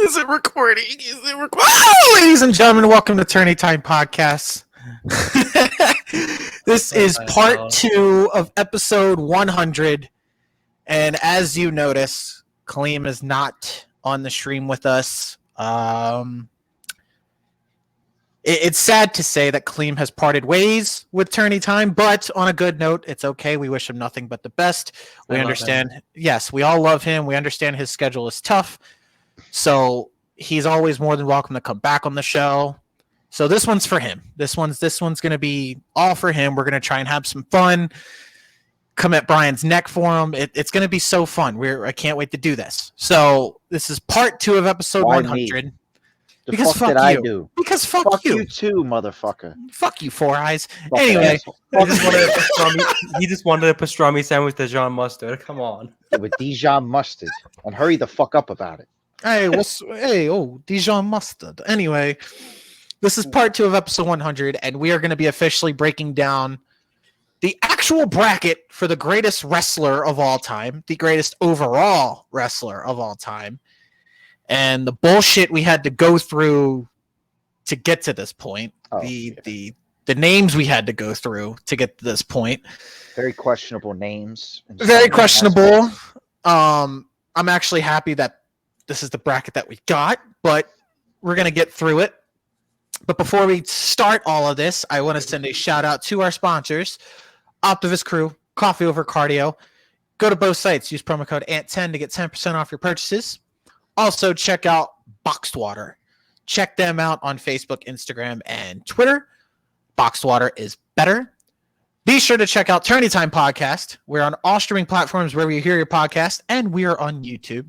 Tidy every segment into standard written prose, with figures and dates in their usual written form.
Is it recording? Ladies and gentlemen, welcome to Tourney Time Podcast. This is part 2 of episode 100. And as you notice, Kaleem is not on the stream with us. It's sad to say that Kaleem has parted ways with Tourney Time, but on a good note, it's okay. We wish him nothing but the best. We understand. Yes, we all love him. We understand his schedule is tough. So he's always more than welcome to come back on the show. So this one's for him. This one's going to be all for him. We're going to try and have some fun. Come at Brian's neck for him. It's going to be so fun. I can't wait to do this. So this is part 2 of episode 100. Because fuck you. I do? Because fuck you too, motherfucker. Fuck you, Four Eyes. Anyway, he just wanted a pastrami sandwich with Dijon mustard. Come on. Yeah, with Dijon mustard. And hurry the fuck up about it. Hey, Dijon mustard. Anyway, this is part 2 of episode 100, and we are going to be officially breaking down the actual bracket for the greatest wrestler of all time, the greatest overall wrestler of all time, and the bullshit we had to go through to get to this point. The names we had to go through to get to this point. Very questionable names. Very questionable. I'm actually happy that this is the bracket that we got, but we're going to get through it. But before we start all of this, I want to send a shout out to our sponsors, Optivist Crew, Coffee Over Cardio. Go to both sites. Use promo code ANT10 to get 10% off your purchases. Also, check out Boxed Water. Check them out on Facebook, Instagram, and Twitter. Boxed Water is better. Be sure to check out Tourney Time Podcast. We're on all streaming platforms wherever you hear your podcast, and we are on YouTube.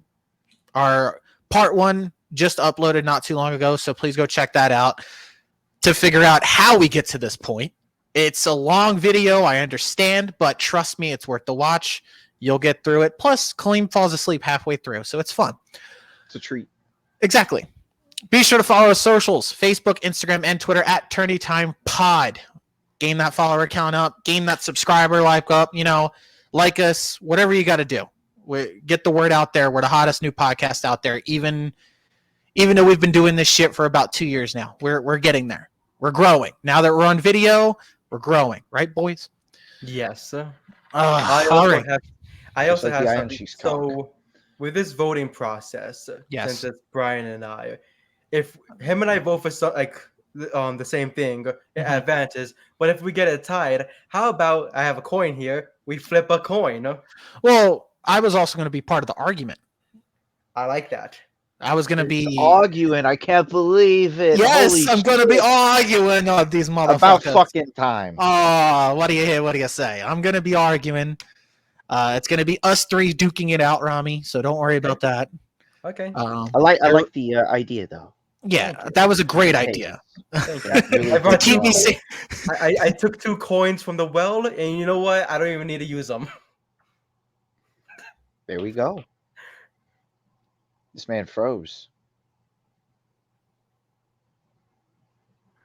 Our part 1 just uploaded not too long ago, so please go check that out to figure out how we get to this point. It's a long video, I understand, but trust me, it's worth the watch. You'll get through it. Plus, Kaleem falls asleep halfway through, so it's fun. It's a treat. Exactly. Be sure to follow us socials, Facebook, Instagram, and Twitter at TourneyTimePod. Gain that follower account up, gain that subscriber like up, like us, whatever you got to do. Get the word out there. We're the hottest new podcast out there, even though we've been doing this shit for about 2 years now. We're getting there. We're growing. Now that we're on video, we're growing. Right, boys? Yes. I also have something. So with this voting process, yes. Since it's Brian and I, if him and I vote for the same thing, it advances. But if we get it tied, how about I have a coin here? We flip a coin. Well, I was also going to be part of the argument. I like that. I was going to be arguing. I can't believe it. Yes, I'm going to be arguing on these motherfuckers. About fucking time. Oh, what do you hear? What do you say? I'm going to be arguing. It's going to be us 3 duking it out, Rami. So don't worry about that. Okay. I like the idea though. Yeah, that was a great idea. Thank you. I took 2 coins from the well, and you know what? I don't even need to use them. There we go. This man froze.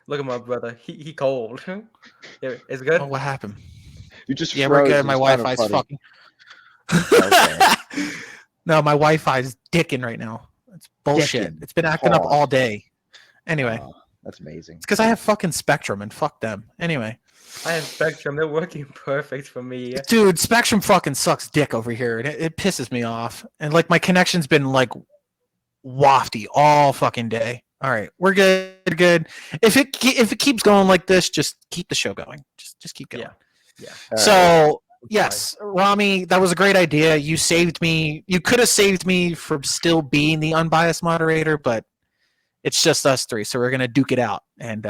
Look at my brother. He cold. It's good. Oh, what happened? You just froze. We're good. My Wi-Fi's fucking. Okay. No, my Wi-Fi's dicking right now. It's bullshit. It's been acting up all day. Anyway. That's amazing. It's because I have fucking Spectrum and fuck them. Anyway. I have Spectrum. They're working perfect for me. Dude, Spectrum fucking sucks dick over here. And it pisses me off. And my connection's been wafty all fucking day. All right, we're good. If it keeps going like this, just keep the show going. Just keep going. Yeah. So yes, Rami, that was a great idea. You saved me. You could have saved me from still being the unbiased moderator, but it's just us 3, so we're gonna duke it out and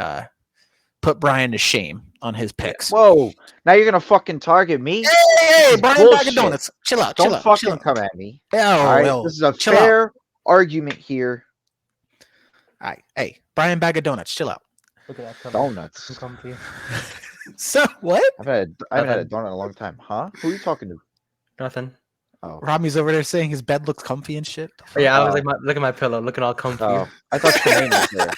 put Brian to shame on his picks. Whoa! Now you're gonna fucking target me? Hey, Brian, bag of donuts. Chill out. Don't fucking come at me. Oh, all right? well, this is a fair argument here. All right, hey, Brian, bag of donuts. Chill out. Look at that donuts. So what? I haven't had a donut in a long time. Huh? Who are you talking to? Nothing. Oh, Rami's over there saying his bed looks comfy and shit. Yeah, I was like, look at my pillow, looking all comfy. Oh, I thought Tremaine was there.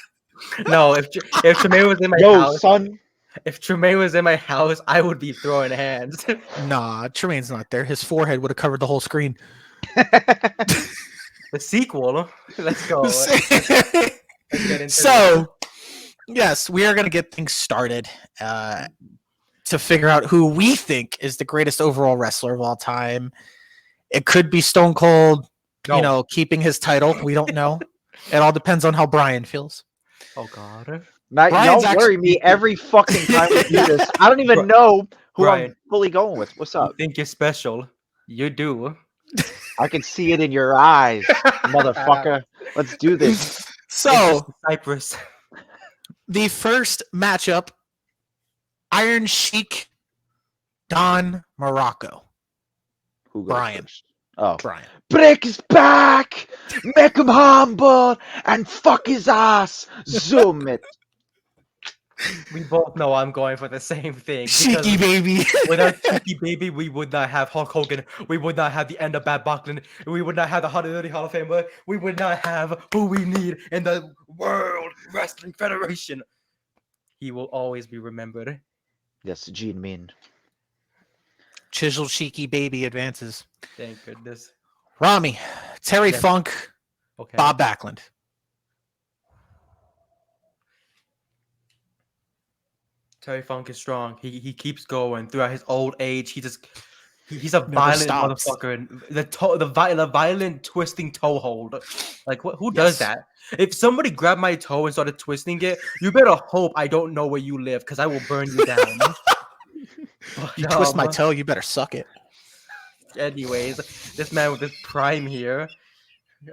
No, if Tremaine was in my house, son. If Tremaine was in my house, I would be throwing hands. Nah, Tremaine's not there. His forehead would have covered the whole screen. The sequel. Let's go. Let's get into So, yes, we are going to get things started to figure out who we think is the greatest overall wrestler of all time. It could be Stone Cold, No. keeping his title. We don't know. It all depends on how Brian feels. Oh God. Now, Brian's y'all worry me every fucking time we do this. I don't even know who Brian. I'm fully going with. What's You up? think you're special? You do. I can see it in your eyes, motherfucker. Let's do this. So, Cyprus. the first matchup, Iron Sheik, Don Morocco. Who goes Brian. first? Oh, Brian. break his back, make him humble, and fuck his ass. Zoom it. We both know I'm going for the same thing. Cheeky baby. Without Cheeky Baby, we would not have Hulk Hogan. We would not have the end of Bad Backlund. We would not have the 130 Hall of Famer. We would not have who we need in the World Wrestling Federation. He will always be remembered. Yes, Gene Min. Chisel Cheeky baby advances. Thank goodness. Rami, Terry Yes. Funk, Okay. Bob Backlund. Terry Funk is strong. He keeps going throughout his old age. He's a Never violent stops. motherfucker. And the violent twisting toe hold. Like who does Yes. that? If somebody grabbed my toe and started twisting it, you better hope I don't know where you live because I will burn you down. But, You twist my toe, you better suck it. Anyways, this man with his prime here.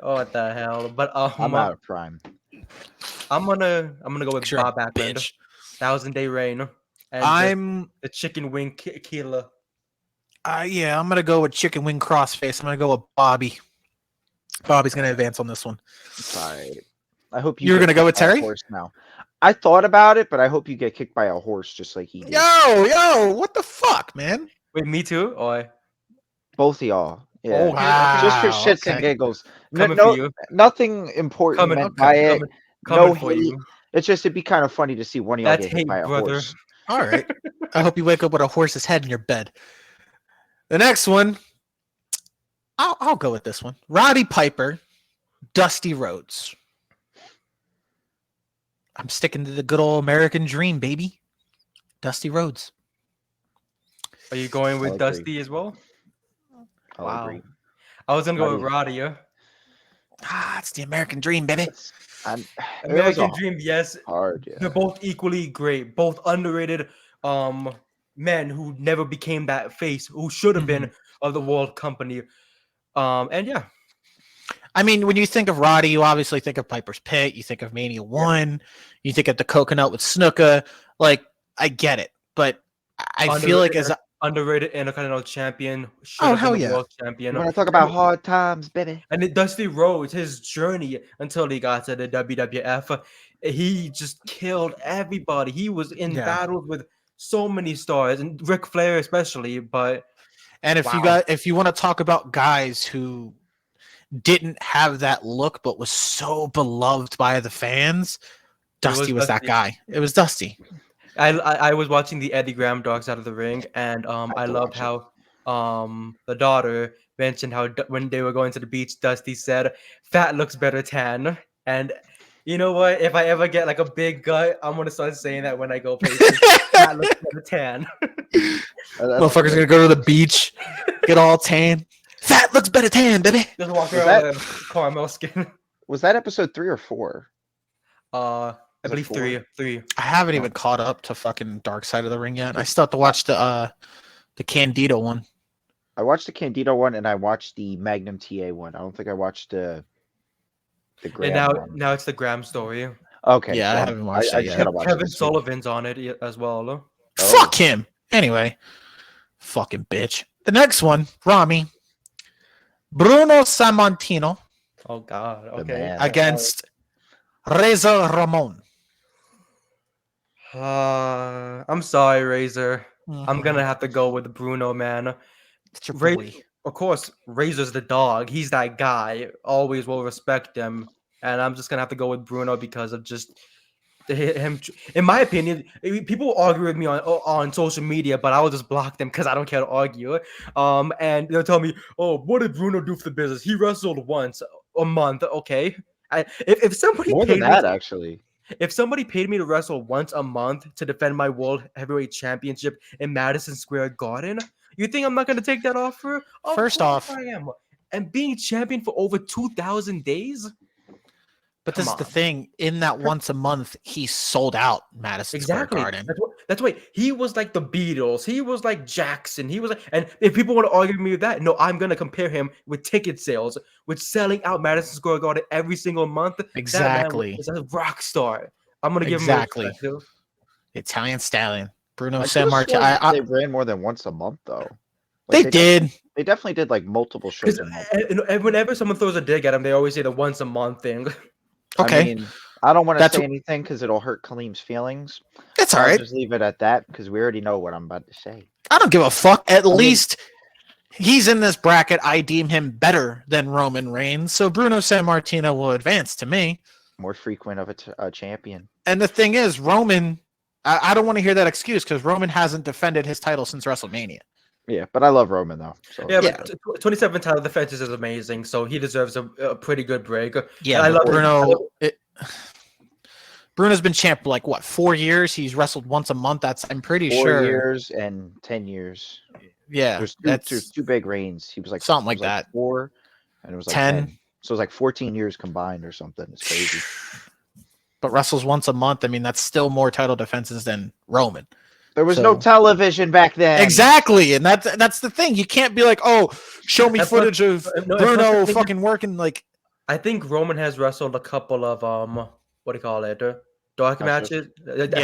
Oh, what the hell? But I'm out of prime. I'm gonna go with You're a Bob Backlund. bitch. 1,000-day reign. And I'm the chicken wing killer. I'm gonna go with Chicken Wing Crossface. I'm gonna go with Bobby. Bobby's gonna advance on this one. Sorry. I hope You're get gonna go with kicked by a Terry? horse now. I thought about it, but I hope you get kicked by a horse just like he did. Yo, what the fuck, man? Wait, me too? Or Both of y'all. Yeah. Oh, wow. Just for shits okay. and giggles. No, coming for you. nothing important Coming, meant by it. coming No for hate. you. It's just it'd be kind of funny to see one of y'all That's get hit hate, by a brother. horse. All right. I hope you wake up with a horse's head in your bed. The next one, I'll go with this one. Roddy Piper, Dusty Rhodes. I'm sticking to the good old American dream, baby. Dusty Rhodes. Are you going with I'll agree. Dusty as well? I'll agree. I was gonna go with Not Roddy. Yeah. It's the American dream, baby. It was American a Dream, yes. hard, yeah. They're both equally great. Both underrated men who never became that face, who should have been of the world company. And yeah. I mean, when you think of Roddy, you obviously think of Piper's Pit. You think of Mania 1. You think of the coconut with Snuka. Like, I get it. But I feel like as underrated Intercontinental Champion. Oh, hell been the yeah. World champion. You want to talk about hard times, baby? And Dusty Rhodes, his journey until he got to the WWF, he just killed everybody. He was in battles with so many stars, and Ric Flair especially. But and if you want to talk about guys who didn't have that look but was so beloved by the fans, Dusty was that guy. It was Dusty. I was watching the Eddie Graham Dogs Out of the Ring, and I loved how the daughter mentioned how when they were going to the beach, Dusty said, "Fat looks better tan." And you know what? If I ever get like a big gut, I'm gonna start saying that when I go places. Fat looks better tan. Motherfuckers gonna go to the beach, get all tan. Fat looks better tan, baby. Just walk around with caramel skin. Was that episode 3 or 4? I believe 4? three. I haven't even caught up to fucking Dark Side of the Ring yet. I still have to watch the Candido one. I watched the Candido one and I watched the Magnum TA one. I don't think I watched the Graham And one. now it's the Graham story. Okay. Yeah, I well, haven't watched I that just yet. gotta watch Kevin this week. Sullivan's on it as well. Oh. Fuck him. Anyway, fucking bitch. The next one, Rami, Bruno Sammartino Oh God. The Okay. man. against Razor Ramon. I'm sorry, Razor. I'm gonna have to go with Bruno, man. It's your Ra- boy. Of course, Razor's the dog. He's that guy. Always will respect him. And I'm just gonna have to go with Bruno because of just him. In my opinion, people argue with me on social media, but I will just block them because I don't care to argue. And they'll tell me, "Oh, what did Bruno do for the business? He wrestled once." a month. Okay, if somebody More than paid that, me, actually. if somebody paid me to wrestle once a month to defend my world heavyweight championship in Madison Square Garden, you think I'm not gonna take that offer? Of First course off, I am. And being champion for over 2,000 days. but Come this is the on. thing. In that once a month, he sold out Madison Square Exactly. Garden. That's why he was like the Beatles. He was like Jackson. He was like, and if people want to argue with me with that, no, I'm gonna compare him with ticket sales, with selling out Madison Square Garden every single month. That man Exactly. is a rock star. I'm gonna give him Exactly. respect too. Italian Stallion. Bruno I could have Sammartino. sworn they ran more than once a month, though. They Like, did. They definitely did like multiple shows Because a month. whenever someone throws a dig at him, they always say the once a month thing. Okay. I mean, I don't want to That's say wh- anything because it'll hurt Kaleem's feelings. That's So all I'll right. just leave it at that because we already know what I'm about to say. I don't give a fuck. At mean- least he's in this bracket. I deem him better than Roman Reigns. So Bruno Sammartino will advance to me. More frequent of a champion. And the thing is, Roman, I don't want to hear that excuse because Roman hasn't defended his title since WrestleMania. Yeah, but I love Roman though. So Yeah, Yeah. but 27 title defenses is amazing, so he deserves a pretty good break. Yeah, And I but love Bruno's been champ like what 4 years. He's wrestled once a month. I'm pretty 4 sure. years and 10 years. Yeah, There's that's two big reigns. He was like something like it was that. 4, and it was like 10. So it was like 14 years combined or something. It's crazy. But wrestles once a month. I mean, that's still more title defenses than Roman. There was no So- television back then. Exactly, and that's the thing. You can't be like, oh, show me That's what- footage of no, Bruno that's what- fucking working. Like, I think Roman has wrestled a couple of what do you call it? Dark House matches, Yeah.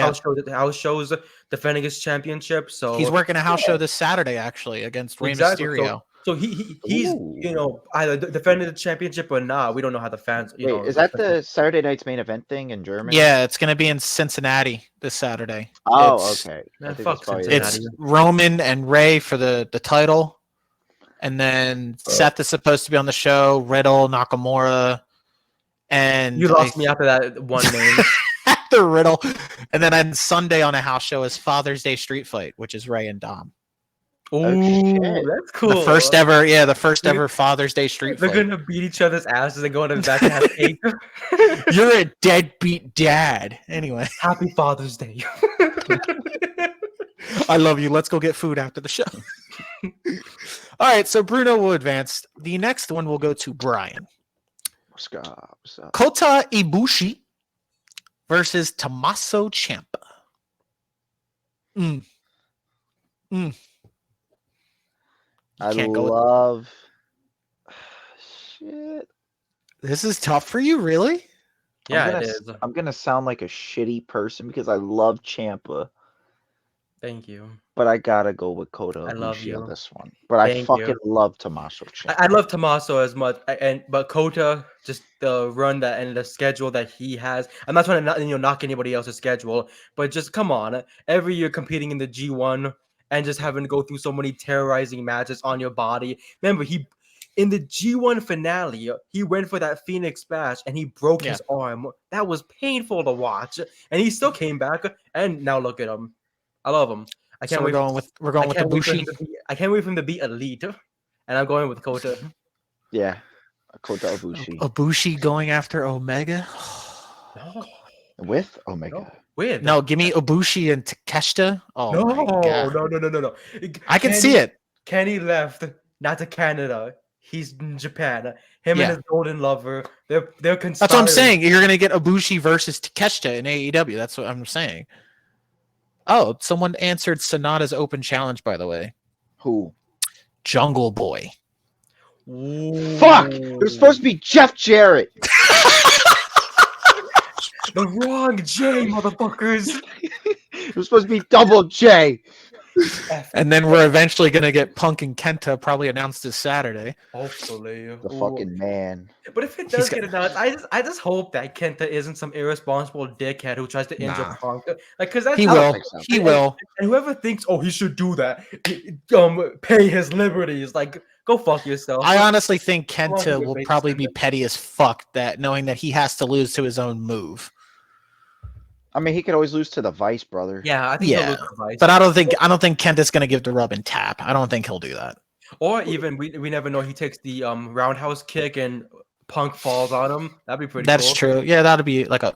house shows defending his championship. So he's working a house show this Saturday actually against Rey Exactly, Mysterio. So he's Ooh. either defending the championship or not. We don't know how the fans. Wait, is that the Saturday night's main event thing in Germany? Yeah, it's gonna be in Cincinnati this Saturday. Oh, It's- okay. Man, I think fuck that's probably Cincinnati. It's Roman and Ray for the title, and then Seth is supposed to be on the show. Riddle, Nakamura, and You lost me after that one name. after Riddle, and then on Sunday on a house show is Father's Day Street Fight, which is Ray and Dom. Ooh, shit. that's cool. The first ever They're- ever Father's Day Street They're Fight. gonna beat each other's asses and go into the back and have cake. You're a deadbeat dad. Anyway, Happy Father's Day. I love you. Let's go get food after the show. All right, so Bruno will advance. The next one will go to Brian. What's up? What's up? Kota Ibushi versus Tommaso Ciampa. I can't go with- love. Shit. This is tough for you, really? Yeah, gonna it s- is. I'm gonna sound like a shitty person because I love Champa, Thank you. but I gotta go with Kota I love Ibushi on you. this one. But I Thank fucking you. love Tommaso Ciampa. I love Tommaso as much, but Kota, just the run that and the schedule that he has. I'm not trying to knock anybody else's schedule, but just come on, every year competing in the G1 and just having to go through so many terrorizing matches on your body. Remember, he in the G1 finale, he went for that Phoenix Splash and he broke his arm. That was painful to watch, and he still came back. And now look at him. I love him. I So can't we're wait. going with I can't wait for him Ibushi. to be. I can't wait for him to be elite, and I'm going with Kota. Yeah, Kota Ibushi Ibushi going after Omega. No, with Omega. no, with No, give me Ibushi and Takeshita. Oh no, my god, no. I can see it. Kenny left, not to Canada. He's in Japan. Him Yeah. and his golden lover. They're conspiring. That's what I'm saying. You're gonna get Ibushi versus Takeshita in AEW. That's what I'm saying. Oh, someone answered Sonata's open challenge, by the way. Who? Jungle Boy. Fuck! It was supposed to be Jeff Jarrett. The wrong J, motherfuckers. It was supposed to be Double J. And then we're eventually gonna get Punk and Kenta probably announced this Saturday. Hopefully, The fucking man. But if it He's does got- get announced, I just hope that Kenta isn't some irresponsible dickhead who tries to injure Nah. Punk. Like, cause that's He I don't will. think so. He will. And whoever thinks, oh, he should do that, pay his liberties. Like, go fuck yourself. I honestly think Come on, Kenta you will big probably be stupid. petty as fuck that knowing that he has to lose to his own move. I mean, he could always lose to the Vice brother. Yeah, I think Yeah, he'll lose to Vice. But I don't think Kenta's gonna give the rub and tap. I don't think he'll do that. Or even we never know. He takes the roundhouse kick and Punk falls on him. That'd be pretty That's cool. true. Yeah, that'd be like a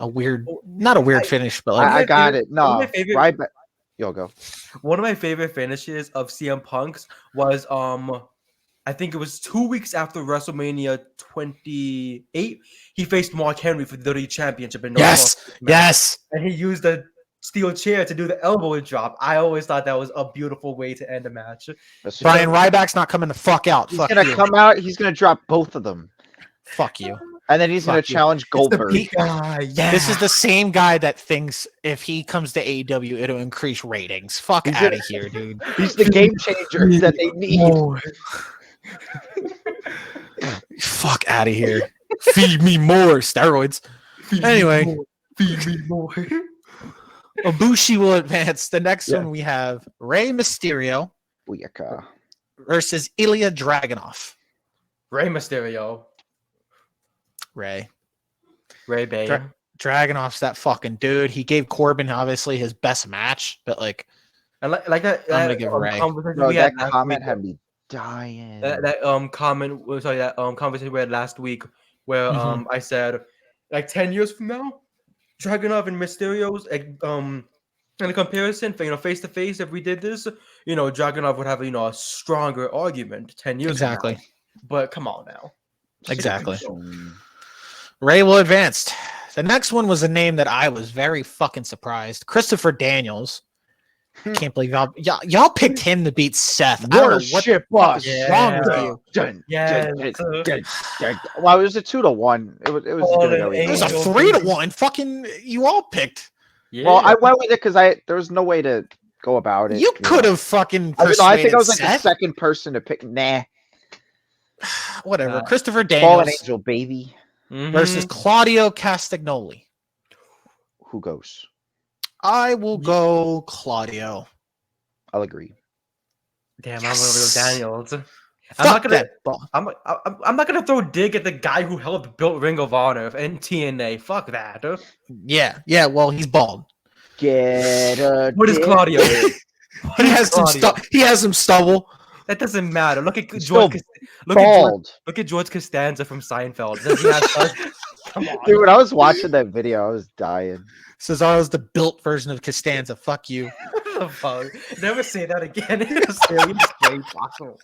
weird, not a weird finish, but like my I got favorite- it. one of No, my favorite- right back. Yo, go. One of my favorite finishes of CM Punk's was I think it was 2 weeks after WrestleMania 28. He faced Mark Henry for the WWE Championship in no yes, match. yes. And he used a steel chair to do the elbow drop. I always thought that was a beautiful way to end a match. That's Brian right. Ryback's not coming the fuck out. He's Fuck gonna you. come out. He's gonna drop both of them, Fuck you. and then he's gonna Fuck you. challenge It's the Goldberg. big guy. Yeah. This is the same guy that thinks if he comes to AEW, it'll increase ratings. Fuck He's out gonna- of here, dude. He's the game changer that they need. Fuck out of here. Feed me more steroids. Anyway, Feed me more. Ibushi will advance. The next Yeah. one we have Rey Mysterio Booyaka. versus Ilya Dragunov. Rey Mysterio. Ray. Ray Bay. Dra- Dragunov's that fucking dude. He gave Corbin obviously his best match, but like And like that, I'm gonna give Ray. conversation Bro, we that had last comment week- had me dying. that conversation we had last week where Mhm. I said like 10 years from now, Dragunov and Mysterio's in a comparison for face to face, if we did this, Dragunov would have a stronger argument 10 years from exactly. now. But come on now. Exactly. Mm. Ray will advance. The next one was a name that I was very fucking surprised. Christopher Daniels. Can't believe y'all picked him to beat Seth. I don't know what the Worship fuck us. is wrong with Yeah. you. Dun, Yes. dun, dun, dun, dun. Well, it was a 2-1. It was Oh, gonna the go It was a either way. Angel. 3-1. Fucking you all picked. Yeah. Well, I went with it because there was no way to go about it. You could know. have fucking I think I persuaded was like the Seth. second person to pick. Nah, Whatever. Uh, Christopher fallen Daniels angel, baby. Mhm. versus Claudio Castagnoli. Who goes? I will go Claudio. I'll agree. Damn, I'm gonna Yes. go Daniels. I'm Fuck not gonna. that ball. I'm not gonna throw dig at the guy who helped build Ring of Honor and TNA. Fuck that. Yeah. Well, he's bald. Get a What is dick. Claudio? What He is has some Claudio? He has some stubble. That doesn't matter. Look at He's George. still Look at George, Bald. look at George Costanza from Seinfeld. Does he have Come on. Dude, when I was watching that video, I was dying. Cesaro's the built version of Costanza. Fuck you. What the fuck? Never say that again in a serious way possible.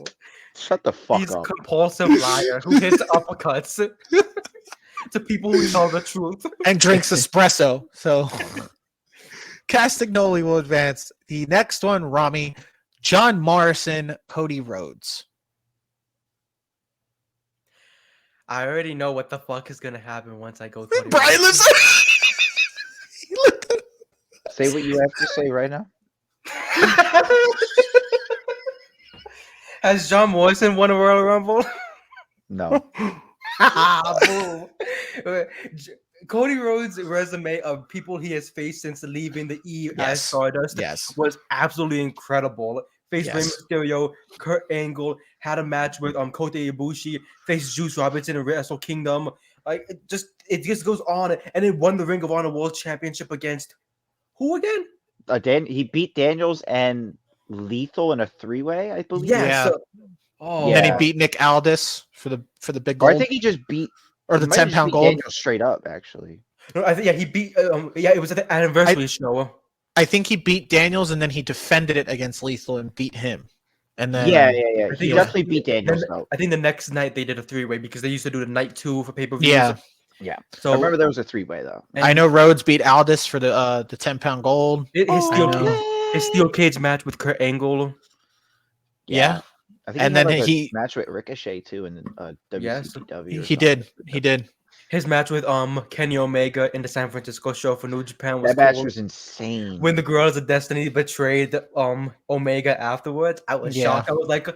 Shut the fuck He's a up. compulsive liar who hits uppercuts to people who tell the truth. And drinks espresso. So Castagnoli will advance. The next one, Rami, John Morrison, Cody Rhodes. I already know what the fuck is gonna happen once I go through. Brian listen. He looked at Say what you have to say right now. Has John Morrison won a Royal Rumble? No. Boom. Cody Rhodes' resume of people he has faced since leaving the E as Yes. Stardust Yes. was absolutely incredible. Faced Rey Yes. Mysterio, Kurt Angle, had a match with Kota Ibushi, faced Juice Robinson in Wrestle Kingdom. Like it just goes on, and then won the Ring of Honor World Championship against who again? He beat Daniels and Lethal in a 3-way, I believe. Yeah. So, oh, And then he Yeah. beat Nick Aldis for the big Or gold I think he just beat or the he might have 10 just pound beat gold. Daniels straight up, actually. no, I think he beat. It was at the anniversary show. I think he beat Daniels and then he defended it against Lethal and beat him. And then Yeah. I He think it definitely was- beat Daniels though. I think the next night they did a 3-way because they used to do the night 2 for pay-per-views. Yeah. Yeah. So I remember there was a 3-way though. and I know Rhodes beat Aldis for the 10 pound gold. his I know. steel cage match with Kurt Angle. Yeah. I think And he had, then like, a he- match with Ricochet too in Yes. WCW. or He did. something. He did. His match with Kenny Omega in the San Francisco show for New Japan was That match cool. was insane. When the Girls of Destiny betrayed Omega afterwards, I was Yeah. shocked. I was like,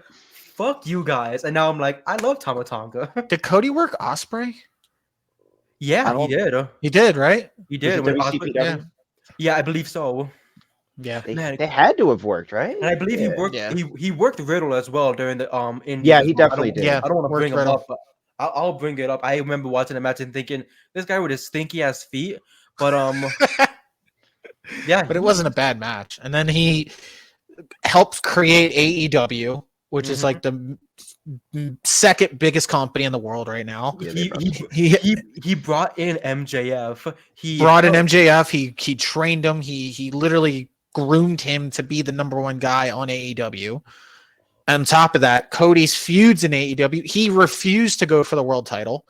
"Fuck you guys!" And now I'm like, I love Tama Tonga. Did Cody work Osprey? Yeah, I he don't- did. He did, right? He Was did. it When WCPW? Yeah. Yeah, I believe so. Yeah. They had to have worked, right? And I believe he Yeah. worked. Yeah. He worked Riddle as well during the Indies Yeah, as he well. I definitely don't- did. Yeah. I don't want to worked bring him Riddle. up, but I'll bring it up. I remember watching the match and thinking this guy with his stinky ass feet, but yeah, But it wasn't a bad match. And then he helped create AEW, which is Mhm. like the second biggest company in the world right now. Yeah, He brought in MJF. He Brought in MJF. He trained him. He literally groomed him to be the number one guy on AEW. On top of that, Cody's feuds in AEW. He refused to go for the world title.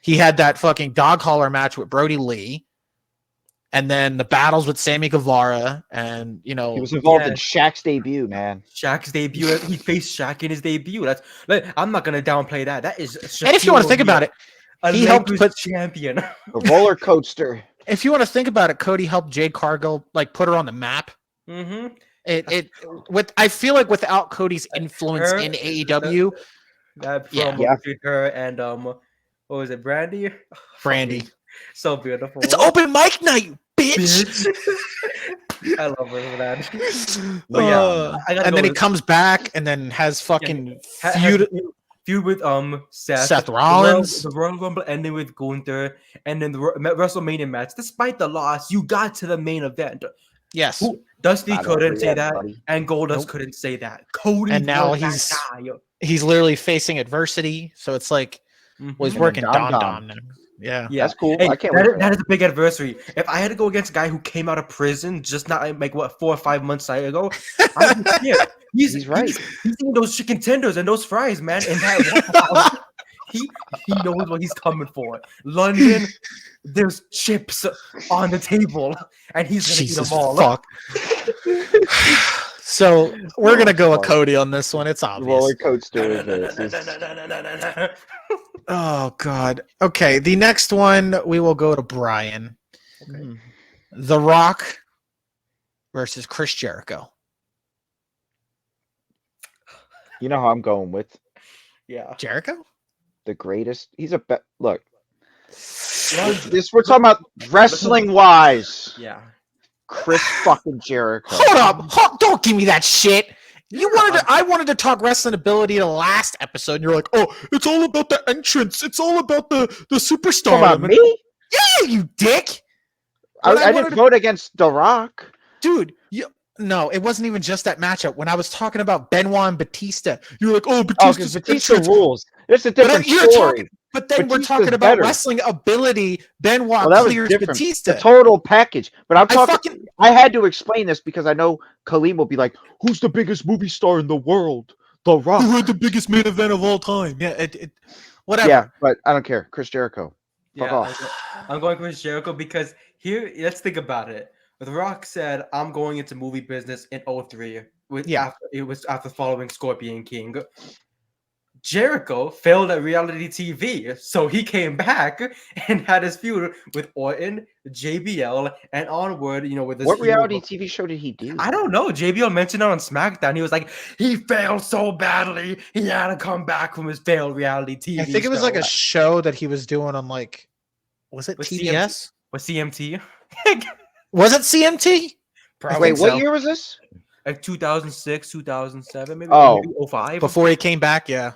He had that fucking dog collar match with Brody Lee. And then the battles with Sammy Guevara, and he was involved in Shaq's debut, man. Shaq's debut. He faced Shaq in his debut. I'm not gonna downplay that. That is. And if you want to think about it, he helped put champion. A roller coaster. If you want to think about it, Cody helped Jade Cargill put her on the map. Mm-hmm. I feel like without Cody's influence in AEW, between her and what was it, Brandy? Brandy. So beautiful. It's open mic night, bitch. I love her for that. But and then he comes back and then has fucking feud with Seth Rollins, the Royal Rumble ending with Gunther, and then the WrestleMania match. Despite the loss, you got to the main event. Yes, Dusty couldn't say that, and Goldust couldn't say that. Cody, and now he's literally facing adversity. So it's like, well, he's working Dom now. Yeah, that's cool. Hey, I can't wait. That is a big adversary. If I had to go against a guy who came out of prison just not 4 or 5 months ago, he's right. He's eating those chicken tenders and those fries, man. And that he knows what he's coming for. London, there's chips on the table, and he's gonna eat them all. Fuck. So we're gonna go with Cody on this one. It's obvious. Roller coaster. Oh God. Okay, the next one we will go to Brian. Okay. The Rock versus Chris Jericho. You know how I'm going with? Yeah, Jericho, the greatest. He's a look. This we're talking about wrestling wise. Yeah, Chris fucking Jericho. Hold up! Don't give me that shit. I wanted to talk wrestling ability the last episode, and you're like, "Oh, it's all about the entrance. It's all about the superstar." About me? Yeah, you dick. I didn't vote against The Rock, dude. No, it wasn't even just that matchup. When I was talking about Benoit and Batista, you're like, "Oh, Batista rules." It's a different story. But then we're talking about wrestling ability. Benoit clears Batista. The total package. But I'm talking. I had to explain this because I know Kaleem will be like, "Who's the biggest movie star in the world? The Rock." Who had the biggest main event of all time? Yeah, whatever. Yeah, but I don't care. Chris Jericho. Fuck off. I'm going Chris Jericho because here, let's think about it. The Rock said, "I'm going into movie business in 2003." It was after following Scorpion King. Jericho failed at reality TV, so he came back and had his feud with Orton, JBL, and onward. With this. What reality TV show did he do? I don't know. JBL mentioned it on SmackDown. He was like, he failed so badly, he had to come back from his failed reality TV. I think it was like a show that he was doing on was it TBS? Was CMT? Was it CMT? Wait, what year was this? Like 2006, 2007, maybe. Oh, maybe 05. Before he came back, yeah.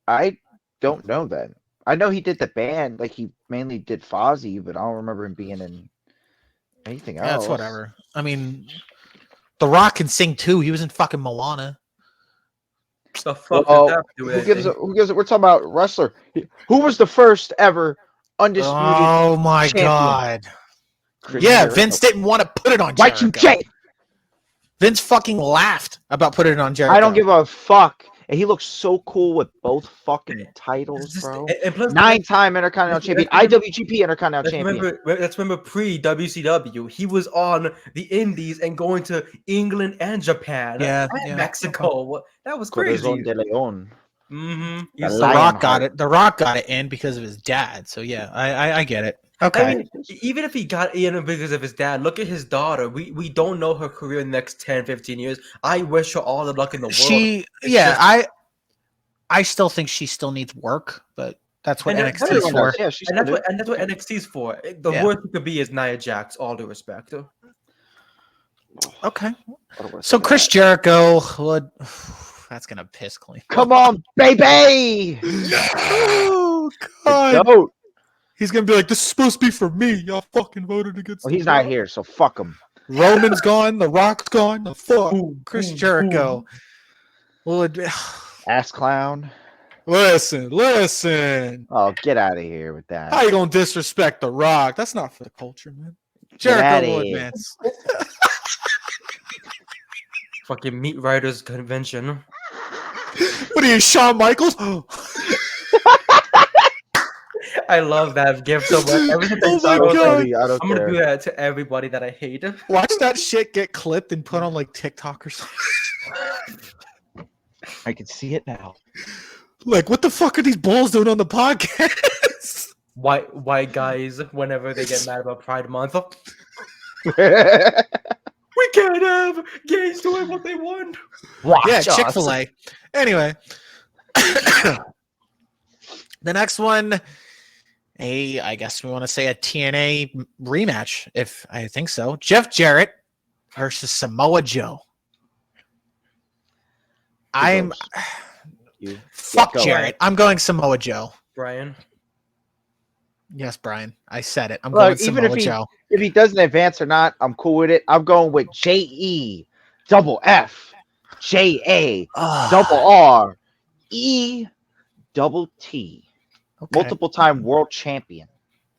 I don't know then. I know he did the band, like he mainly did Fozzy, but I don't remember him being in anything else. That's whatever. I mean, The Rock can sing too. He was in fucking Moana. The fuck did that do who gives it? We're talking about wrestler. Who was the first ever undisputed? Oh my God. Chris Jericho. Vince didn't want to put it on Jericho. Y2J. Vince fucking laughed about putting it on Jericho. I don't give a fuck. And he looks so cool with both fucking titles, bro. And plus, 9-time Intercontinental Champion, IWGP Intercontinental Champion. Let's remember pre-WCW. He was on the Indies and going to England and Japan and Mexico. That was crazy. Corazon de Leon. Mm-hmm. The Rock got it. The Rock got it in because of his dad. So yeah, I get it. Okay. I mean, even if he got in because of his dad, look at his daughter. We don't know her career in the next 10, 15 years. I wish her all the luck in the world. I still think she still needs work, but that's what NXT is for. Yeah, and that's what NXT is for. The worst it could be is Nia Jax, all due respect. Okay. So Chris Jericho would... That's going to piss clean. Come on, baby! Oh, God. He's going to be like, this is supposed to be for me. Y'all fucking voted against Well, he's not here, so fuck him. Roman's gone. The Rock's gone. The fuck. Chris Jericho. Ass clown. Listen. Oh, get out of here with that. How you gonna disrespect The Rock? That's not for the culture, man. Get outta Jericho will here. advance. Fucking Meat Riders convention. What are you, Shawn Michaels? I love that gift so much. Ever since I Oh saw it, my I was like, God. I don't I'm gonna care. do that to everybody that I hate. Watch that shit get clipped and put on like TikTok or something. I can see it now. Like, what the fuck are these bulls doing on the podcast? White guys, whenever they get mad about Pride Month, we can't have gays doing what they want. Yeah, Chick-fil-A. Anyway. The next one, I guess we want to say a TNA rematch, if I think so. Jeff Jarrett versus Samoa Joe. I'm You. fuck go. Jarrett. I'm going Samoa Joe. Brian, Yes, Brian. I said it. I'm Look, going even Samoa if Joe. he doesn't advance or not, I'm cool with it. I'm going with JE_F_JA RET. Okay. Multiple time world champion.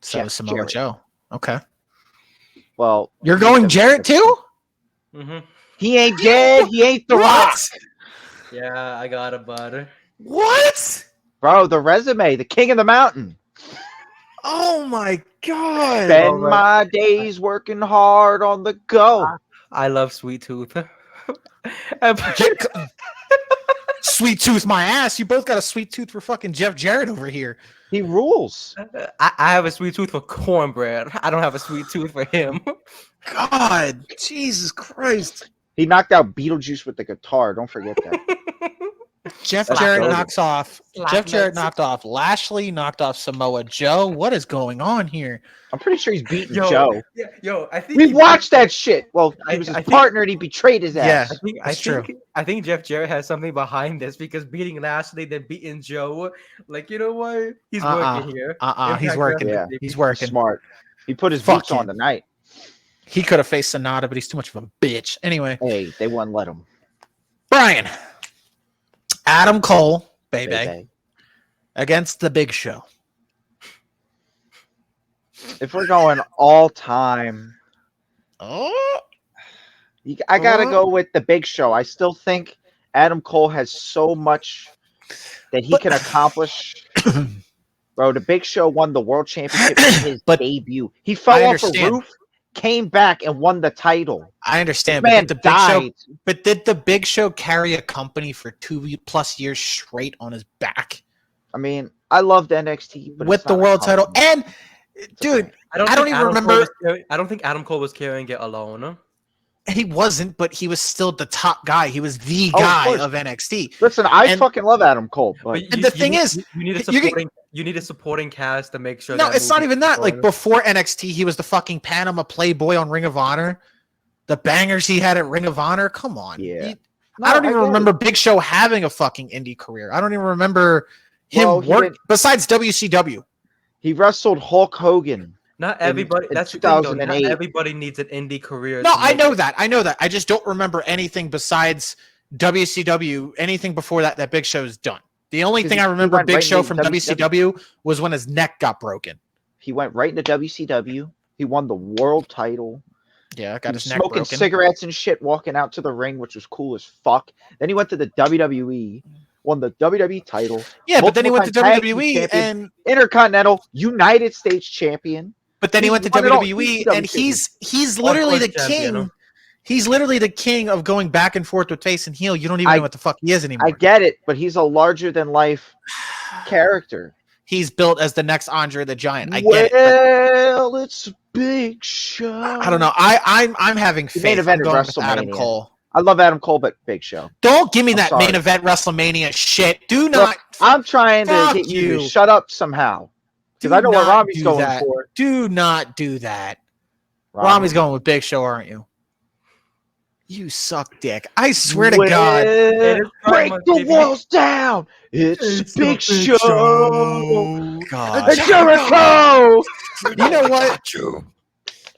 So Jeff Samoa Jarrett. Joe. Okay. Well, You're going Jarrett too? He ain't dead. He ain't The Rock. yeah, I got it, bud. What? Bro, the resume, the king of the mountain. Oh my god. Spend my days working hard on the go. I love Sweet Tooth. Sweet tooth my ass. You both got a sweet tooth for fucking Jeff Jarrett over here. He rules. I have a sweet tooth for cornbread. I don't have a sweet tooth for him. God. Jesus Christ. He knocked out Beetlejuice with the guitar. Don't forget that. Jeff That's Jarrett goated. knocks off. Jeff Jarrett knocked off Lashley, knocked off Samoa Joe. What is going on here? I'm pretty sure he's beating Joe. I think We watched that shit. Well, he was his I think- partner and he betrayed his Yeah. ass. I think Jeff Jarrett has something behind this because beating Lashley, then beating Joe, like you know what? He's working here. He's Impact working. Yeah. Wrestling, He's baby. working. Smart. He put his Fuck boots on him. tonight. He could have faced Sonata, but he's too much of a bitch. Anyway, Hey, they wouldn't let him. Brian. Adam Cole, baby, Baby. against the Big Show. If we're going all time, Oh, I gotta go with the Big Show. I still think Adam Cole has so much that he can accomplish. Bro, the Big Show won the world championship in his But debut. He fell I off a understand. roof, came back, and won the title. I understand, Man died. But did the Big Show carry a company for 2+ years straight on his back I mean, I loved NXT, but with it's the not a world title? company. And It's dude, okay. I don't think even Adam Cole remember- was carrying- I don't think Adam Cole was carrying it alone. he wasn't, but he was still the top guy. He was the Oh, of guy course. of NXT. Listen, I and- fucking love Adam Cole, but But And the thing is, you need a you get- supporting. You need a supporting cast to make sure. No, that it's not movie even that. Like goes. before NXT, he was the fucking Panama Playboy on Ring of Honor. The bangers he had at Ring of Honor. Come on. Yeah. I don't No, even get remember it. Big Show having a fucking indie career. I don't even remember him Well, he work didn't- besides WCW. He wrestled Hulk Hogan. Not everybody. in That's the thing, though. Not 2008. everybody needs an indie career. No, to I make know it. that. I know that. I just don't remember anything besides WCW. Anything before that Big Show's done. The only 'Cause thing he I remember went Big right Show into from WCW. WCW was when his neck got broken. He went right into WCW. He won the world title. Yeah, He got was his neck smoking broken. cigarettes and shit, walking out to the ring, which was cool as fuck. Then he went to the WWE, won the WWE title, Yeah, but then he went to multiple-time tag team WWE champion, and Intercontinental, United States champion. but then he He's went to won it all. WWE He's and WCW. he's literally the Hardcore champion, king. huh? He's literally the king of going back and forth with face and heel. You don't even know what the fuck he is anymore. I get it, but he's a larger than life character. He's built as the next Andre the Giant. I get it. But Well, it's Big Show. I don't know. I'm having He main faith. I'm evented going with Adam WrestleMania. Cole. I love Adam Cole, but Big Show. Don't give me I'm that sorry. main event WrestleMania shit. Do Look, not. I'm trying to Fuck get you to you. shut up somehow. Do Because I know what not Rami's do going that. for. Do not do that. Rami's going with Big Show, aren't you? You suck dick. I swear to God. It is Break Pride Month, the baby. walls down. It's Big Show. God. And Jericho. You know what?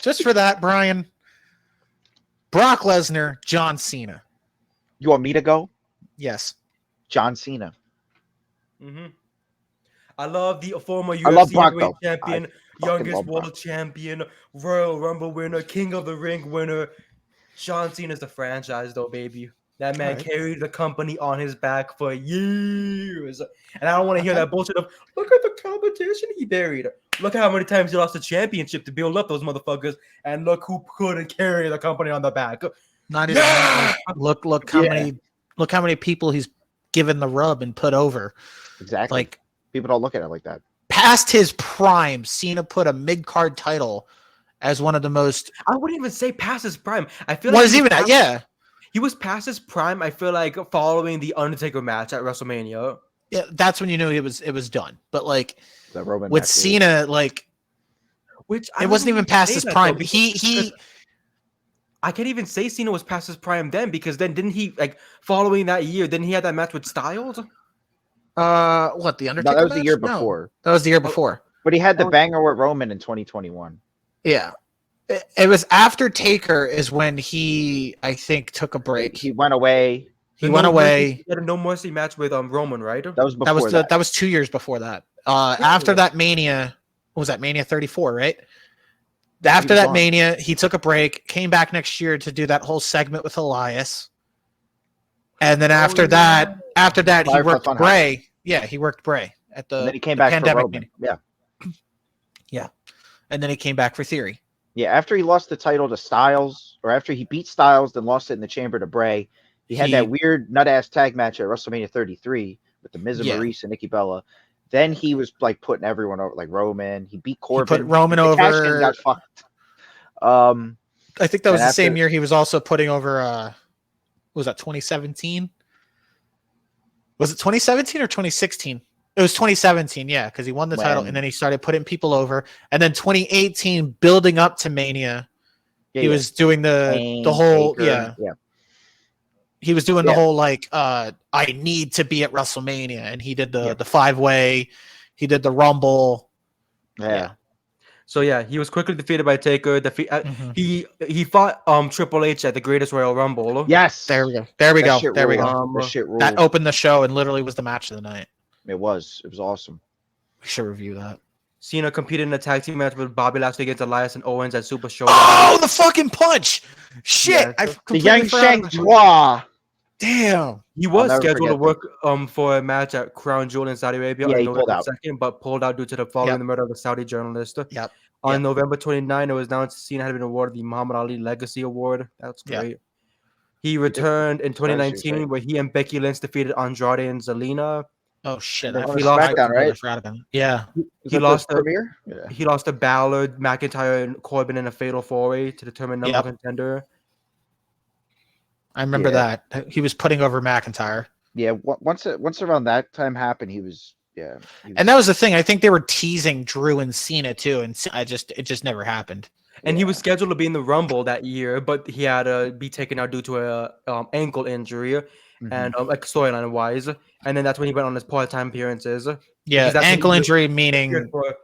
Just for that, Brian. Brock Lesnar, John Cena. You want me to go? Yes. John Cena. Mm-hmm. I love the former I love UFC Brock heavyweight though. I champion, fucking youngest love Brock. world champion, Royal Rumble winner, King of the Ring winner. Sean Cena's the franchise, though, baby. That man Alright. carried the company on his back for years. And I don't want to hear Okay. that bullshit of, look at the competition he buried. Look how many times he lost the championship to build up those motherfuckers. And look who couldn't carry the company on the back. Not even that. Like, look how Yeah. many people he's given the rub and put over. Exactly. Like People don't look at it like that. past his prime, Cena put a mid card title as one of the most. I wouldn't even say past his prime. I feel Was he even past- yeah. He was past his prime, I feel like, following the Undertaker match at WrestleMania. Yeah, that's when you knew it was done. But like The Roman with match Cena, like Which it wasn't even past his prime. Because He I can't even say Cena was past his prime then, because then didn't he, like, following that year, didn't he have that match with Styles? what, the No, Undertaker? that was the match? year No. before. That was the year before. But he had the banger with Roman in 2021. Yeah. It was after Taker is when he, I think, took a break. He went away. He went away. He had a No Mercy match with Roman, right? That was before That was 2 years before that. After that Mania, what was that, Mania 34, right? After was that on. Mania, he took a break, came back next year to do that whole segment with Elias. And then after that, he Firefly worked Funhouse. Bray. Yeah, he worked Bray at the And then he came the back for pandemic Roman. Mania. Yeah. And then he came back for Theory. Yeah, after he lost the title to Styles, or after he beat Styles, then lost it in the chamber to Bray, he had that weird nut-ass tag match at WrestleMania 33 with the Miz and Yeah. Maurice and Nikki Bella. Then he was like putting everyone over, like Roman. He beat Corbin. He put Roman The cash in over. got fucked. I think that was and the same after- year he was also putting over what was that, 2017? Was it 2017 or 2016? It was 2017, yeah, because he won the title and then he started putting people over. And then 2018, building up to Mania, he was doing the whole Taker, he was doing the whole like I need to be at WrestleMania, and he did the 5-way, he did the Rumble. Yeah. So yeah, he was quickly defeated by Taker. He fought Triple H at the Greatest Royal Rumble. Yes. There we go. There we That go. shit There we ruled. go. That shit ruled. That opened the show and literally was the match of the night. It was awesome. We should review that. Cena competed in a tag team match with Bobby Lashley against Elias and Owens at Super Showdown. Oh, the fucking punch! Shit, Yeah, I The completely Yang forgot Shang about- Chua. Damn. He was never scheduled to forget work for a match at Crown Jewel in Saudi Arabia Yeah, on he pulled November out. 2nd, but pulled out due to following Yep. the murder of the Saudi journalist. Yep. On Yep. November 29, it was announced Cena had been awarded the Muhammad Ali Legacy Award. That's Yep. great. He returned in That's what I was 2019, saying. where he and Becky Lynch defeated Andrade and Zelina. Oh shit! On I the forgot- I SmackDown, completely right? forgot about it. Yeah. He lost to premiere. Yeah. He lost to Ballard, McIntyre, and Corbin in a fatal four-way to determine number Yep. one contender. I remember that. He was putting over McIntyre. Yeah. Once around that time happened, he was. And that was the thing. I think they were teasing Drew and Cena too, and it just never happened. And he was scheduled to be in the Rumble that year, but he had to be taken out due to a ankle injury and like storyline wise. And then that's when he went on his part-time appearances. Yeah, Because that's when ankle he injury appeared meaning for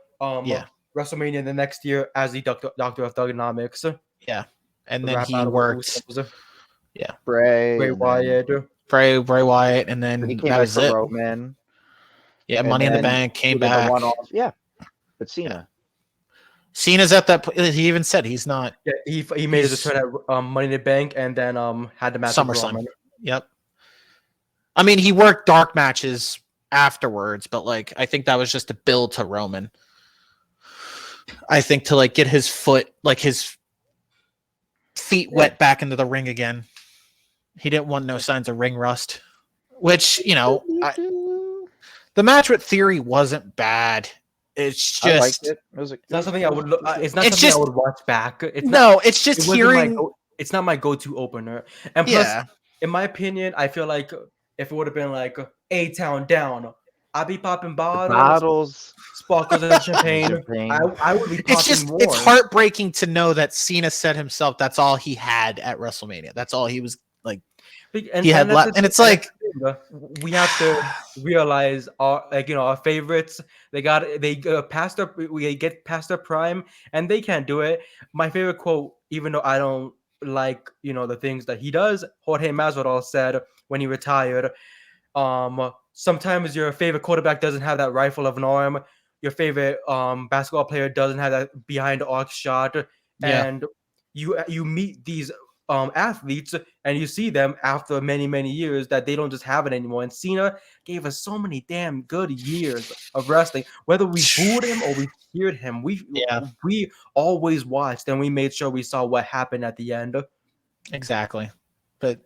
yeah. WrestleMania the next year as the Doctor of Thugonomics. yeah, and To then wrap he out of worked Usos. Bray. Bray and then Wyatt. Bray Wyatt, and then He came that back was for it. Roman. Yeah, and Money in the then Bank he came did the back. one-off. Yeah, but Cena. Cena's at that. He even said he's not. Yeah, he made his return at Money in the Bank and then had the match with SummerSlam. Roman. Yep. I mean, he worked dark matches afterwards, but like I think that was just a build to Roman. I think to like get his feet wet back into the ring again. He didn't want no signs of ring rust, which the match with Theory wasn't bad. It's I liked just it. It was It's not something I would look. It's not It's something just- I would watch back. It's it's just it wasn't hearing. it's not my go-to opener. And plus, Yeah, in my opinion, I feel like if it would have been like A-Town down, I'd be popping bottles, sparkles, and champagne. I would be popping it's just more. it's heartbreaking to know that Cena said himself that's all he had at WrestleMania. That's all he was like. And, he had that's left, the and it's thing, like we have to realize our favorites. They get past their prime, and they can't do it. My favorite quote, even though I don't like the things that he does, Jorge Masvidal said when he retired. sometimes your favorite quarterback doesn't have that rifle of an arm. Your favorite basketball player doesn't have that behind the arc shot, Yeah. and you meet these athletes and you see them after many years that they don't just have it anymore. And Cena gave us so many damn good years of wrestling. Whether we booed him or we cheered him, we always watched and we made sure we saw what happened at the end. Exactly. But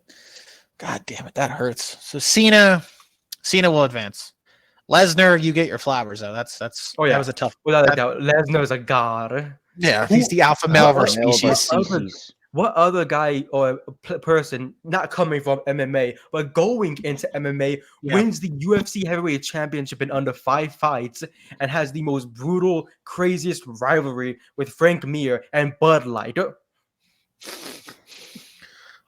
God damn it, that hurts. So Cena will advance. Lesnar, you get your flowers though. That was a tough. Without a doubt, Lesnar's a god. Yeah, he's the alpha male of our species. What other guy or person not coming from MMA but going into MMA wins the UFC heavyweight championship in under 5 fights and has the most brutal, craziest rivalry with Frank Mir and Bud Light?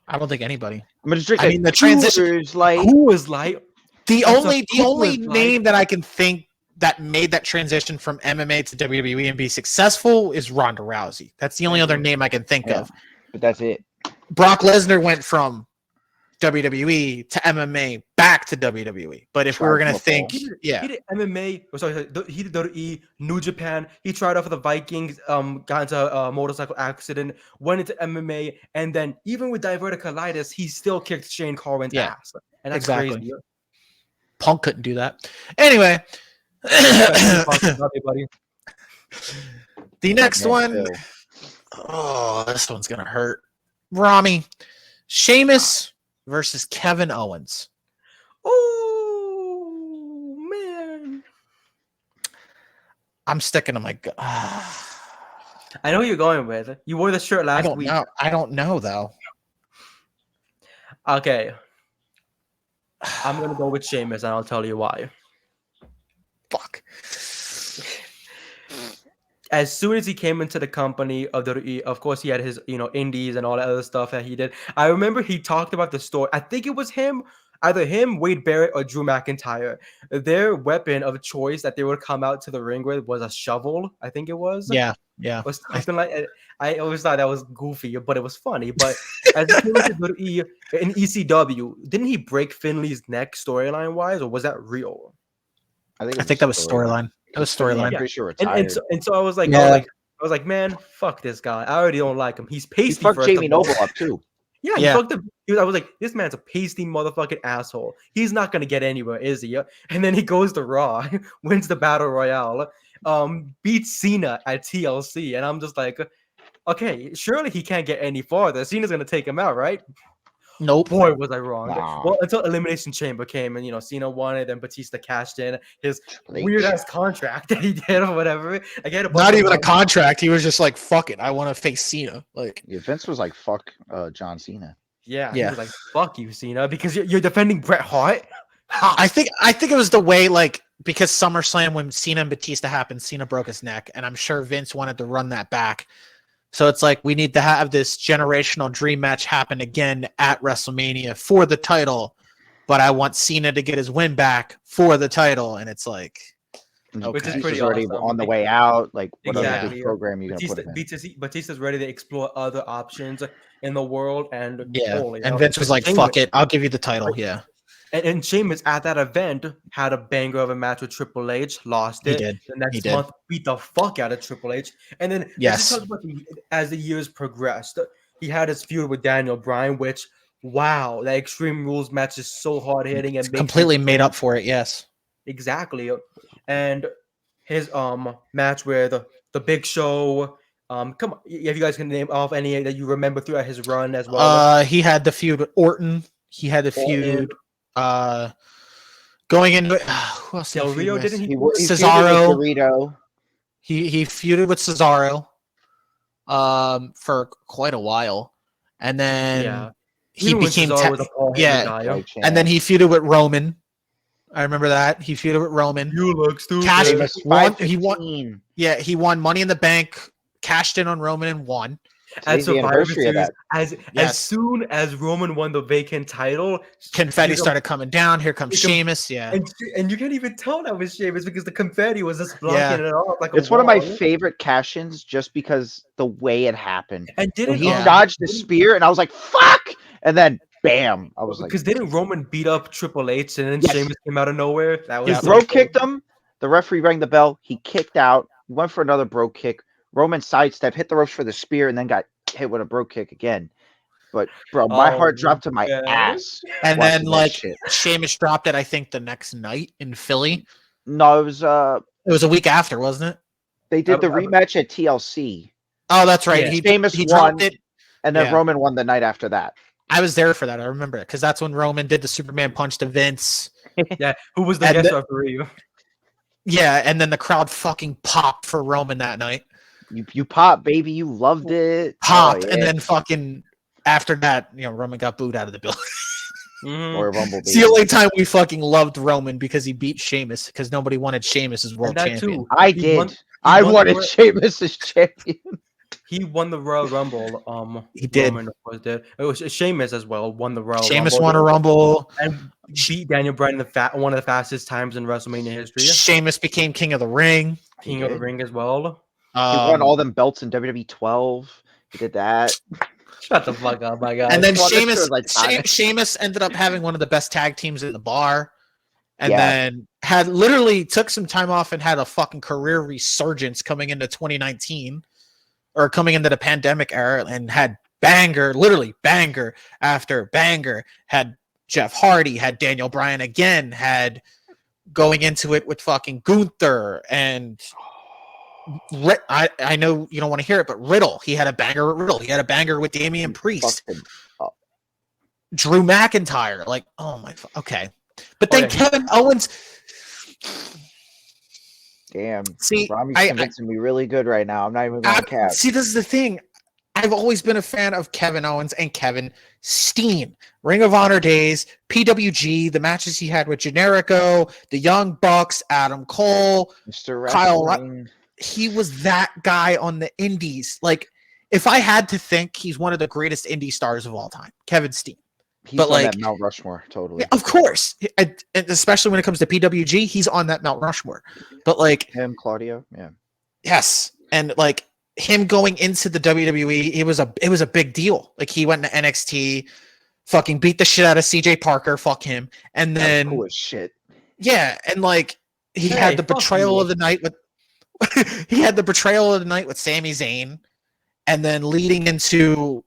I don't think anybody. I'm gonna drink. I mean, the transition. Coors Light. The only name that I can think that made that transition from MMA to WWE and be successful is Ronda Rousey. That's the only other name I can think of. But that's it. Brock Lesnar went from WWE to MMA back to WWE. But if we were gonna think, he did MMA. He did WWE, New Japan. He tried out for the Vikings. Got into a motorcycle accident. Went into MMA, and then even with diverticulitis, he still kicked Shane Carwin's ass. And that's crazy. Punk couldn't do that. Anyway, the next one. Oh, this one's gonna hurt. Rami, Sheamus versus Kevin Owens. Oh man, I'm sticking to my. I know who you're going with. You wore the shirt last week. I don't know though. Okay, I'm gonna go with Sheamus, and I'll tell you why. Fuck. As soon as he came into the company of WWE, of course, he had his, indies and all that other stuff that he did. I remember he talked about the story. I think it was either him, Wade Barrett, or Drew McIntyre. Their weapon of choice that they would come out to the ring with was a shovel. I think it was. Yeah. Or something like. I always thought that was goofy, but it was funny. But as he came into WWE in ECW, didn't he break Finley's neck storyline wise, or was that real? I think that was storyline. That was storyline. Pretty sure retired. And so I was like, I was like, man, fuck this guy. I already don't like him. He's pasty. He fucked Jamie Noble up too. Yeah, he fucked him. I was like, this man's a pasty motherfucking asshole. He's not gonna get anywhere, is he? And then he goes to Raw, wins the Battle Royale, beats Cena at TLC, and I'm just like, okay, surely he can't get any farther. Cena's gonna take him out, right? Nope. Boy, was I wrong. Nah. Well, until Elimination Chamber came and, Cena won it, then Batista cashed in his weird-ass contract that he did or whatever. Not even a contract. He was just like, fuck it. I want to face Cena. Like, Vince was like, fuck John Cena. Yeah. He was like, fuck you, Cena, because you're defending Bret Hart. I think it was the way, like, because SummerSlam, when Cena and Batista happened, Cena broke his neck, and I'm sure Vince wanted to run that back. So it's like, we need to have this generational dream match happen again at WrestleMania for the title, but I want Cena to get his win back for the title. And it's like, okay. Which is pretty already awesome. On the way out. Like, what other big program you going to put him in? Batista's ready to explore other options in the world. And and Vince was like, fuck it. I'll give you the title. Yeah. And Sheamus at that event had a banger of a match with Triple H, lost it. He did. The next month, beat the fuck out of Triple H. And then as the years progressed, he had his feud with Daniel Bryan, which, wow, that Extreme Rules match is so hard hitting and completely made up for it. Yes, exactly. And his match with the Big Show. Come on, if you guys can name off any that you remember throughout his run as well. He had the feud with Orton. He had the feud. Going into who else? Del Rio, didn't he? Cesaro. He feuded with Cesaro for quite a while, and then he became and then he feuded with Roman. I remember that he feuded with Roman. You look stupid. He won Money in the Bank, cashed in on Roman and won. At Survivor Series, as soon as Roman won the vacant title, confetti started coming down. Here comes Sheamus, and you can't even tell that was Sheamus because the confetti was just blocking it off. Like it's one of my favorite cash-ins just because the way it happened. And he dodged the spear, and I was like, "Fuck!" And then bam. I was like, because didn't Roman beat up Triple H and then Yes. Sheamus came out of nowhere? That was Yeah, so bro cool. kicked him. The referee rang the bell. He kicked out. He went for another bro kick. Roman sidestep, hit the ropes for the spear, and then got hit with a bro kick again. But bro, my heart dropped to my Okay. ass. And watching then that like shit. Sheamus dropped it, I think, the next night in Philly. No, it was It was a week after, wasn't it? they did the rematch at TLC. Oh, that's right. Yeah. Sheamus he won, dropped it. and then Yeah. Roman won the night after that. I was there for that. I remember it because that's when Roman did the Superman punch to Vince. Yeah, who was the And guest the- referee? Yeah, and then the crowd fucking popped for Roman that night. You popped, baby. You loved it. Popped, Oh, and yeah. then fucking after that, Roman got booed out of the building. Mhm. Or Rumble, It's the baby. only time we fucking loved Roman because he beat Sheamus because nobody wanted Sheamus as world And that champion. too. I He did. won- I won the wanted Royal- Sheamus as champion. He won the Royal Rumble. He did. Roman, of course, did. It was Sheamus as well. Won the Royal Sheamus Rumble. won a Rumble. And beat Daniel Bryan in one of the fastest times in WrestleMania history. Sheamus became King of the Ring. King of the did. Ring as well. He won Um, all them belts in WWE 12. He did that. Shut the fuck up, my guy. and then Well, this Sheamus, was like five. Sheamus ended up having one of the best tag teams in the bar, and Yeah. then had literally took some time off and had a fucking career resurgence coming into 2019 or coming into the pandemic era, and had literally banger after banger. Had Jeff Hardy, had Daniel Bryan again, had going into it with fucking Gunther and. I know you don't want to hear it, but Riddle. He had a banger with Riddle. He had a banger with Damian Priest. Fucked him up. Drew McIntyre. Like, oh my, okay. But then yeah. Kevin Owens. Damn. See, Rami's I convincing me really good right now. I'm not even going to cap. see, this is the thing. I've always been a fan of Kevin Owens and Kevin Steen. Ring of Honor days, PWG, the matches he had with Generico, the Young Bucks, Adam Cole, Mr. Kyle Wrestling. he was that guy on the indies. Like, if I had to think, he's one of the greatest indie stars of all time, Kevin Steen. He's but on like- that Mount Rushmore, totally. Yeah, of course. And especially when it comes to PWG, he's on that Mount Rushmore. But like, Him, Claudio, yeah. yes. And like him going into the WWE, it was a big deal. Like he went to NXT, fucking beat the shit out of CJ Parker, fuck him. And That was then cool as shit. yeah, and like he Hey, had the fuck betrayal you. of the night with he had the betrayal of the night with Sami Zayn, and then leading into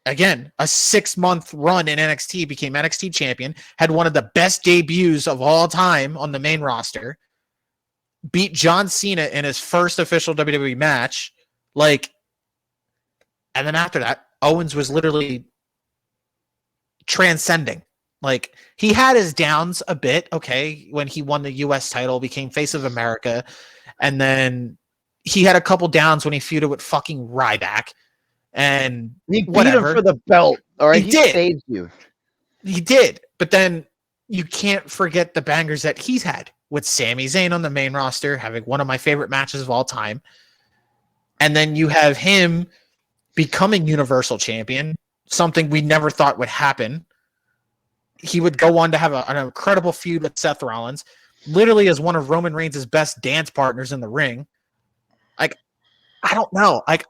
again a 6-month run in NXT, became NXT champion, had one of the best debuts of all time on the main roster, beat John Cena in his first official WWE match, like, and then after that, Owens was literally transcending. Like, he had his downs a bit, okay, when he won the US title, became face of America, and then he had a couple downs when he feuded with fucking Ryback, and He beat whatever. him for the belt. All right, He did. saved you. He did, but then you can't forget the bangers that he's had with Sami Zayn on the main roster, having one of my favorite matches of all time. And then you have him becoming Universal Champion, something we never thought would happen. He would go on to have an incredible feud with Seth Rollins, literally as one of Roman Reigns' best dance partners in the ring. Like, I don't know. Like,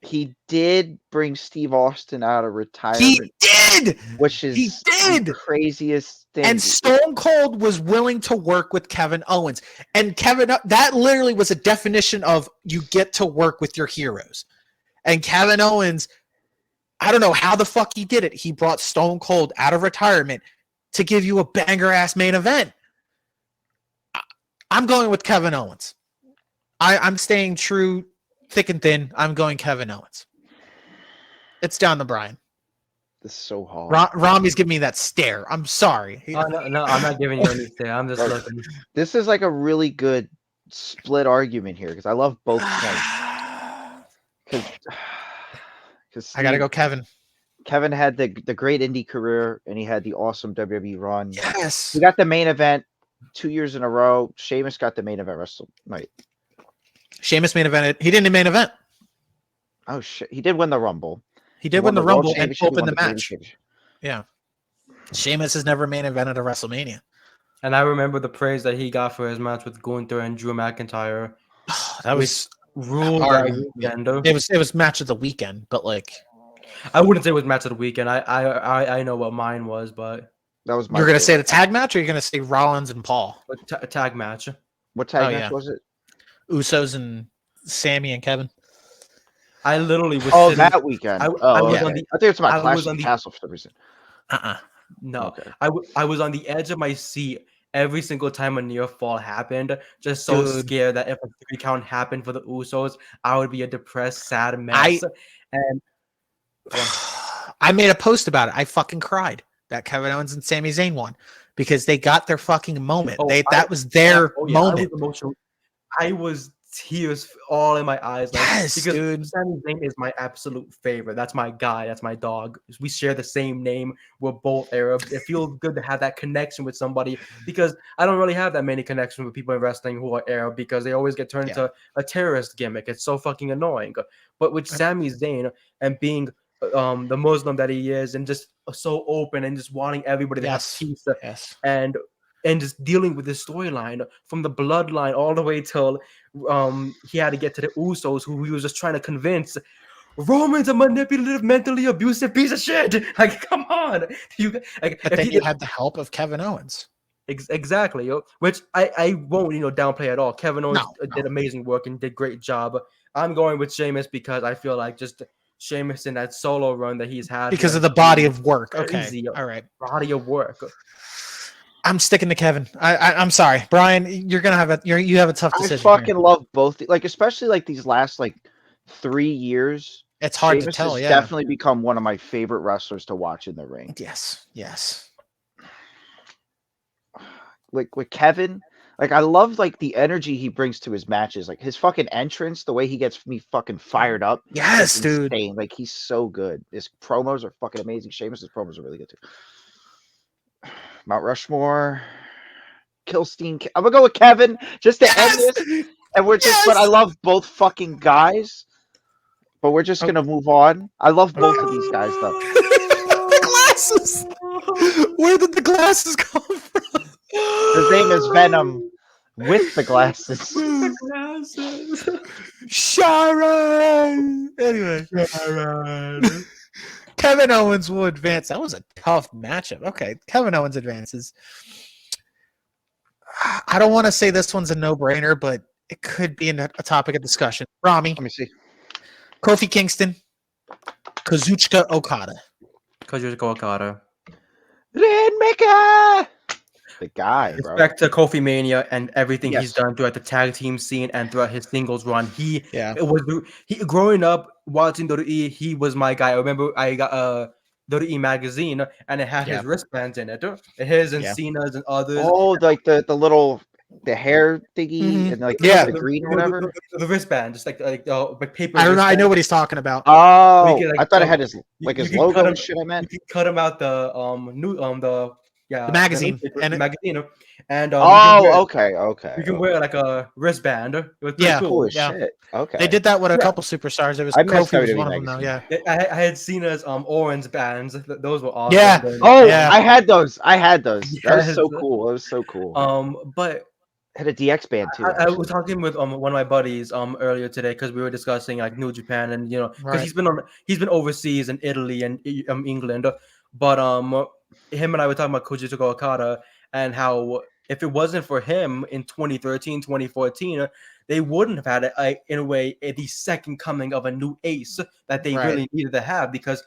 He did bring Steve Austin out of retirement, he did! which is He did! the craziest thing. And Stone Cold was willing to work with Kevin Owens. And that literally was a definition of you get to work with your heroes. And Kevin Owens, I don't know how the fuck he did it. He brought Stone Cold out of retirement to give you a banger ass main event. I'm going with Kevin Owens. I'm staying true, thick and thin. I'm going Kevin Owens. It's down to Brian. This is so hard. Rami's giving me that stare. I'm sorry. Oh, no, I'm not giving you anything. I'm just Bro, looking. This is like a really good split argument here because I love both points. Because I gotta go, Kevin. Kevin had the great indie career and he had the awesome WWE run. Yes. He got the main event 2 years in a row. Sheamus got the main event WrestleMania. Sheamus main evented. He didn't main event. Oh shit! He did win the Rumble. He did won win the World Rumble and Championship, he opened won the WWE match. Championship. Yeah. Sheamus has never main evented a WrestleMania. And I remember the praise that he got for his match with Gunther and Drew McIntyre. That was Ruled Or- that weekend. it was match of the weekend, but like I wouldn't say it was match of the weekend. I know what mine was, but That was my. You're gonna say favorite. the tag match, or you're gonna say Rollins and Paul? a tag match. What tag Oh, match yeah. was it? Usos and Sammy and Kevin. I literally was Oh, sitting. that weekend. I oh, was okay. on the. I think it's my I Clash was of on the the. Castle for some reason. No, Okay. I was on the edge of my seat every single time a near fall happened. Just so Dude. scared that if a 3 count happened for the Usos, I would be a depressed, sad I mess. And I made a post about it. I fucking cried that Kevin Owens and Sami Zayn won because they got their fucking moment. That was their I moment. was emotional. I was tears all in my eyes, like Yes, because dude. Sami Zayn is my absolute favorite. That's my guy. That's my dog. We share the same name. We're both Arabs. It feels good to have that connection with somebody because I don't really have that many connections with people in wrestling who are Arab because they always get turned into a terrorist gimmick. It's so fucking annoying. But with Sami Zayn and being the Muslim that he is, and just so open and just wanting everybody to have peace, and just dealing with the storyline from the bloodline all the way till he had to get to the Usos, who he was just trying to convince Roman's a manipulative, mentally abusive piece of shit. Like, come on, But then you had the help of Kevin Owens. Exactly, which I won't downplay at all. Kevin Owens did amazing work and did great job. I'm going with Sheamus because I feel like just Sheamus in that solo run that he's had because of the body of work. Okay, all right, body of work. I'm sticking to Kevin. I'm sorry, Brian. You're gonna have you have a tough decision. I fucking love both. Like especially like these last 3 years. It's hard Sheamus to tell. has Yeah, definitely become one of my favorite wrestlers to watch in the ring. Yes. Like with Kevin, like I love the energy he brings to his matches. Like his fucking entrance, the way he gets me fucking fired up. Yes, dude. Insane. Like he's so good. His promos are fucking amazing. Sheamus's promos are really good too. Mount Rushmore, Kilstein. I'm gonna go with Kevin just to end this. And we're just, but I love both fucking guys. But we're just gonna move on. I love both of these guys though. The glasses. Where did the glasses come from? His name is Venom with the glasses. Sharon. Anyway, Sharon. Kevin Owens will advance. That was a tough matchup. Okay, Kevin Owens advances. I don't want to say this one's a no-brainer, but it could be a topic of discussion. Rami. Let me see. Kofi Kingston. Kazuchika Okada. Rainmaker! The guy, bro. Respect to Kofi Mania and everything he's done throughout the tag team scene and throughout his singles run. He growing up watching WWE, he was my guy. I remember I got WWE magazine and it had his wristbands in it. His and Cena's and others. Oh, like the little hair thingy and the green or whatever. The wristband, just like paper. I don't know. I know what he's talking about. Oh, I thought it had his logo and shit. I meant you can cut him out the the magazine and magazine and okay. You can wear like a wristband. It was cool. Shit. Okay. They did that with a couple superstars. It was Kofi was one of them though. Yeah. I had Cena's orange bands. Those were awesome. Yeah. I had those. That was so cool. It was so cool. But had a DX band too. I was talking with one of my buddies earlier today because we were discussing like New Japan and because he's been overseas in Italy and England, but him and I were talking about Kazuchika Okada and how if it wasn't for him in 2013, 2014, they wouldn't have had in a way the second coming of a new ace that they really needed to have because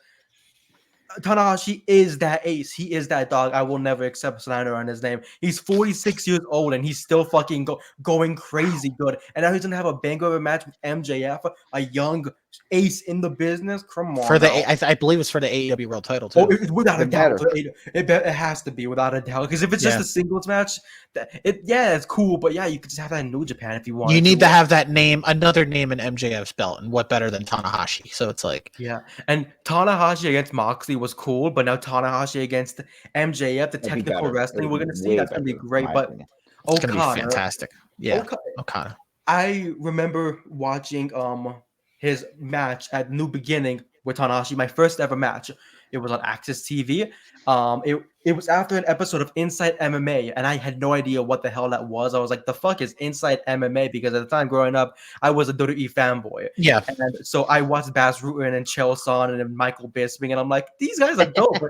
Tanahashi is that ace. He is that dog. I will never accept slander on his name. He's 46 years old and he's still fucking going crazy good. And now he's gonna have a banger of a match with MJF, a young ace in the business. Come on, for I believe it's for the AEW World Title too. Oh, without a doubt, it has to be without a doubt. Because if it's just a singles match, it's cool. But you could just have that in New Japan if you want. You need to have that name, another name in MJF's belt, and what better than Tanahashi? So it's like and Tanahashi against Moxley was cool, but now Tanahashi against MJF, the technical wrestling we're gonna see, that's gonna be great. But it's gonna be fantastic. Yeah, Okada. I remember watching his match at New Beginning with Tanahashi, my first ever match. It was on Access TV. It was after an episode of Inside MMA, and I had no idea what the hell that was. I was like, the fuck is Inside MMA? Because at the time growing up, I was a WWE fanboy. Yeah. And so I watched Bas Rutten and Chael Sonnen and then Michael Bisping, and I'm like, these guys are dope.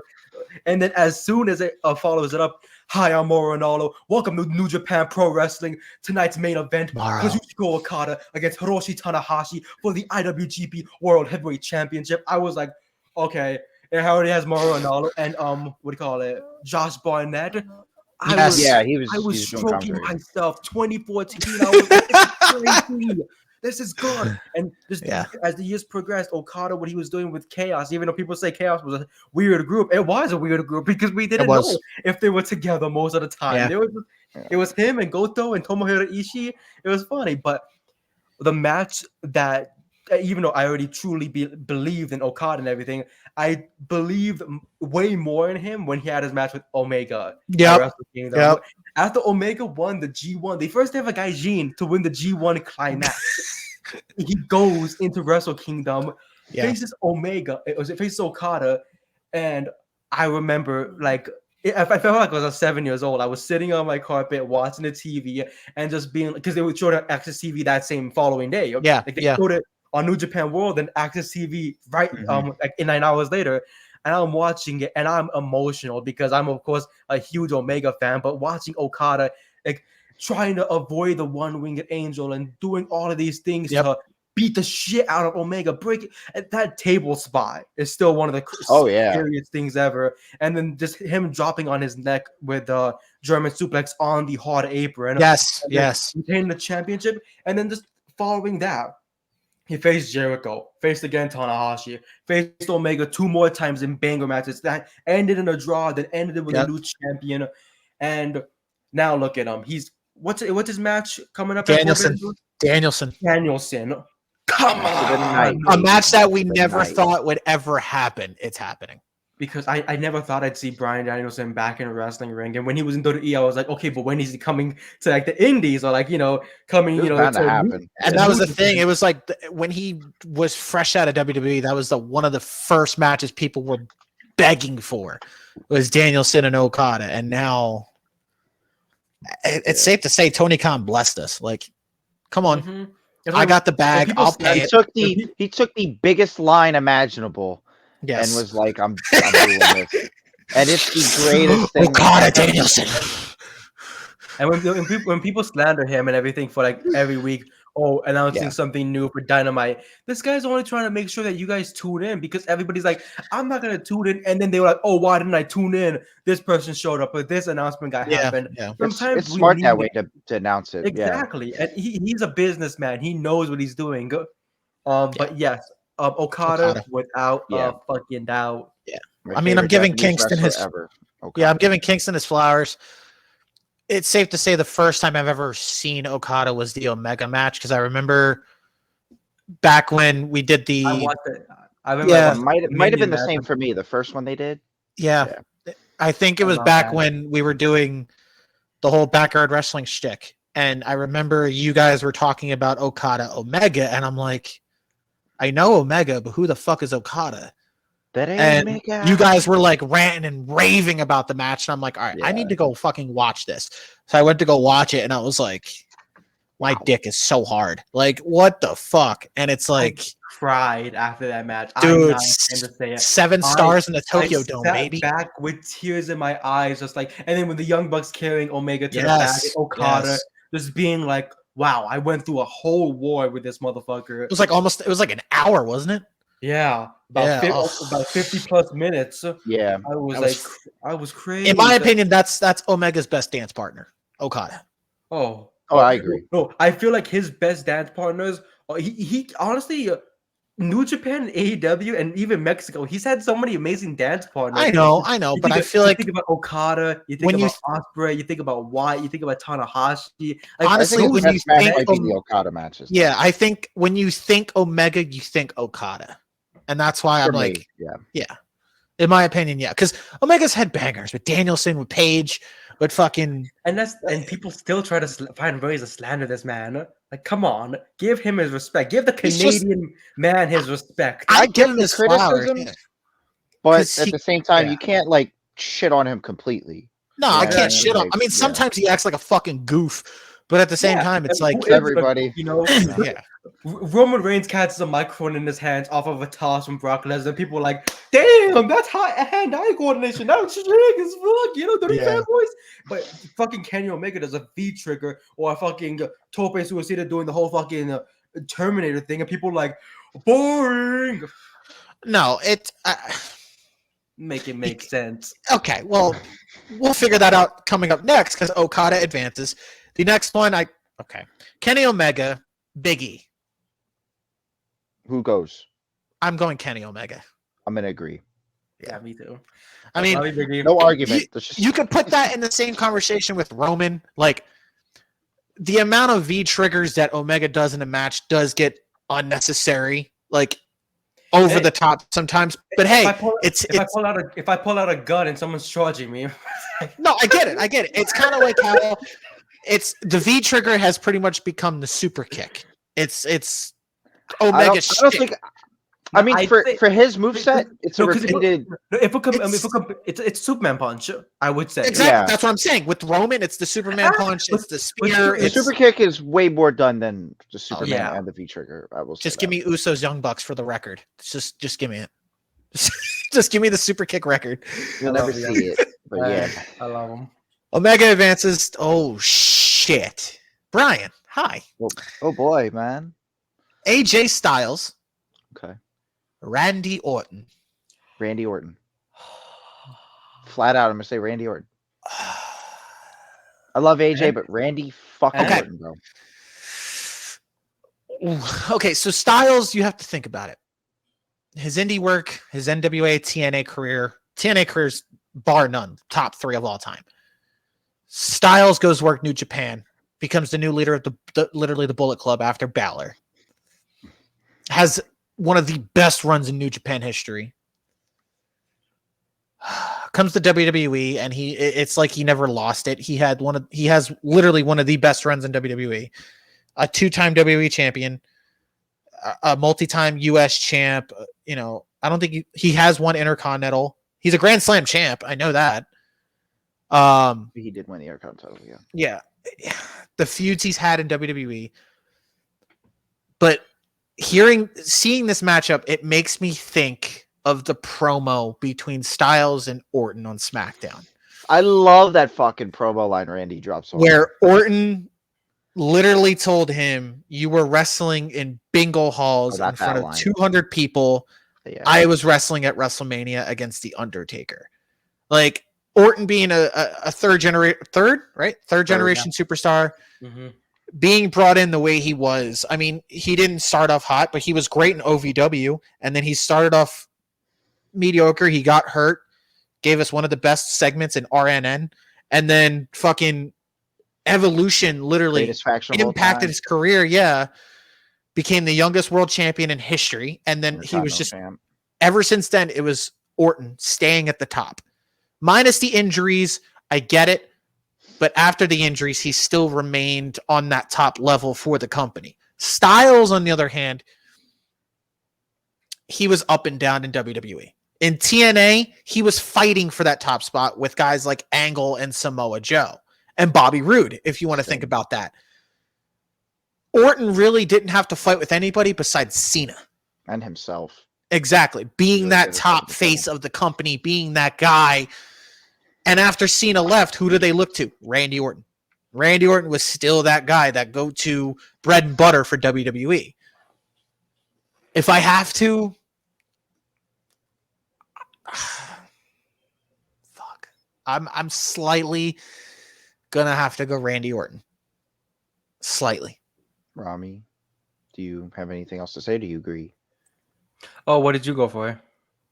And then as soon as it follows it up, hi, I'm Mauro Ranallo. Welcome to New Japan Pro Wrestling. Tonight's main event, Kazuchika Okada against Hiroshi Tanahashi for the IWGP World Heavyweight Championship. I was like, okay. It already has Mauro Ranallo and what do you call it? Josh Barnett. He was stroking myself. 2014. I was like, this is crazy. This is good. And as the years progressed, Okada, what he was doing with Chaos, even though people say Chaos was a weird group, it was a weird group because we didn't know if they were together most of the time. It was him and Goto and Tomohiro Ishii. It was funny, but the match that, even though I already truly believed in Okada and everything, I believed way more in him when he had his match with Omega. Yep. After Omega won the G1, the first ever Gaijin to win the G1 climax, he goes into Wrestle Kingdom, faces Omega, faces Okada, and I remember I felt like I was 7 years old. I was sitting on my carpet watching the TV and just being, because they would show it on Access TV that same following day. They showed it on New Japan World and Access TV like 9 hours later, and I'm watching it and I'm emotional because I'm of course a huge Omega fan, but watching Okada trying to avoid the one-winged angel and doing all of these things to beat the shit out of Omega, break it. That table spot is still one of the scariest things ever. And then just him dropping on his neck with the German suplex on the hard apron. Yes. Retaining the championship, and then just following that, he faced Jericho, faced again Tanahashi, faced Omega 2 more times in banger matches that ended in a draw, that ended with a new champion. And now look at him. What's his match coming up? Danielson. Come on. A match that we never thought would ever happen. It's happening. Because I never thought I'd see Bryan Danielson back in a wrestling ring. And when he was in WWE, I was like, okay, but when is he coming to the indies or coming, to happen. And that was the thing. It was like when he was fresh out of WWE, that was one of the first matches people were begging for, was Danielson and Okada. And now it's safe to say Tony Khan blessed us. Come on. Mm-hmm. I got the bag. I'll pay it. He took the biggest line imaginable. Yes. And was like, I'm doing this. And it's the greatest thing. Okada Danielson. And when people slander him and everything for every week, announcing something new for Dynamite, this guy's only trying to make sure that you guys tune in, because everybody's like, I'm not going to tune in. And then they were like, oh, why didn't I tune in? This person showed up, but this announcement happened. Yeah. Sometimes it's smart that way to announce it. Exactly. And he's a businessman. He knows what he's doing. But yes. Okada without a fucking doubt. Yeah, I mean, I'm giving Kingston his. I'm giving Kingston his flowers. It's safe to say the first time I've ever seen Okada was the Omega match, because I remember back when we did the. I watched it. I remember. It might have been the same for me. The first one they did. Yeah. I think it was back when we were doing the whole backyard wrestling shtick, and I remember you guys were talking about Okada Omega, and I'm like, I know Omega, but who the fuck is Okada? That ain't Omega. You guys were ranting and raving about the match, and I'm like, all right, I need to go fucking watch this. So I went to go watch it, and I was like, my dick is so hard. What the fuck? And it's like, I cried after that match, dude. 7 stars in the Tokyo Dome, baby. Back with tears in my eyes, just and then when the Young Bucks carrying Omega to the back, Okada just being like, wow, I went through a whole war with this motherfucker. It was an hour, wasn't it? Yeah. About 50 plus minutes. Yeah. I was crazy. In my opinion, that's Omega's best dance partner, Okada. Oh, I agree. No, I feel like his best dance partners, he honestly, New Japan, AEW, and even Mexico, he's had so many amazing dance partners. I know, but I feel like you think about Okada, you think about Ospreay, you think about White, you think about Tanahashi. Honestly, when you think the Okada matches, I think when you think Omega, you think Okada, and that's why I'm like, in my opinion, because Omega's had bangers with Danielson, with Page, with fucking, and people still try to find ways to slander this man. Come on, give him his respect. Give the Canadian man his respect. I give him his flowers. But 'Cause at he- the same time, yeah. you can't like shit on him completely. No, Yeah, I can't yeah, shit on. like, I mean, yeah. sometimes he acts like a fucking goof, but at the same time, it's like, who isn't a- everybody. you know, yeah. Roman Reigns catches a microphone in his hands off of a toss from Brock Lesnar. People are like, damn, that's hand-eye coordination. That's sick as fuck. You know, dirty Yeah. fanboys. But fucking Kenny Omega does a V trigger or a fucking Tope Suicida doing the whole fucking Terminator thing, and people are like, boring. No, it. Make it make sense. Okay, well, we'll figure that out coming up next because Okada advances. The next one, Kenny Omega, Big E. Who goes? I'm going Kenny Omega. I'm gonna agree. Yeah, me too. I mean, Love you, Biggie. No argument. There's just- you could put that in the same conversation with Roman. Like, the amount of V triggers that Omega does in a match does get unnecessary, like over the top sometimes. But hey, if I pull out a gun and someone's charging me, no, I get it. It's kind of like how it's the V trigger has pretty much become the super kick. It's Omega I don't think. I mean, for his moveset, it's a repeated. It's Superman punch. I would say exactly. Yeah. That's what I'm saying. With Roman, it's the Superman punch. It's the spear. The super kick is way more done than the Superman yeah. and the V trigger. I will say just give me Usos Young Bucks for the record. Just give me it. Just give me the super kick record. You'll never see it, but yeah. I love him. Omega advances. Oh shit, Brian. Hi. Oh boy, man. AJ Styles. Okay. Randy Orton. Randy Orton. Flat out, I'm gonna say Randy Orton. I love AJ, but Randy fucking Orton, bro. Okay, so Styles, you have to think about it. His indie work, his NWA TNA career's bar none, top 3 of all time. Styles goes work New Japan, becomes the new leader of literally the Bullet Club after Balor. Has one of the best runs in New Japan history. Comes to WWE and it's like he never lost it. He has literally one of the best runs in WWE. A 2-time WWE champion, a multi-time US champ. I don't think he has one Intercontinental. He's a Grand Slam champ. I know that. He did win the Intercontinental title, yeah. The feuds he's had in WWE. But seeing this matchup, it makes me think of the promo between Styles and Orton on SmackDown. I love that fucking promo line Randy drops on. Where Orton literally told him, you were wrestling in bingo halls in front of 200 people. Yeah. I was wrestling at WrestleMania against The Undertaker. Like, Orton being a third generation superstar, being brought in the way he was. I mean, he didn't start off hot, but he was great in OVW, and then he started off mediocre. He got hurt, gave us one of the best segments in RNN, and then fucking Evolution literally impacted his career. Yeah, became the youngest world champion in history, and then he was just ever since then. It was Orton staying at the top, minus the injuries. I get it. But after the injuries, he still remained on that top level for the company. Styles, on the other hand, he was up and down in WWE. In TNA, he was fighting for that top spot with guys like Angle and Samoa Joe and Bobby Roode, if you want to think about that. Orton really didn't have to fight with anybody besides Cena. And himself. Exactly. Being that top face of the company, being that guy. And after Cena left, who do they look to? Randy Orton. Randy Orton was still that guy, that go-to bread and butter for WWE. If I have to, fuck, I'm slightly gonna have to go Randy Orton. Slightly. Rami, do you have anything else to say? Do you agree? Oh, what did you go for?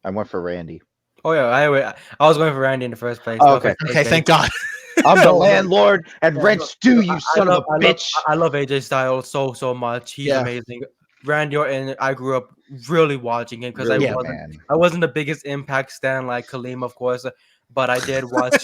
I went for Randy. Oh yeah, I was going for Randy in the first place. Oh, okay. Okay, thank God. I'm the landlord and rent's due, you son of a bitch. I love AJ Styles so much. He's amazing. Randy Orton, I grew up really watching him because I wasn't the biggest Impact stan like Kaleem, of course, but I did watch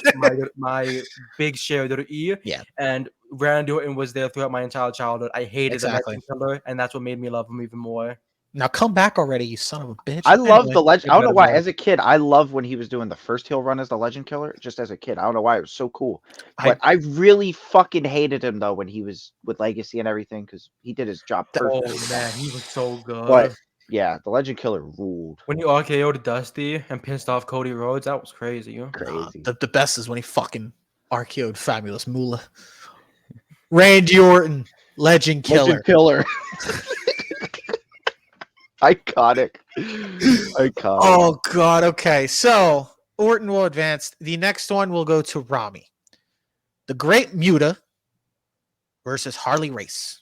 my big share of WWE. Yeah. And Randy Orton was there throughout my entire childhood. I hated the Exactly. Killer, and that's what made me love him even more. Now come back already, you son of a bitch. I love Anyway, the legend. you I don't know better why. not. As a kid, I loved when he was doing the first heel run as the Legend Killer. Just as a kid, I don't know why it was so cool. But I really fucking hated him though when he was with Legacy and everything because he did his job Oh perfectly. man, he was so good. But yeah, the Legend Killer ruled. When he RKO'd Dusty and pissed off Cody Rhodes, that was crazy. Crazy. the best is when he fucking RKO'd Fabulous Moolah. Randy Orton, Legend Killer. Legend Killer. Iconic. Iconic. Oh god, okay. So Orton will advance. The next one will go to Rami. The Great Muta versus Harley Race.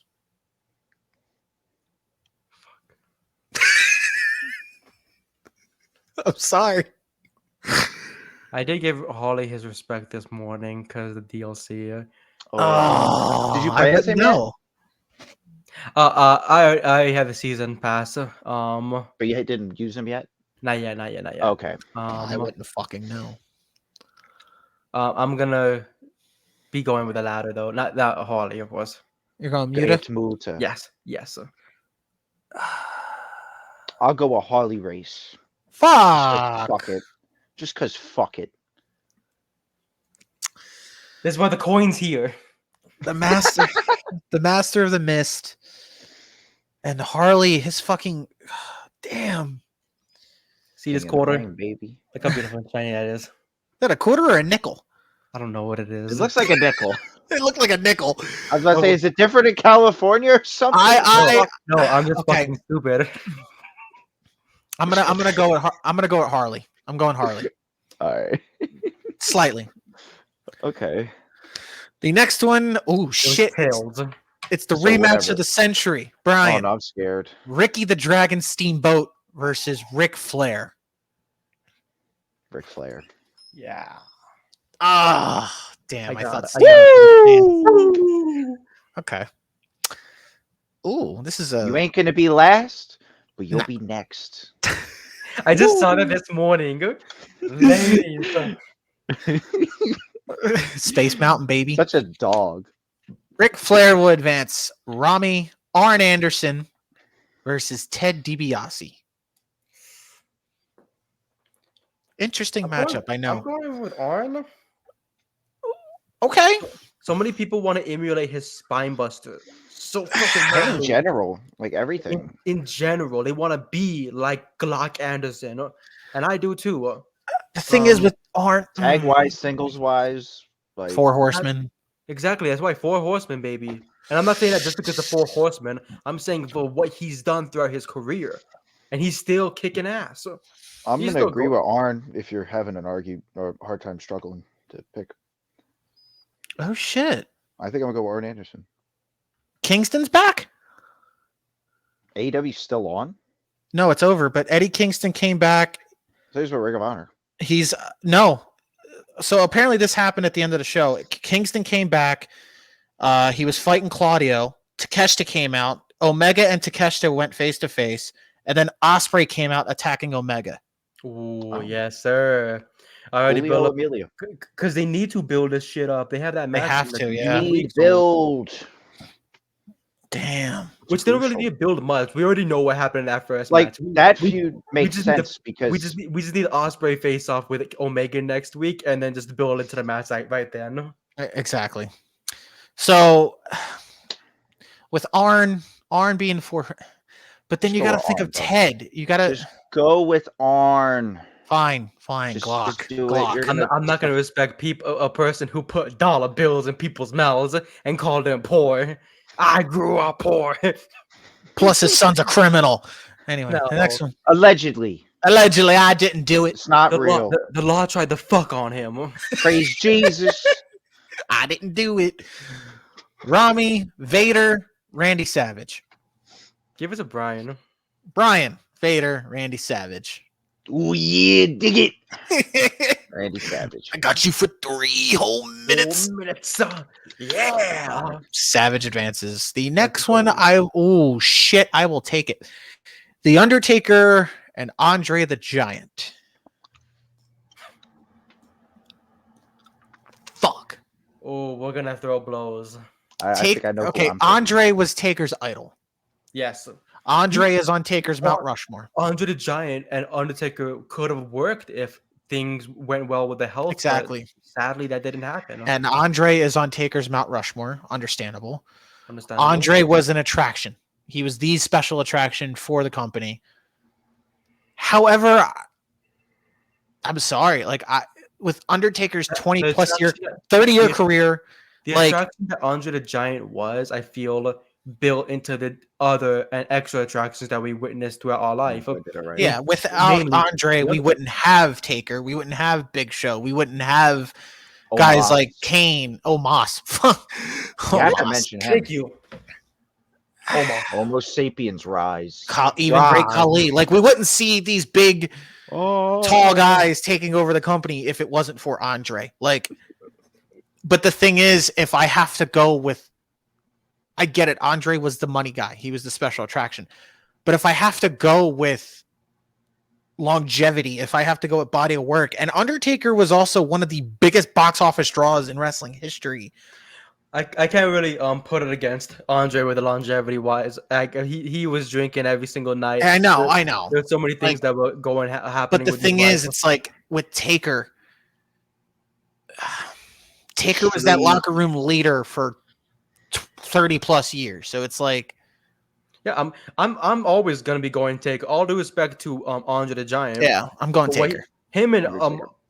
I'm sorry. I did give Holly his respect this morning because the DLC. Oh, Did you play as him yet? No. I have a season pass. But you didn't use him yet? Not yet. Okay. I wouldn't fucking know. I'm gonna be going with the latter though, not that Harley, of course. You're going Okay, Muta? it's Muta. Yes. I'll go a Harley Race. Fuck. Fuck it. Just cause fuck it. This is why the coin's here. The master, the master of the mist, and Harley. His fucking damn. See this King of the quarter? Ring, baby. Look how beautiful and shiny that is. Is that a quarter or a nickel? I don't know what it is. It looks like a nickel. It looked like a nickel. I was about to say, is it different in California or something? No, I'm just Okay. fucking stupid. I'm gonna go with Harley. I'm going Harley. All right. Slightly. Okay. The next one, oh shit! Tails. It's the So rematch whatever. of the century. Oh Brian, no, I'm scared. Ricky the Dragon Steamboat versus Ric Flair. Ric Flair. Yeah. Ah, damn! I thought. Woo! Okay. Ooh, this is a. You ain't gonna be last, but you'll Nah. be next. I just saw that this morning. Ladies. Space Mountain, baby. Such a dog. Ric Flair will advance. Rami Arn Anderson versus Ted DiBiase. Interesting matchup, I I'm know. going with Arn. Okay. So many people want to emulate his spine buster. So fucking In badly. general, like everything. In general, they want to be like Glock Anderson, and I do too. The thing is with Arn, Tag wise, singles wise, like 4 Horsemen. Exactly, that's why 4 Horsemen, baby. And I'm not saying that just because the 4 Horsemen. I'm saying for what he's done throughout his career, and he's still kicking ass. I'm He's gonna still agree go- with Arn if you're having an argue or a hard time struggling to pick. Oh shit. I think I'm gonna go with Arn Anderson. Kingston's back? AEW's still on? No, it's over, but Eddie Kingston came back. So he's with Ring of Honor. He's no. So apparently this happened at the end of the show. Kingston came back. He was fighting Claudio. Takeshita came out. Omega and Takeshita went face to face, and then Ospreay came out attacking Omega. Ooh, yes, sir. I already Julio built up Emilio. because they need to build this shit up. They have that They match. have in a to, few yeah. Need weeks, build. Damn. which they don't really crucial. need to build much. We already know what happened in that first Like match. that we- feud makes just need to- sense because we just need Osprey face off with Omega next week, and then just build into the match right then. Exactly. So with Arn being for, but then Just you go got to with think Arn, of bro. Ted. You got to just go with Arn. fine. Just Glock. do it. Glock. You're I'm not gonna respect a person who put dollar bills in people's mouths and called them poor. I grew up poor. Plus his son's a criminal. Anyway, No. the next one. Allegedly. Allegedly, I didn't do it. It's not The law, real. the law tried to fuck on him. Praise Jesus. I didn't do it. Rami, Vader, Randy Savage. Give us a Brian. Brian, Vader, Randy Savage. Oh yeah, dig it. Randy Savage. I got you for 3 whole minutes. 4 minutes. Yeah. Savage advances. The next one, I will take it. The Undertaker and Andre the Giant. Fuck. Oh, we're gonna throw blows. I think I know. who Okay, I'm picking. Andre was Taker's idol. Yes. Andre is on Taker's Mount Rushmore. Andre the Giant and Undertaker could have worked if things went well with the health. Exactly. But sadly, that didn't happen. And Andre is on Taker's Mount Rushmore. Understandable. Understandable. Andre was an attraction. He was the special attraction for the company. However, I'm sorry. Like with Undertaker's 20 plus year, 30-year career, the like attraction that Andre the Giant was, I feel, built into the other and extra attractions that we witnessed throughout our life. yeah, without Andre, we wouldn't have Taker. We wouldn't have Big Show. We wouldn't have guys like Kane, Omos. You have to mention him. Thank you. Homo sapiens rise. Even Great Khali. Like, we wouldn't see these big, tall guys taking over the company if it wasn't for Andre. Like, but the thing is, if I have to go with, I get it. Andre was the money guy. He was the special attraction. But if I have to go with longevity, if I have to go with body of work, and Undertaker was also one of the biggest box office draws in wrestling history. I can't really put it against Andre with the longevity wise. He was drinking every single night. I know. There's so many things that were happening. But the thing is, it's like with Taker was that locker room leader for 30 plus years. So it's like, yeah, I'm always gonna be going Taker. All due respect to Andre the Giant. Yeah, I'm going Taker. Him and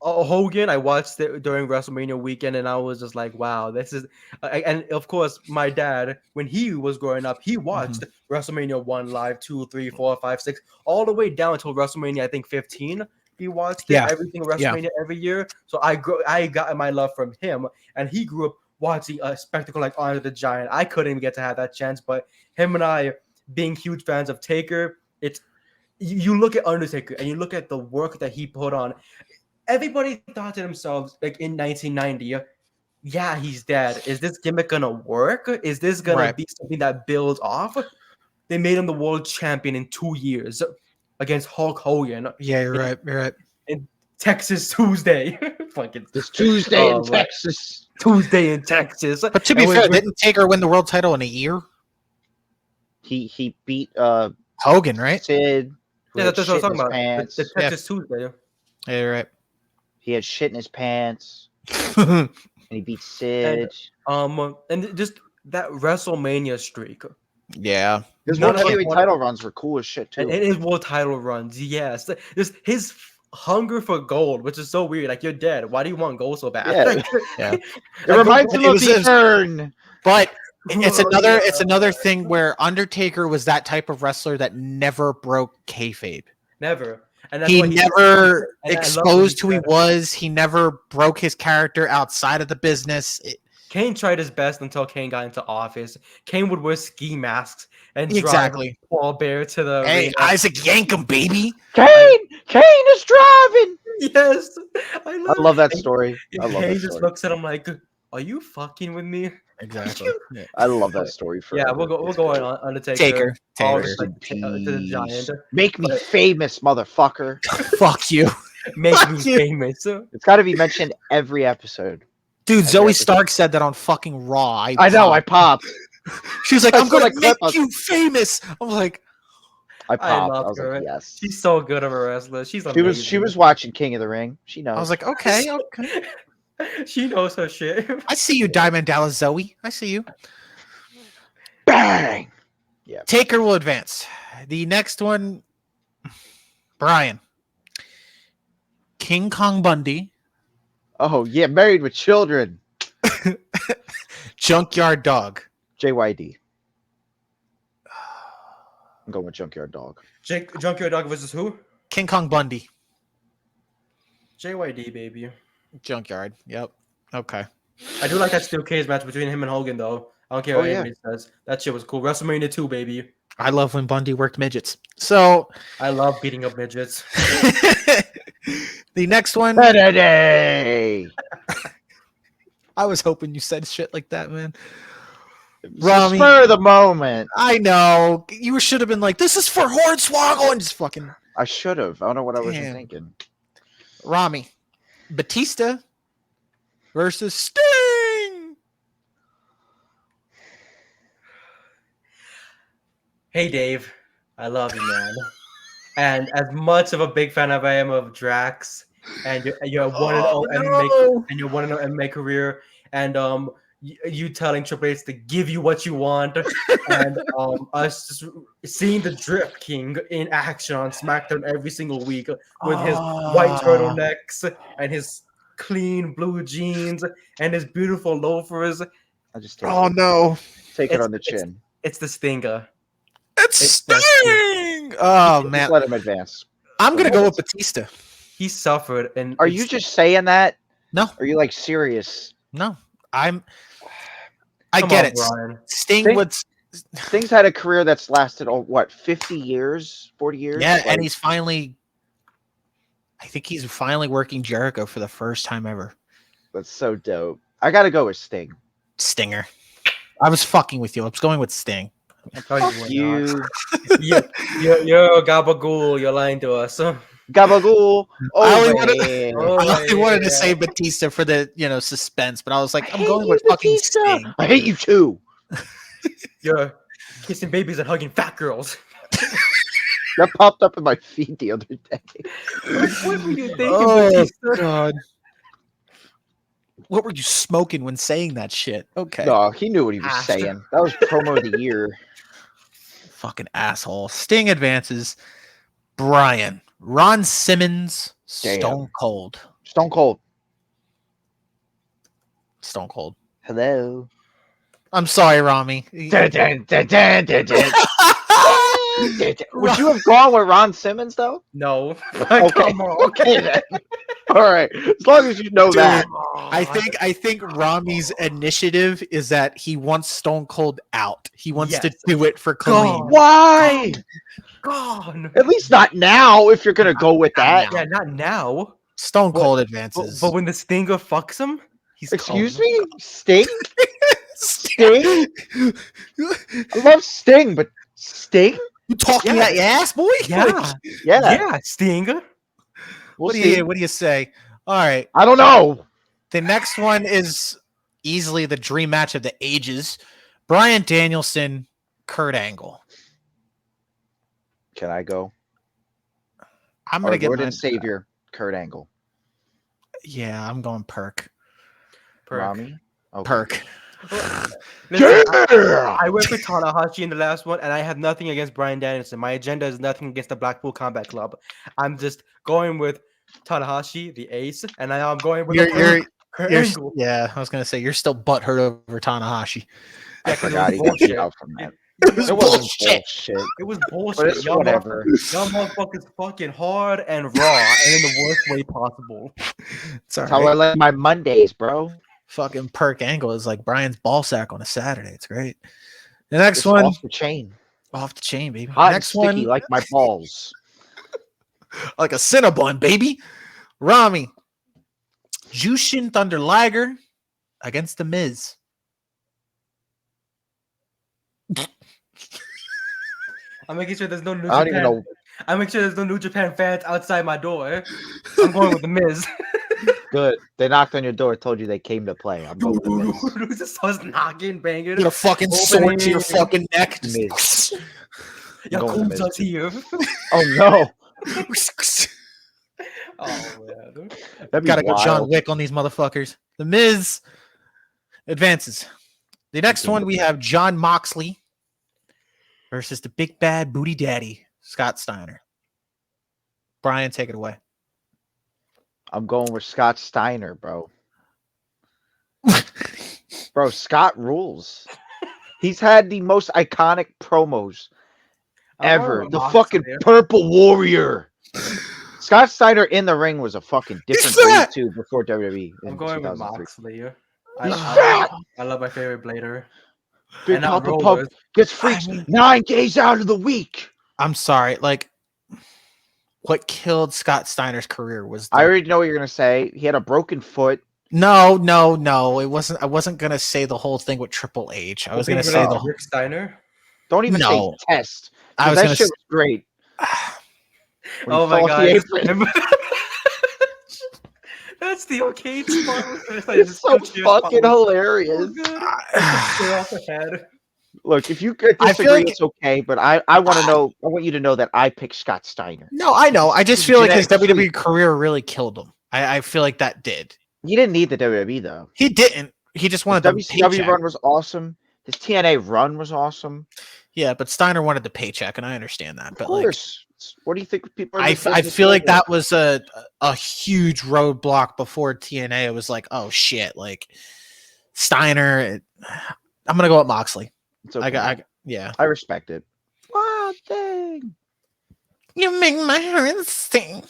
Hogan, I watched it during WrestleMania weekend, and I was just like, wow, this is. And of course, my dad, when he was growing up, he watched WrestleMania 1 live, 2, 3, 4, 5, 6, all the way down until WrestleMania, I think 15. He watched everything WrestleMania every year. So I got my love from him, and he grew up watching a spectacle like Andre the Giant. I couldn't even get to have that chance, but him and I, being huge fans of Taker, it's. You look at Undertaker and you look at the work that he put on. Everybody thought to themselves, like in 1990, yeah, he's dead. Is this gimmick gonna work? Is this gonna be something that builds off? They made him the world champion in 2 years against Hulk Hogan. Yeah, you're right. In Texas Tuesday. Fucking this Tuesday in Texas. Tuesday in Texas. But to be fair, didn't Taker win the world title in a year? He beat Hogan, right? Sid. Yeah, that's what I was talking about. The Texas Tuesday. Yeah, you're right. He had shit in his pants. And he beat Sid. And just that WrestleMania streak. Yeah. His world heavyweight title runs were cool as shit too. And his world title runs, yes. Just his hunger for gold, which is so weird. Like, you're dead. Why do you want gold so bad? Yeah. It reminds him of the Turn. But it's another thing where Undertaker was that type of wrestler that never broke kayfabe. Never. And he never exposed who he was. He never broke his character outside of the business. Kane tried his best until Kane got into office. Kane would wear ski masks and drive Paul Bear to the arena. Isaac, yank him, baby. Kane is driving. Yes, I love that story. Kane just looks at him like, "Are you fucking with me?" Exactly. I love that story. Yeah, we'll go on Undertaker. Taker. To the Giant. Make me famous, motherfucker. Fuck you. Make me famous. It's got to be mentioned every episode. Dude, Zoe Stark said that on fucking Raw. I know, I popped. She was like, I'm going to make you famous. I'm like, I popped. I was her. like, yes. She's so good of a wrestler. She's amazing. She was watching King of the Ring. She knows. I was like, okay. She knows her shit. I see you, Diamond Dallas Zoe. I see you. Bang! Yeah. Taker will advance. The next one, Brian. King Kong Bundy. Oh, yeah, married with children. Junkyard Dog. JYD. I'm going with Junkyard Dog. Junkyard Dog versus who? King Kong Bundy. JYD, baby. Junkyard. Yep. Okay. I do like that steel cage match between him and Hogan, though. I don't care what anybody says. That shit was cool. WrestleMania 2, baby. I love when Bundy worked midgets. So I love beating up midgets. The next one. Saturday. I was hoping you said shit like that, man. Rami, spur of the moment. I know. You should have been like, this is for Hornswoggle, and just fucking. I should have. I don't know what I was thinking. Rami. Batista versus Sting. Hey Dave, I love you, man. And as much of a big fan as I am of Drax, and your one and Oh oh MMA no! and your one and oh MMA career, and you telling Triple H to give you what you want, and us just seeing the Drip King in action on SmackDown every single week with his white turtlenecks and his clean blue jeans and his beautiful loafers. I just take Oh it. no! Take it It's on the chin. it's the Stinger. It's It's the Stinger. Sting! Oh Just man, let him advance. I'm gonna Let go him with advance. Batista. He suffered, and Are you just saying that? No, Are you like serious? no, I Come get on, it. Brian. Sting would. Sting's had a career that's lasted, what, 50 years, 40 years? Yeah, Like, and he's finally. I think he's finally working Jericho for the first time ever. that's so dope. I gotta go with Sting. Stinger. I was fucking with you. I was going with Sting. I thought Fuck you were not. you. You're a gabagool. You're lying to us. Gabagool. I only Over wanted, here. Oh, I only wanted to yeah. say Batista for the suspense, but I was I like, I'm hate going you, with fucking Batista. Sting. I hate you too. You're kissing babies and hugging fat girls. That popped up in my feed the other day. What were you thinking, Oh Batista? God. What were you smoking when saying that shit? Okay. No, he knew what he was Ass. saying. That was promo of the year. Fucking asshole. Sting advances. Brian. Ron Simmons. Damn. Stone Cold. Stone Cold. Stone Cold. Hello. I'm sorry, Rami. Dun, dun, dun, dun, dun, dun. Would you have gone with Ron Simmons though? No. Okay. Come on. Okay then. All right. As long as you know Dude, that. I think Rami's initiative is that he wants Stone Cold out. He wants to Yes. do it for Gone. Khalid. Why? Gone. At least not now. If you're gonna go with that. Yeah, not now. Stone But- Cold But, advances. but when the Stinger fucks him, he's Excuse gone. me, Sting. Sting. I love Sting, but Sting. You talking Yeah. out your ass, boy? Yeah. Like, Yeah. Stinger. We'll what do see. you say? All right. I don't know. The next one is easily the dream match of the ages. Bryan Danielson, Kurt Angle. Can I go? I'm Our gonna get Lord mine. and Savior, Kurt Angle. Yeah, I'm going Perk. Perk. Rami. Okay. Perk. Listen, Yeah. I went for Tanahashi in the last one, and I have nothing against Bryan Danielson. My agenda is nothing against the Blackpool Combat Club. I'm just going with Tanahashi, the ace, and I'm going with Kurt Angle. Yeah, I was gonna say you're still butthurt over Tanahashi. I Yeah, 'cause it forgot was he got beat bullshit. out from that. It was It wasn't bullshit. bullshit. It was But bullshit. it's whatever. Y'all motherfuckers fucking hard and raw and in the worst way possible. It's all That's how I right. like my Mondays, bro. Fucking Perk Angle is like Brian's ball sack on a Saturday. It's great. The next It's one, off the chain. off the chain, baby. Hot Next and sticky one, like my balls. like a Cinnabon, baby. Rami. Jushin Thunder Liger against the Miz. I'm making sure there's no New I don't even Japan. know. I'm making sure there's no New Japan fans outside my door. I'm going with the Miz. Good. They knocked on your door, told you they came to play. I'm going with the Miz. Just starts knocking, banging. Get a fucking sword to your fucking neck. Miz. Yakuza's Miz, too. here. Oh no. Oh man. That'd be Gotta go John wild. Wick on these motherfuckers. The Miz advances. The next one we have John Moxley versus the big bad booty daddy, Scott Steiner. Brian, take it away. I'm going with Scott Steiner, bro. Bro, Scott rules. He's had the most iconic promos I'm going ever. with The Moxley. fucking Purple Warrior. Scott Steiner in the ring was a fucking different breed fat. too before WWE. I'm in going with 2003. Moxley. He's I, fat. I love my favorite blader. Big And not Papa Pump rollers. gets freaks 9 days out of the week. I'm sorry. Like, what killed Scott Steiner's career was I already know what you're gonna say. He had a broken foot. no. It wasn't. I wasn't gonna say the whole thing with Triple H. I was gonna say the whole. Rick Steiner. Don't even No. say test. I was That gonna. shit was great. When he Oh my fell off god! the apron. That's the arcade spot. It's so fucking hilarious. Clear off the head. Look, if you could I feel disagree, like- it's okay. But I want to know. I want you to know that I picked Scott Steiner. No, I know. I just He's feel like his genetic WWE freak. career really killed him. I feel like that did. He didn't need the WWE though. He didn't. He just His wanted the WCW paycheck. run was awesome. His TNA run was awesome. Yeah, but Steiner wanted the paycheck, and I understand that. Of But course. What do you think people are? in I this feel business like for? that was a huge roadblock before TNA. It was like, oh shit, like Steiner. I'm gonna go with Moxley. It's okay. Yeah. I respect it. Wild thing. You make my heart sing.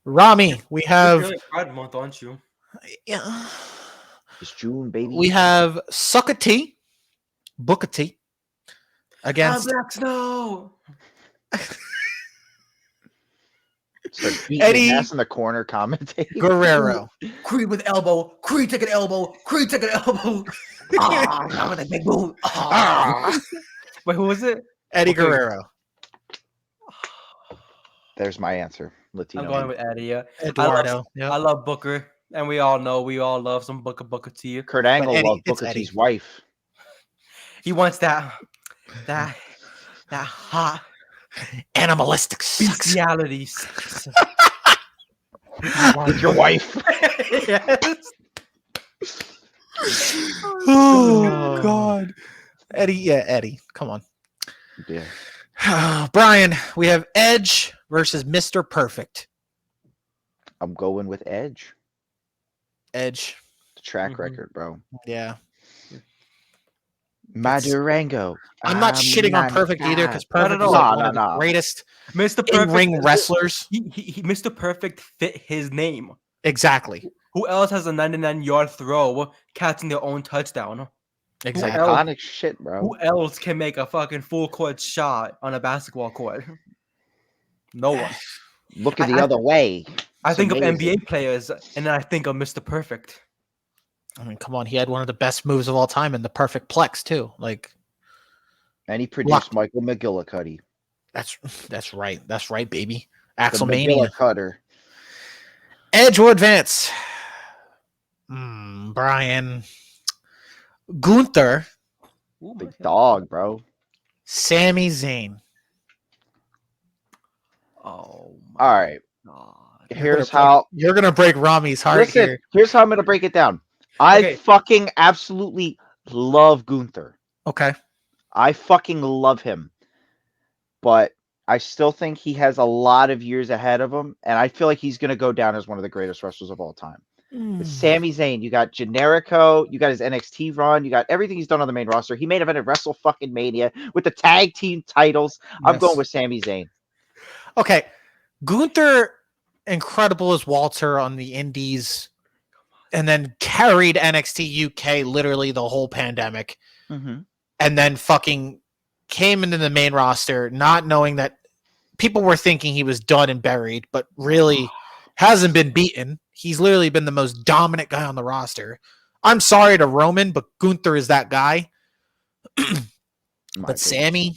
Rami, we have You're Pride Month, aren't you? yeah. It's June, baby. We have Booker T against Black Snow. Start beating Eddie his ass in the corner commentating. Guerrero. Creed with elbow. Creed take an elbow. Creed take an elbow. I'm with a big boot. Wait, who was it? Eddie Okay. Guerrero. There's my answer. Latino. I'm going with Eddie. Yeah. Eduardo. I love Booker, and we all love some Booker T. Kurt Angle Eddie- loved it's Booker Eddie. T's wife. He wants that hot Animalistic sex. bestiality. With your wife. Yes. Oh God. Eddie. Come on. Yeah. Brian, we have Edge versus Mr. Perfect. I'm going with Edge. Edge. The track Mhm. record, bro. Yeah. My It's- Durango. I'm not shitting on Perfect either because Not Perfect at is all. like one No, of the no. greatest Mr. Perfect in-ring wrestlers. He Mr. Perfect fit his name. Exactly. Who else has a 99-yard throw catching their own touchdown? It's Exactly. iconic shit, bro. Who else can make a fucking full court shot on a basketball court? No one. Looking I- the other way. I It's think of amazing. NBA players, and then I think of Mr. Perfect. I mean, come on. He had one of the best moves of all time in the perfect plex, too. Like, And he produced Locked. Michael McGillicuddy. that's right. That's right, baby. The Axelmania. McGillicutter. Edge will advance. Brian. Gunther. Ooh, Big my dog, bro. Sami Zayn. Oh my All right. god. Here's how. You're gonna break Rami's heart Listen, here. here's how I'm gonna break it down. I Okay. fucking absolutely love Gunther. Okay. I fucking love him. But I still think he has a lot of years ahead of him, and I feel like he's gonna go down as one of the greatest wrestlers of all time. With Sami Zayn, you got Generico, you got his NXT run, you got everything he's done on the main roster. He made event at Wrestle fucking Mania with the tag team titles. I'm Yes. going with Sami Zayn. Okay. Gunther, incredible as Walter on the Indies, and then carried NXT UK literally the whole pandemic, Mm-hmm. and then fucking came into the main roster, not knowing that people were thinking he was done and buried, but really hasn't been beaten. He's literally been the most dominant guy on the roster. I'm sorry to Roman, but Gunther is that guy. But Sammy,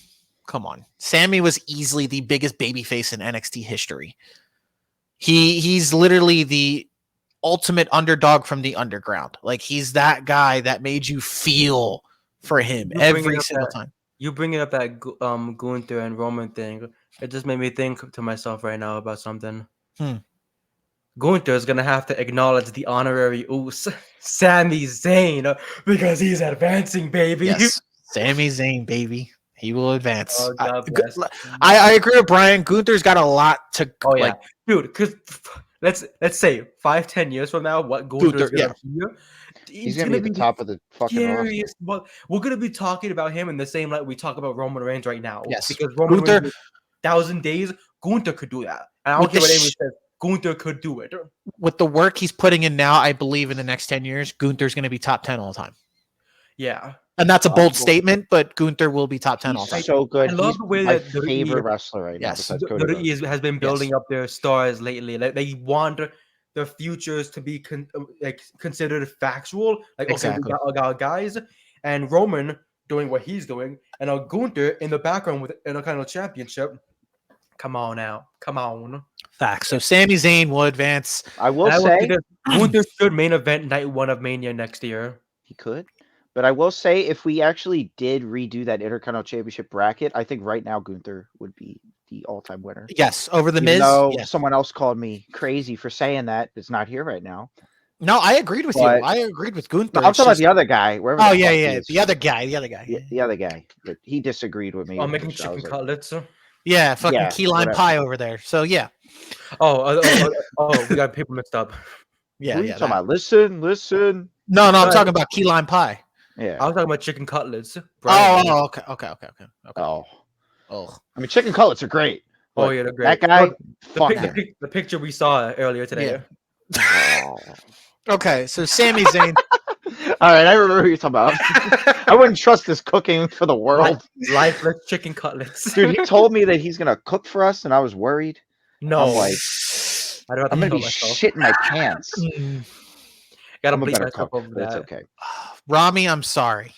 come on. Sammy was easily the biggest babyface in NXT history. He's literally the ultimate underdog from the underground. Like, he's that guy that made you feel for him You bring every up single that- time. You bringing up that Gunther and Roman thing, it just made me think to myself right now about something. Gunther is gonna have to acknowledge the honorary Uce, Sami Zayn, because he's advancing, baby. Yes. Sami Zayn, baby. He will advance. Oh, God I, bless. I agree with Brian. Gunther's got a lot to Oh yeah, like. dude. Because let's say 5-10 years from now, what Gunther's Gunther, gonna hear, He's gonna be at the top of the fucking roster. scariest. Well, we're gonna be talking about him in the same light we talk about Roman Reigns right now. Yes. because Roman Gunther- Reigns, 1,000 days, Gunther could do that. And I don't With care the what anyone says. Gunther could do it. With the work he's putting in now, I believe in the next 10 years, Gunther's going to be top 10 all the time. Yeah. And that's a bold Possible. statement, but Gunther will be top 10 all the time. He's so good. I love He's the way my that the favorite WWE wrestler right now. Yes. Besides Cody Rhodes. WWE has been building up their stars lately. Like they want their futures to be considered factual. Like, Exactly. okay, we got guys, and Roman doing what he's doing, and Gunther in the background with an kind of championship. Come on now, come on. Facts. So Sami Zayn will advance. I will And I will say say this, Gunther should main event night 1 of Mania next year. he could, But I will say, if we actually did redo that Intercontinental Championship bracket, I think right now Gunther would be the all-time winner. Yes, over the Even Miz. though Yes. someone else called me crazy for saying that, it's not here right now. No, I agreed with you. But- I agreed with Gunther. No, I'm It's talking about just- the other guy. Wherever Oh the yeah, fuck he yeah. is. The other guy. The other guy. But he disagreed with me. I'm with making this. I was chicken like, cutlets. Yeah, fucking Yeah, key lime whatever. pie over there. So yeah, We got people mixed up. yeah, Who are you yeah. talking that- about? Listen. No, I'm Right. talking about key lime pie. Yeah. I was talking about chicken cutlets. Brian. Okay. Oh. Oh, I mean, chicken cutlets are great. Oh, but yeah, they're great. That guy, Well, fuck the, him. the picture we saw earlier today. Oh. okay. So Sami Zayn. All right, I remember who you're talking about. I wouldn't trust this cooking for the world. Lifeless chicken cutlets. Dude, he told me that he's going to cook for us, and I was worried. No, I'm like, I don't have to I'm going to kill be myself. shitting my pants. Mm, Gotta I'm a bleep better myself cook, over but it's that. okay. Rami, I'm sorry.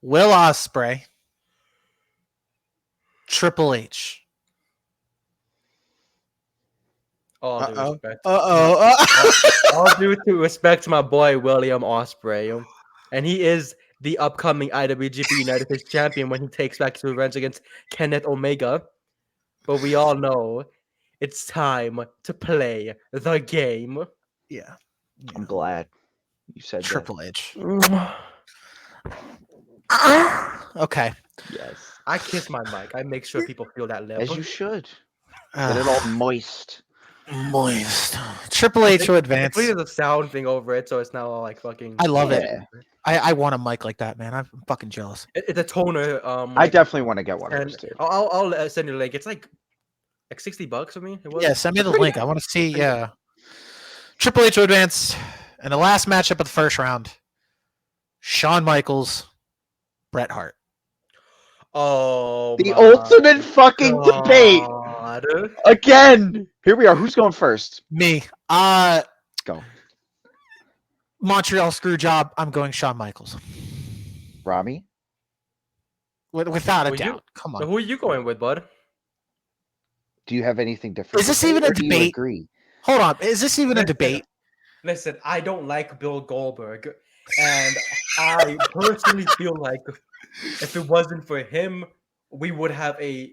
Will Ospreay. Triple H. All due Uh-oh. respect. All due to respect to my boy William Ospreay, and he is the upcoming IWGP United States champion when he takes back his revenge against Kenneth Omega. But we all know it's time to play the game. Yeah. I'm glad you said Triple H. I Okay. that. Yes. kiss my mic. I make sure people feel that lip. As you should. Get it all moist. Moist. Triple H will advance. Please the sound thing over it, so it's not all like fucking. I love it. Yeah. I want a mic like that, man. I'm fucking jealous. It's a toner. I Like, definitely want to get one of and those too. I'll send you a link. It's like $60 for me. It was. Yeah, send me the link. I want to see. Yeah. Triple H will advance in the last matchup of the first round. Shawn Michaels, Bret Hart. Oh, The my ultimate fucking debate. God. Again. Here we are. Who's going first? Me. Go. Montreal screw job. I'm going Shawn Michaels. Rami? Without a Who you- doubt. Come So on. who are you going with, bud? Do you have anything different? Is this to say, even a or do you debate? agree? Hold on. Is this even a Listen, debate? Listen, I don't like Bill Goldberg, and I personally feel like if it wasn't for him, we would have a.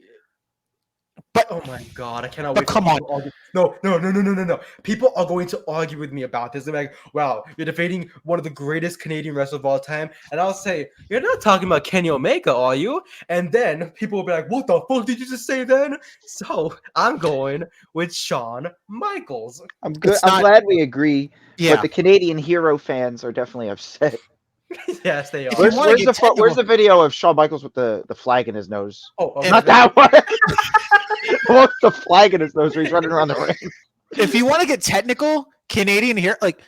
But Oh my God, I cannot But wait. for come people to argue. No. People are going to argue with me about this. They're like, wow, you're debating one of the greatest Canadian wrestlers of all time. And I'll say, you're not talking about Kenny Omega, are you? And then people will be like, what the fuck did you just say then? So I'm going with Shawn Michaels. I'm good. It's I'm not- glad we agree. yeah. But the Canadian hero fans are definitely upset. Yes, they are. If you wanna get Where's technical- the video of Shawn Michaels with the flag in his nose? Oh, If- Not that one. What's the flag in his nose where he's running around the ring? If you want to get technical, Canadian here, like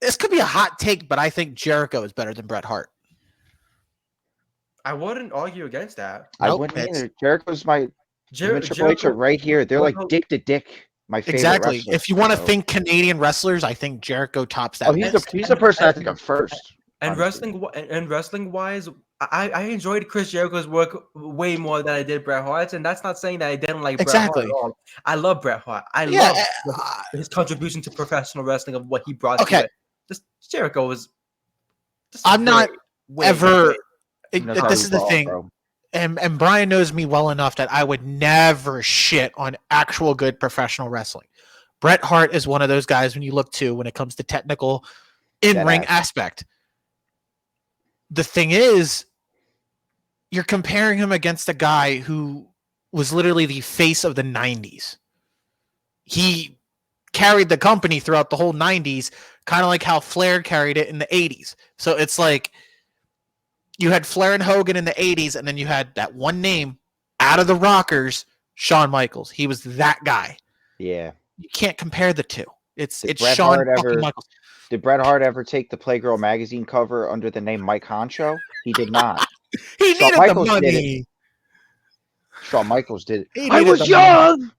this could be a hot take, but I think Jericho is better than Bret Hart. I wouldn't argue against that. I Nope, wouldn't it's- either. Jericho's my Jer- and Triple H are Jericho- right here. They're like Jericho- dick to dick. My favorite Exactly. wrestler, If you want to so- think Canadian wrestlers, I think Jericho tops that. Oh, he's list. the person I think of first. And honestly. wrestling wise, I enjoyed Chris Jericho's work way more than I did Bret Hart's, and that's not saying that I didn't like Exactly. Bret Hart at all. I love Bret Hart. I Yeah, love his contribution to professional wrestling of what he brought Okay. to it. Just Jericho was. Just I'm not way ever. great. He knows how This to is the ball, thing, bro. and Brian knows me well enough that I would never shit on actual good professional wrestling. Bret Hart is one of those guys when you look to when it comes to technical in-ring Deadass. aspect. The thing is, you're comparing him against a guy who was literally the face of the 90s. He carried the company throughout the whole 90s, kind of like how Flair carried it in the 80s. So it's like you had Flair and Hogan in the 80s, and then you had that one name out of the Rockers, Shawn Michaels. He was that guy. Yeah. You can't compare the two. It's Did it's Bret Shawn Hart fucking ever- Michaels. Did Bret Hart ever take the Playgirl magazine cover under the name Mike Honcho? He did not. He Shawn needed Michaels the did money. Shawn Michaels did it. He I needed was the money. young.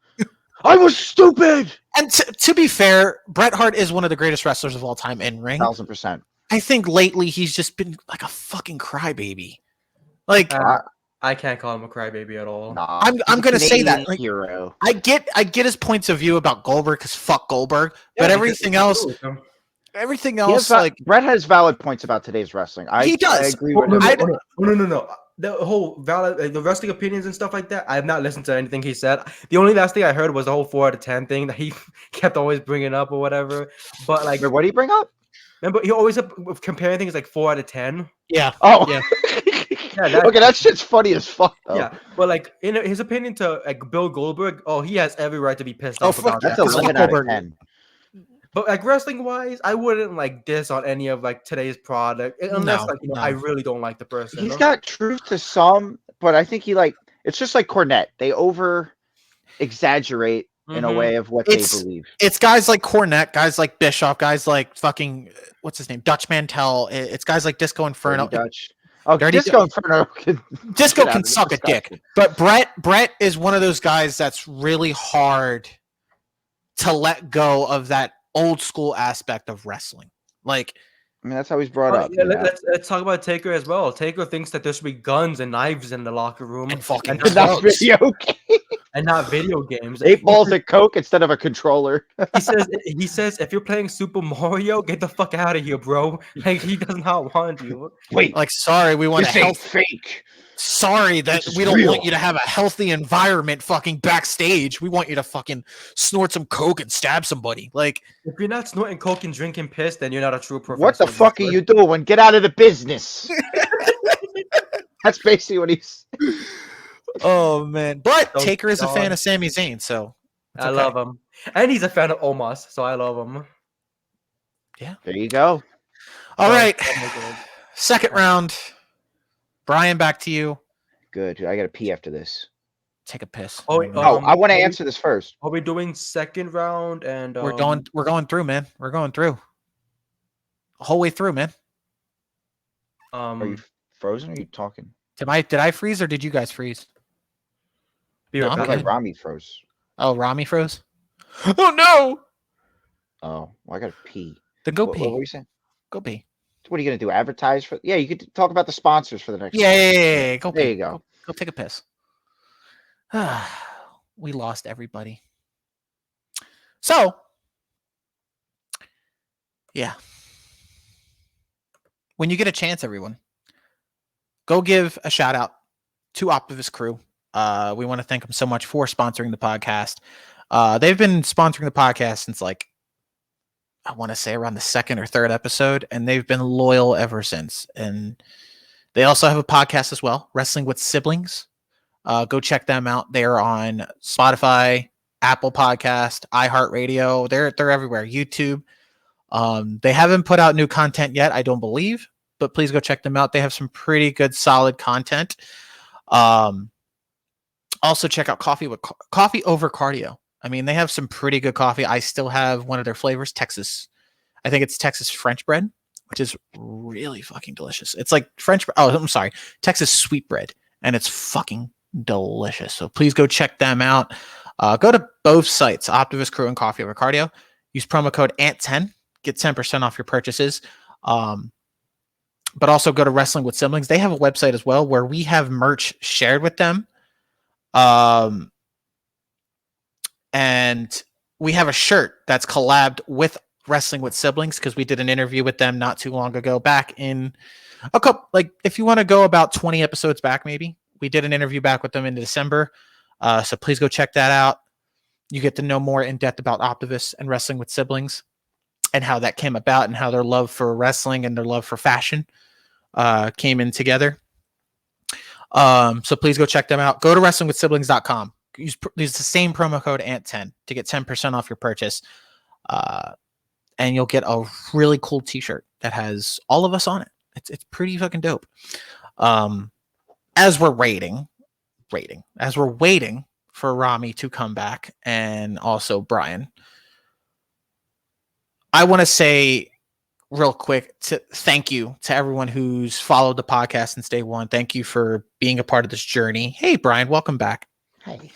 I was stupid. And to be fair, Bret Hart is one of the greatest wrestlers of all time in ring. 1000%. I think lately he's just been like a fucking crybaby. Like I can't call him a crybaby at all. Nah, I'm he's a gonna say that, Canadian like- hero. I get his points of view about Goldberg because fuck Goldberg, Yeah, but because everything it's else, true. Everything else, Brett has valid points about today's wrestling. He does. I agree Oh, with him. no. The whole valid, the wrestling opinions and stuff like that. I have not listened to anything he said. The only last thing I heard was the whole 4 out of 10 thing that he kept always bringing up or whatever. But like, Wait, what do you bring up? remember he always comparing things like 4 out of 10. Yeah. Oh, Yeah. Yeah, okay, that shit's funny as fuck. Though. Yeah, but like in his opinion to like Bill Goldberg, he has every right to be pissed Oh, off fuck about That's that. 11 out of 10. But like wrestling wise, I wouldn't like diss on any of like today's product unless I really don't like the person. He's got truth to some, but I think it's just like Cornette. They over exaggerate in a way of what they believe. It's guys like Cornette, guys like Bischoff, guys like fucking what's his name, Dutch Mantel. It's guys like Disco Inferno. Dirty Dutch. Oh, Disco Inferno. Disco can suck a dick, but Brett is one of those guys that's really hard to let go of that old school aspect of wrestling. Like, I mean, that's how he's brought up. Yeah, let's talk about Taker as well. Taker thinks that there should be guns and knives in the locker room and fucking not video games. And not video games. 8 balls of Coke instead of a controller. He says if you're playing Super Mario, get the fuck out of here, bro. Like he does not want you. Wait, like sorry, we want to fake. Sorry that we don't want you to have a healthy environment fucking backstage. We want you to fucking snort some Coke and stab somebody. Like, if you're not snorting Coke and drinking piss, then you're not a true professional. What the fuck are you doing? Get out of the business. That's basically what he's. Oh man, but Taker is a fan of Sami Zayn, so I love him, and he's a fan of Omos, so I love him. Yeah, there you go. All right, second round. Brian, back to you. Good. I got to pee after this. Take a piss. I want to answer this first. Are we doing second round? And we're going through, man. We're going through. The whole way through, man. Are you frozen or are you talking? Did I freeze or did you guys freeze? No, I like Rami froze. Oh, Rami froze? Oh no! Oh, well, I gotta pee. Then go pee. What were you saying? Go pee. What are you gonna do? Advertise for? Yeah, you could talk about the sponsors for the next. Yeah. Go. There you go. Go take a piss. We lost everybody. So, yeah. When you get a chance, everyone, go give a shout out to Optivist Crew. We want to thank them so much for sponsoring the podcast. They've been sponsoring the podcast since I want to say around the second or third episode, and they've been loyal ever since. And they also have a podcast as well, Wrestling with Siblings. Go check them out. They're on Spotify, Apple Podcast, iHeartRadio. They're everywhere. YouTube. They haven't put out new content yet, I don't believe, but please go check them out. They have some pretty good, solid content. Also check out Coffee Over Cardio. I mean, they have some pretty good coffee. I still have one of their flavors, Texas. I think it's Texas French bread, which is really fucking delicious. It's like French. Oh, I'm sorry, Texas sweet bread, and it's fucking delicious. So please go check them out. Go to both sites, Optivist Crew and Coffee Over Cardio. Use promo code ANT10, get 10% off your purchases. But also go to Wrestling with Siblings. They have a website as well where we have merch shared with them. And we have a shirt that's collabed with Wrestling with Siblings because we did an interview with them not too long ago, back in a couple, if you want to go about 20 episodes back, maybe we did an interview back with them in December. So please go check that out. You get to know more in depth about Optivists and Wrestling with Siblings and how that came about and how their love for wrestling and their love for fashion came in together. So please go check them out. Go to wrestlingwithsiblings.com. Use the same promo code ANT10 to get 10% off your purchase. And you'll get a really cool t-shirt that has all of us on it. It's pretty fucking dope. As we're waiting for Rami to come back and also Brian, I want to say real quick to thank you to everyone who's followed the podcast since day one. Thank you for being a part of this journey. Hey, Brian, welcome back. Hey.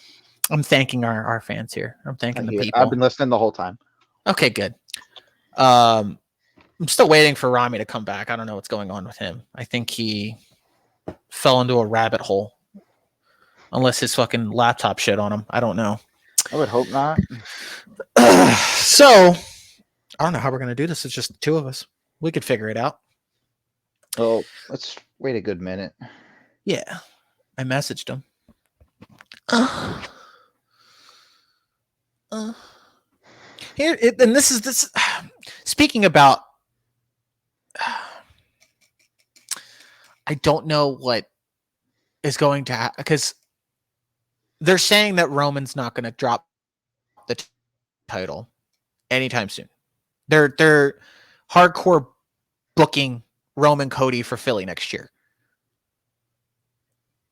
I'm thanking our fans here. I'm thanking the people. I've been listening the whole time. Okay, good. I'm still waiting for Rami to come back. I don't know what's going on with him. I think he fell into a rabbit hole. Unless his fucking laptop shit on him. I don't know. I would hope not. So, I don't know how we're gonna do this. It's just the two of us. We could figure it out. Oh, let's wait a good minute. Yeah, I messaged him. Here, and this is this. Speaking about, I don't know what is going to happen because they're saying that Roman's not going to drop the title anytime soon. They're hardcore booking Roman Cody for Philly next year.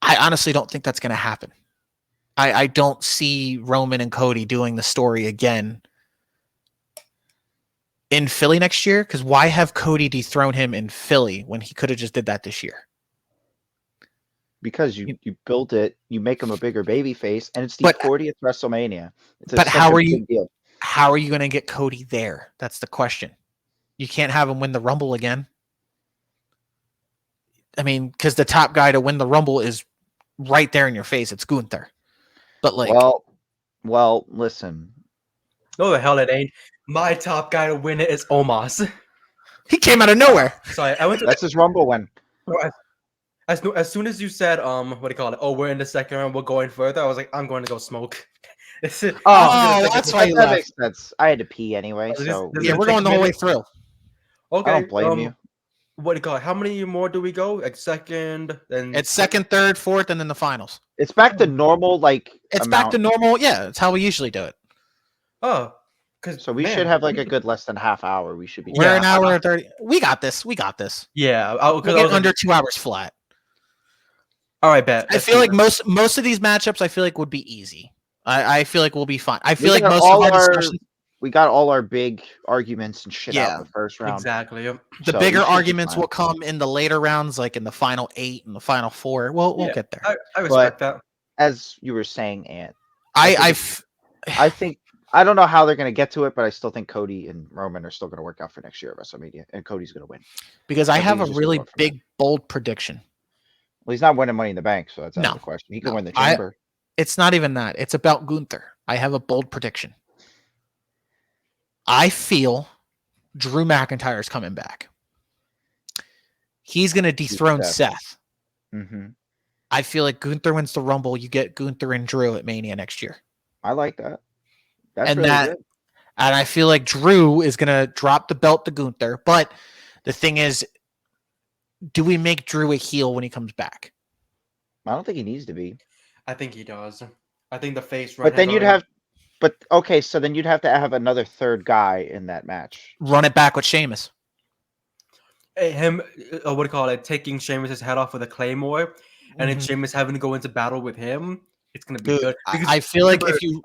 I honestly don't think that's going to happen. I don't see Roman and Cody doing the story again in Philly next year, because why have Cody dethrone him in Philly when he could have just did that this year? Because you built it, you make him a bigger baby face, and it's the But- 40th WrestleMania. But how are you going to get Cody there? That's the question. You can't have him win the Rumble again. I mean, because the top guy to win the Rumble is right there in your face. It's Gunther. But like, well, listen. No, the hell it ain't. My top guy to win it is Omos. he came out of nowhere. Sorry, I went to That's his Rumble win. as soon as you said what do you call it? Oh, we're in the second round. We're going further. I was like, I'm going to go smoke. Oh, that's why you That left. makes sense. I had to pee anyway, Oh, so this Yeah, is we're going the whole way through. Okay, I don't blame you. What do you call it? How many more do we go? Like second, then It's second, third, fourth, and then the finals. It's back to normal, like It's amount. back to normal. Yeah, it's how we usually do it. Oh, because So we should have like a good less than half hour. We should be. We're an hour and 30. We got this. We got this. Yeah, We'll get under 2 hours flat. All right, bet. I feel like most of these matchups, I feel like would be easy. I feel like we'll be fine. I feel like most of our discussions, we got all our big arguments and shit out Yeah, in the first round. Exactly. Yep. the So bigger we should be arguments fine. will come in the later rounds, like in the final 8 and the final 4. We'll Yeah, get there. I respect that. As you were saying, Ant, I think I don't know how they're going to get to it, but I still think Cody and Roman are still going to work out for next year at WrestleMania, and Cody's going to win. because I I have think a he's just really going from big, bold prediction. Well, he's not winning Money in the Bank, so that's out No, of the question. He can no. win the Chamber. It's not even that. It's about Gunther. I have a bold prediction. I feel Drew McIntyre is coming back. He's going to dethrone Seth. Mm-hmm. I feel like Gunther wins the Rumble. You get Gunther and Drew at Mania next year. I like that. That's And really that- good. And I feel like Drew is going to drop the belt to Gunther. But the thing is, do we make Drew a heel when he comes back? I don't think he needs to be. I think he does. I think the face. But then you'd have. But okay, so then you'd have to have another third guy in that match. Run it back with Sheamus. him. What do you call it? Taking Sheamus's head off with a claymore, and then Mhm. Sheamus having to go into battle with him. It's gonna be Dude, good. I feel like if you,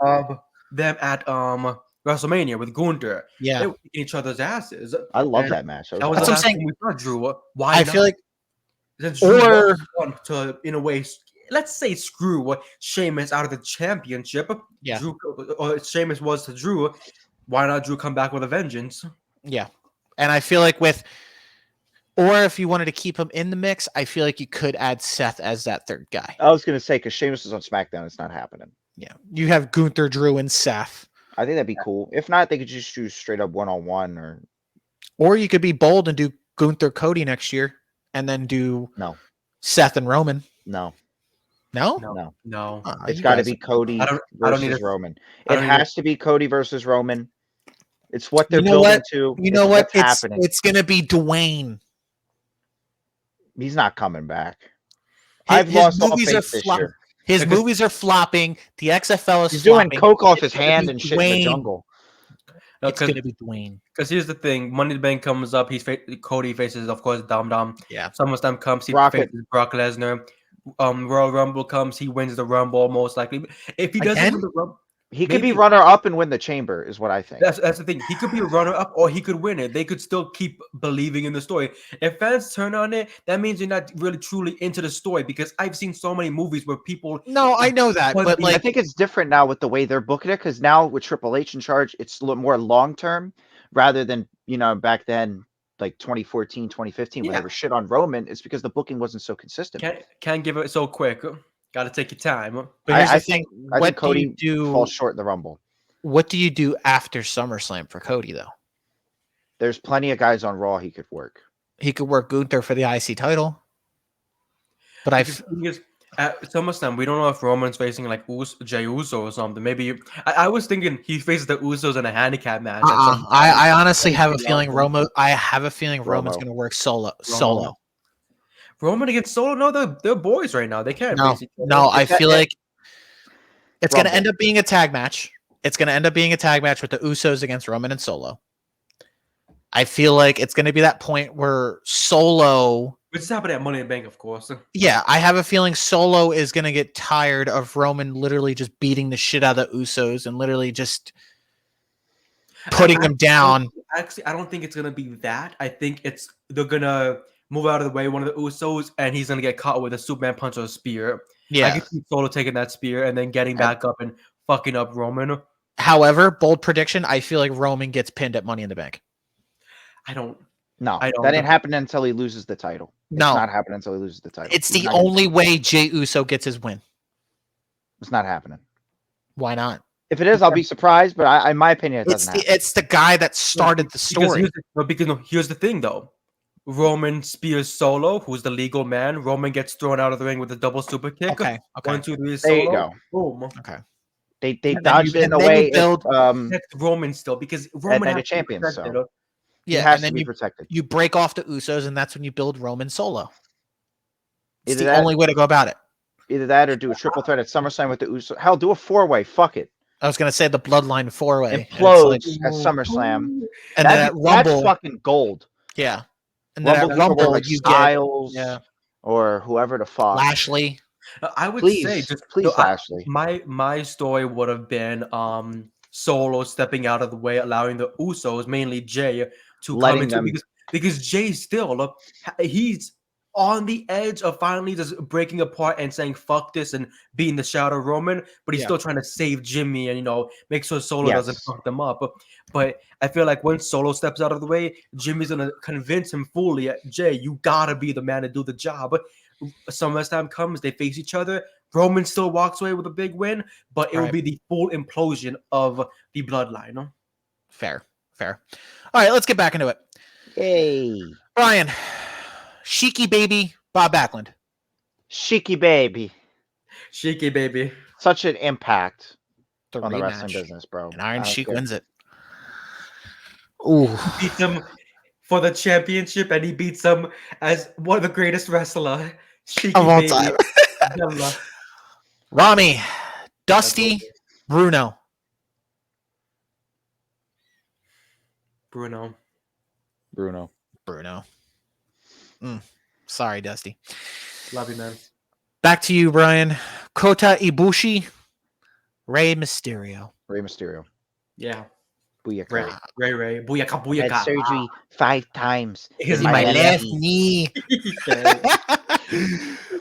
them at WrestleMania with Gunther, they yeah, were kicking each other's asses. I love And that match. That was That's the what I'm last time we saw Drew. Why I not? feel like, Since Drew or want to, in a way, let's say screw Sheamus out of the championship. Yeah. Drew, or Sheamus was to Drew. Why not Drew come back with a vengeance? yeah, and I feel like with, or if you wanted to keep him in the mix, I feel like you could add Seth as that third guy. I was gonna say because Sheamus is on SmackDown, it's not happening. Yeah, you have Gunther, Drew, and Seth. I think that'd be cool. If not, they could just do straight up 1-on-1 Or you could be bold and do Gunther, Cody next year, and then do No. Seth and Roman. no. No, No. No. It's you got to guys- be Cody I don't versus need a- Roman. I It don't need a- has to be Cody versus Roman. It's what they're You know building what? to. You know It's what? what's It's happening. it's gonna be Dwayne. He's not coming back. His- I've his lost all movies are faith this flop- year. His Because- movies are flopping. The XFL is He's doing flopping. coke off his It's gonna hand be and shit in the Dwayne. jungle. It's gonna be Dwayne. Because here's the thing: Money in the Bank comes up. Cody faces, of course, Dom Dom. Yeah. SummerSlam comes, he Rocket. faces Brock Lesnar. Royal Rumble comes, he wins the Rumble most likely. If he doesn't Again? win the Rumble, He could be Maybe. runner up and win the chamber, is what I think. that's the thing. He could be a runner up, or he could win it. They could still keep believing in the story. If fans turn on it, that means you're not really truly into the story. Because I've seen so many movies where people No, I know that, But but the- I like, think it's different now with the way they're booking it because now with Triple H in charge, it's a little more long term rather than back then like 2014, 2015 when Yeah. they were shit on Roman. It's because the booking wasn't so consistent. can't give it so quick. Got to take your time. but here's I the think- thing. I What think do Cody you do? falls short in the Rumble. What do you do after SummerSlam for Cody though? There's plenty of guys on Raw he could work. He could work Gunther for the IC title. But Because the thing is, at SummerSlam, we don't know if Roman's facing like Jey Uso or something. Maybe I was thinking he faces the Usos in a handicap match. At some point. I honestly have a Maybe feeling Roman. Roman's going to work solo. Roman against Solo? No, they're boys right now. They can't No, face each other. no, I feel like it's going to Rumble. end up being a tag match. It's going to end up being a tag match with the Usos against Roman and Solo. I feel like it's going to be that point where Solo... Which is happening at Money in the Bank, of course. Yeah, I have a feeling Solo is going to get tired of Roman literally just beating the shit out of the Usos and literally just putting them down. Actually, I don't think it's going to be that. I think they're going to move out of the way, one of the Usos, and he's going to get caught with a Superman punch or a spear. I Yeah. can see Solo taking that spear and then getting back up and fucking up Roman. However, bold prediction, I feel like Roman gets pinned at Money in the Bank. No, I don't that ain't think- happening until he loses the title. It's No. not happening until he loses the title. It's He's the not gonna- only way Jey Uso gets his win. It's not happening. Why not? If it is, I'll be surprised. But in my opinion, it doesn't happen. It's the guy that started the story. Here's the thing, though. Roman spears Solo, who's the legal man. Roman gets thrown out of the ring with a double super kick. Okay. 1, 2, 3, There you Solo. go. Boom. Okay. They And then dodged you- it in and a then you way. build- Protect Roman still because Roman Night of has to be Champions, protected. so. He Yeah, has and to then be you protected. you break off the Usos, and that's when you build Roman Solo. It's Either the that- only way to go about it. Either that or do a triple threat at SummerSlam with the Usos. Hell, do a 4-way. Fuck it. I was gonna say the Bloodline 4-way. Implodes at SummerSlam. and then at That's Rumble, fucking gold. yeah, and then Rumble at people Rumble like you get Styles yeah or whoever the fuck. Lashley. I would Please, say just please, Lashley. my story would have been Solo stepping out of the way, allowing the Usos, mainly Jay, to Letting come into them- because Jay still he's on the edge of finally just breaking apart and saying fuck this and being the Shadow Roman, but he's Yeah. still trying to save Jimmy and make sure Solo doesn't Yes. fuck them up. But I feel like when Solo steps out of the way, Jimmy's gonna convince him fully, Jay, you gotta be the man to do the job. SummerSlam comes, they face each other. Roman still walks away with a big win, but it will Right. be the full implosion of the bloodline. No? Fair. All right, let's get back into it. Yay. Brian, Sheiky baby, Bob Backlund. Sheiky baby. Shaky baby. Such an impact The on the wrestling rematch. business, bro. And Iron I don't Sheik care. wins it. Ooh. Beats him for the championship, and he beats him as one of the greatest wrestler. Shaky Of all baby. time. Yalla. Rami, Dusty, Bruno. Bruno. Bruno. Sorry, Dusty. Love you, man. Back to you, Brian. Kota Ibushi, Rey Mysterio. Rey Mysterio. Yeah. Booyaka. Ray. Booyaka, Had booyaka. surgery 5 times. His In My my left left knee. knee.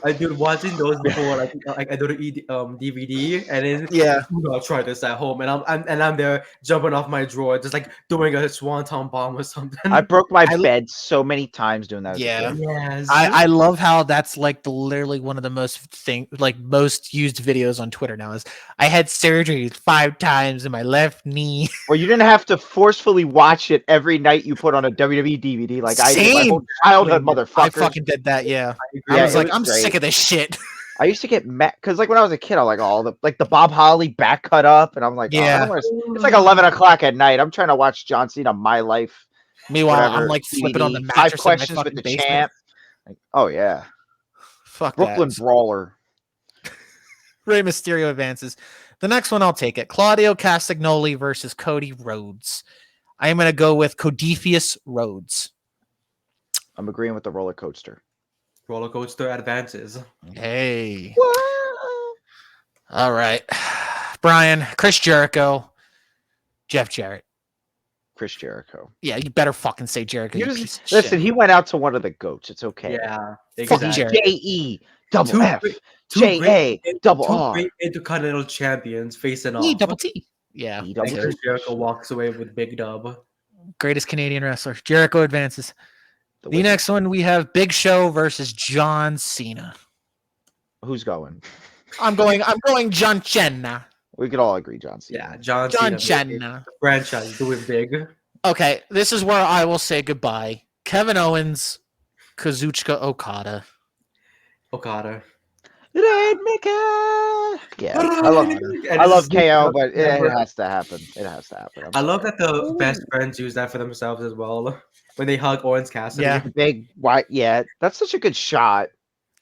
I did watching those before, like I do the DVD, and then Yeah. I'll try this at home, and I'm there jumping off my drawer, just like doing a swanton bomb or something. I broke my I- bed so many times doing that. As Yeah. a kid. yes, I love how that's like literally one of the most used videos on Twitter now is I had surgery 5 times in my left knee. Or you didn't have to forcefully watch it every night you put on a WWE DVD like I did my Same. whole childhood, motherfucker. I fucking did that, yeah. I Yeah, was it like, was I'm great. sick of this shit. I used to get mad because, like, when I was a kid, I was like, oh, the Bob Holly back cut up, and I'm like, oh, I Yeah. don't wanna it's like 11 o'clock at night. I'm trying to watch John Cena, My Life. Meanwhile, I'm whatever, like flipping on the DVD, mattress 5 in my questions with fucking the basement. champ. Like, oh yeah, Fuck Brooklyn that. Brawler. Rey Mysterio advances. The next one, I'll take it. Claudio Castagnoli versus Cody Rhodes. I am going to go with Codifius Rhodes. I'm agreeing with the roller coaster. roller coaster advances. Hey. All right. Brian, Chris Jericho, Jeff Jarrett. Chris Jericho. Yeah, you better fucking say Jericho. He You was- piece of Listen, shit. he went out to one of the goats. It's okay. Yeah, Fuck exactly. Jarrett. J-E double Two F great- two J great- A double Two R great intercontinental champions facing E off. double T. Yeah. E And double Chris T. Jericho walks away with big dub. Greatest Canadian wrestler. Jericho advances. The wizard. next one, we have Big Show versus John Cena. Who's going? I'm going John Cena. We could all agree, John Cena. Yeah, John John Cena. Cena. Franchise doing big. Okay, this is where I will say goodbye. Kevin Owens, Kazuchika Okada. Okada. Rainmaker. Yeah, And I it's love just KO, but it has to happen. It has to happen. I'm I love sorry. that the best friends use that for themselves as well. When they hug Orange Cassidy. Yeah. The big white. Yeah, that's such a good shot.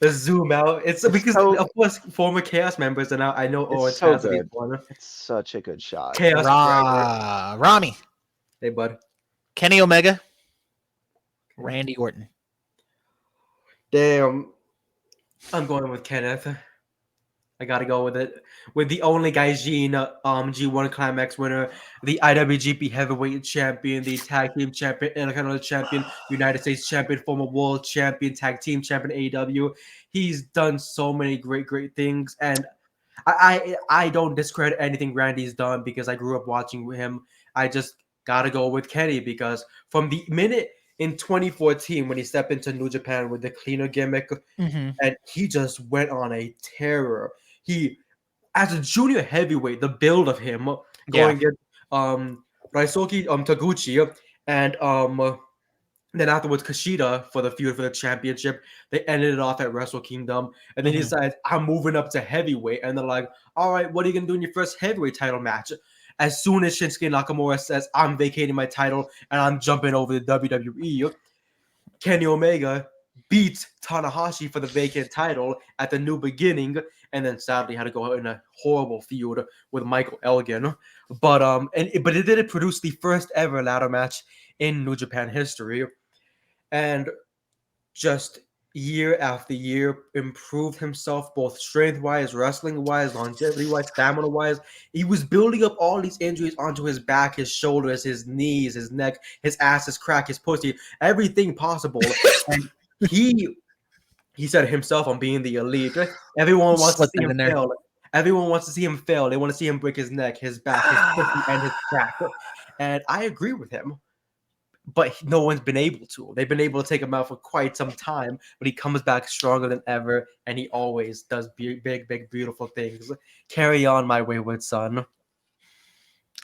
The zoom out. It's because so of course former Chaos members and now I know it's Orange so Cassidy's good. one. It's such a good shot. Chaos forever. Rami, Hey bud. Kenny Omega, Randy Orton. Damn. I'm going with Kenneth. I gotta go with it. With the only Gaijin G1 Climax winner, the IWGP Heavyweight Champion, the Tag Team Champion, Intercontinental Champion, United States Champion, former World Champion, Tag Team Champion, AEW. He's done so many great things, and I don't discredit anything Randy's done because I grew up watching him. I just gotta go with Kenny because from the minute in 2014 when he stepped into New Japan with the cleaner gimmick, Mm-hmm. and he just went on a terror. He, as a junior heavyweight, the build of him going against Raisuke Taguchi and then afterwards Kushida for the feud for the championship. They ended it off at Wrestle Kingdom, and then he Mhm. decides I'm moving up to heavyweight, and they're like, "All right, what are you gonna do in your first heavyweight title match?" As soon as Shinsuke Nakamura says, "I'm vacating my title and I'm jumping over to WWE," Kenny Omega beat Tanahashi for the vacant title at the New Beginning, and then sadly had to go in a horrible feud with Michael Elgin. But it did produce the first ever ladder match in New Japan history, and just year after year improved himself both strength wise, wrestling wise, longevity wise, stamina wise. He was building up all these injuries onto his back, his shoulders, his knees, his neck, his ass, his crack, his pussy, everything possible. And he said himself on being the elite. Everyone wants to Slip see that him in there. fail. Everyone wants to see him fail. They want to see him break his neck, his back, his pussy, and his crack. And I agree with him. But no one's been able to. They've been able to take him out for quite some time, but he comes back stronger than ever, and he always does big, beautiful things. Carry on, my wayward son.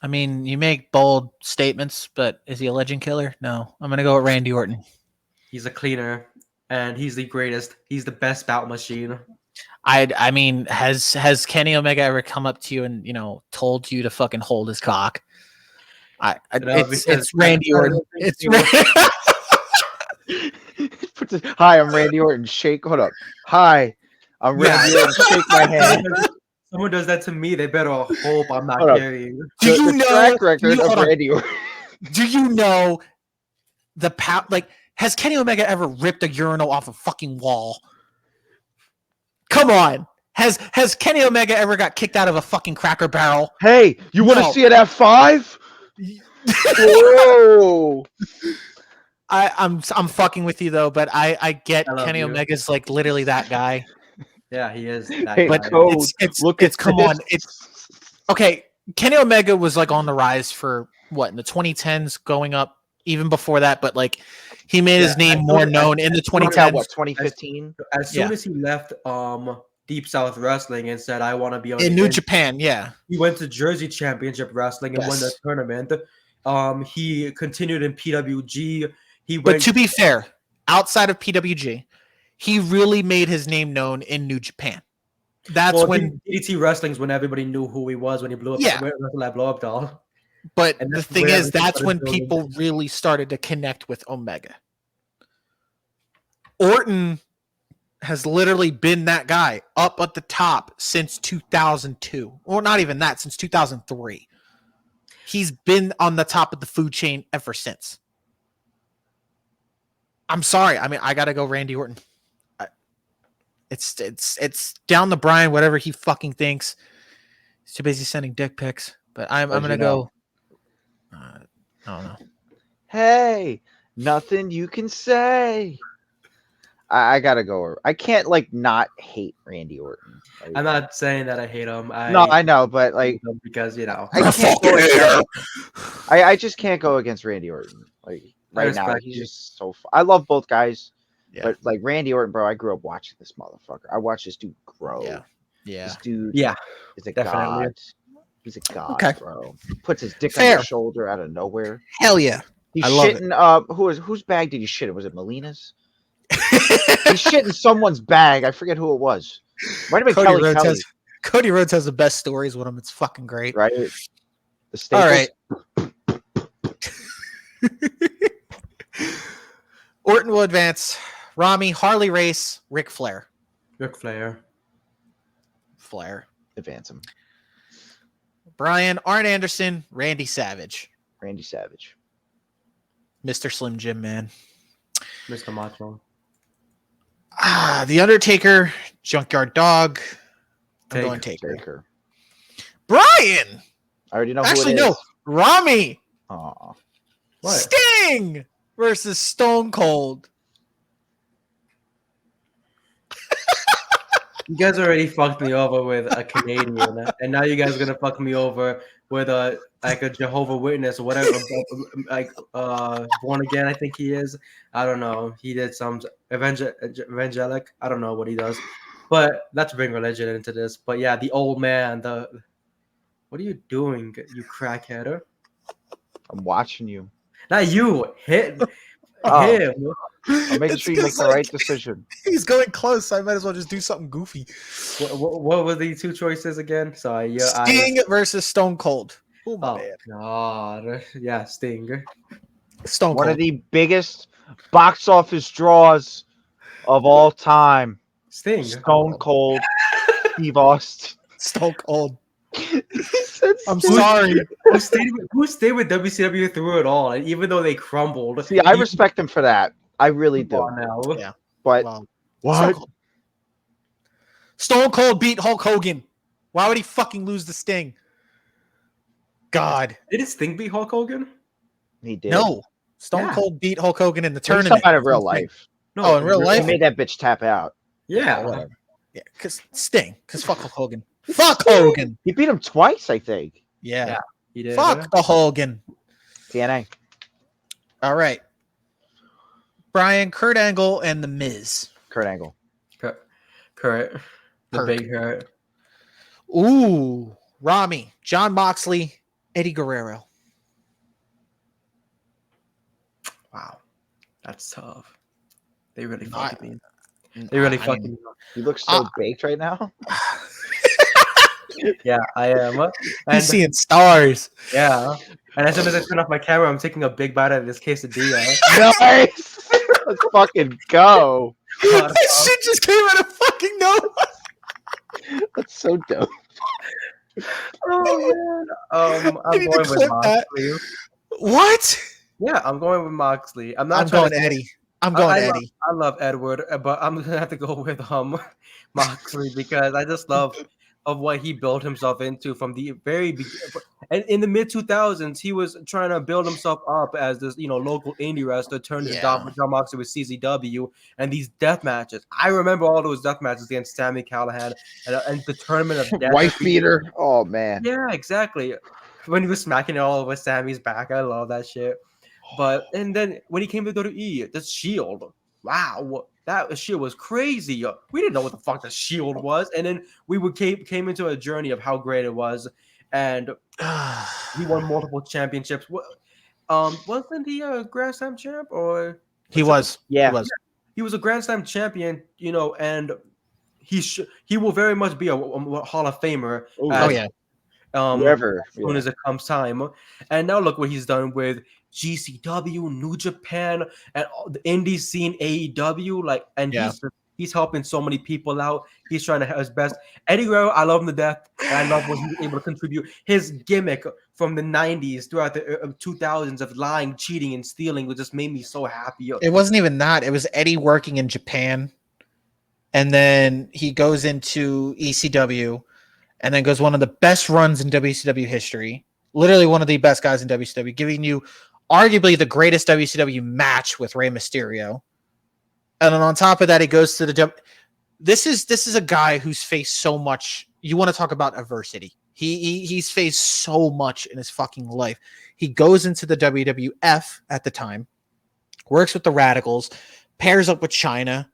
I mean, you make bold statements, but is he a legend killer? No. I'm gonna go with Randy Orton. He's a cleaner, and he's the greatest. He's the best bout machine. I mean, has Kenny Omega ever come up to you and told you to fucking hold his cock? It's Randy Orton. It's Hi, I'm Randy Orton. Shake. Hold up. Hi, I'm Randy Orton. Shake my hand. Someone does that to me, they better hope I'm not Hold up. carrying. The track record of Randy Orton. Do you know the power? Like, has Kenny Omega ever ripped a urinal off a fucking wall? Come on. Has Kenny Omega ever got kicked out of a fucking Cracker Barrel? Hey, you want to see it at 5? Whoa! I'm fucking with you though, but I get I love Kenny you. Omega's like literally that guy. Yeah, he is. That Hey, guy. But Code, it's look it's at come this. on. It's okay. Kenny Omega was like on the rise for what in the 2010s, going up even before that. But like he made his name more known in the Talking about 2010s. what, 2015? As soon as he left Deep South Wrestling and said, I want to be on In the New indie," Japan, yeah. he went to Jersey Championship Wrestling and won the Yes. tournament. He continued in PWG. He But went to be fair, outside of PWG, he really made his name known in New Japan. That's when DDT Wrestling's when everybody knew who he was when he blew up. Yeah. Wrestled that blow up doll. But And the that's thing where is, everything that's started when building. people really started to connect with Omega. Orton has literally been that guy up at the top since 2002. Or not even that, since 2003. He's been on the top of the food chain ever since. I'm sorry. I mean, I got to go Randy Orton. It's down the Brian, whatever he fucking thinks. He's too busy sending dick pics. But I'm going to go. I don't know. Hey, nothing you can say. I gotta go. I can't like not hate Randy Orton. Like, I'm not saying that I hate him. no, I know, but like because I can't go against, I just can't go against Randy Orton. Like right now, respect he's you. just so. I love both guys, Yeah. but like Randy Orton, bro, I grew up watching this motherfucker. I watched this dude grow. Yeah. This dude Yeah, is a definitely. god. He's a god, Okay. bro. Puts his dick on Fair. your shoulder out of nowhere. Hell yeah. He's I love it. shitting. Whose bag did he shit in? Was it Melina's? He shit in someone's bag. I forget who it was. Might have been Kelly Kelly, Cody Rhodes has the best stories with him. It's fucking great. right? The All Staples. right. Orton will advance. Rami, Harley Race, Ric Flair. Ric Flair. Flair. Advance him. Brian, Arn Anderson, Randy Savage. Randy Savage. Mr. Slim Jim, man. Mr. Macho. The Undertaker, Junkyard Dog. I'm Taker. going Taker. Taker. Brian! I already know Actually, who it is. no. Rami. Aw. What? Sting versus Stone Cold. You guys already fucked me over with a Canadian, and now you guys are gonna fuck me over with a Jehovah Witness or whatever, born again. I think he is. I don't know. He did some evangelic. I don't know what he does, but let's bring religion into this. But yeah, the old man. What are you doing, you crackheader? I'm watching you. Not you. Hit Oh. him. I'm making It's sure you make the like- right decision. He's going close. So I might as well just do something goofy. What were the two choices again? Sorry. Yeah. Sting versus Stone Cold. Oh my Oh bad. God. Yeah, Sting. Stone One Cold. of the biggest box office draws of all time. Sting. Stone Cold Steve Austin. Stone Cold. He said I'm Stone- sorry. Who stayed with WCW through it all, and even though they crumbled. See, I respect him for that. I really do. Now. Yeah. But Well, what? Stone Cold. Stone Cold beat Hulk Hogan. Why would he fucking lose the Sting? God. Did Sting beat Hulk Hogan? He did. No. Stone Yeah. Cold beat Hulk Hogan in the He's talking tournament. about in real life. No. Oh, in real He life? made that bitch tap out. Yeah. Whatever. Yeah, because Sting. Because fuck Hulk Hogan. Fuck Hogan. He beat him twice, I think. Yeah. Yeah. He did. Fuck the Hogan. TNA. All right. Brian, Kurt Angle, and The Miz. Kurt Angle. Kurt. The Kirk. big hurt. Ooh. Rami, John Moxley, Eddie Guerrero. Wow. That's tough. They really Not- fucked me. They really I fucked mean, me. You look so baked right now. Yeah, I am. He's And seeing stars. yeah. And as soon as I turn off my camera, I'm taking a big bite out of this quesadilla. Nice. Let's fucking go. That shit just came out of fucking nowhere. That's so dope. Oh man. I'm You need to going with clip that. Moxley. What? Yeah, I'm going with Moxley. I'm not I'm trying going to say- Eddie. I'm going I Eddie. love Edward, but I'm gonna have to go with Moxley because I just love of what he built himself into from the very beginning. And in the mid 2000s, he was trying to build himself up as this, local indie wrestler. Turned his Yeah. John Moxley with CZW and these death matches. I remember all those death matches against Sammy Callahan and the Tournament of Death. Wife beater. Oh man. Yeah, exactly. When he was smacking it all over Sammy's back, I love that shit. And then when he came to WWE, the Shield, wow, that Shield was crazy. We didn't know what the fuck the Shield was, and then came into a journey of how great it was, and he won multiple championships. Wasn't he a Grand Slam champ or? He was. Yeah. He was. He was a Grand Slam champion, and he will very much be a Hall of Famer. Ooh, Oh yeah. Whoever. As soon as it comes time. And now look what he's done with GCW, New Japan, and all the indie scene, AEW. He's helping so many people out. He's trying to have his best. Eddie Guerrero, I love him to death, and I love what he's able to contribute. His gimmick from the 90s throughout the 2000s of lying, cheating, and stealing would just made me so happy. It wasn't even that. It was Eddie working in Japan, and then he goes into ECW, and then goes one of the best runs in WCW history. Literally one of the best guys in WCW, giving you arguably the greatest WCW match with Rey Mysterio. And then on top of that, he goes to the This is a guy who's faced so much. You want to talk about adversity. He's faced so much in his fucking life. He goes into the WWF at the time, works with the Radicals, pairs up with China,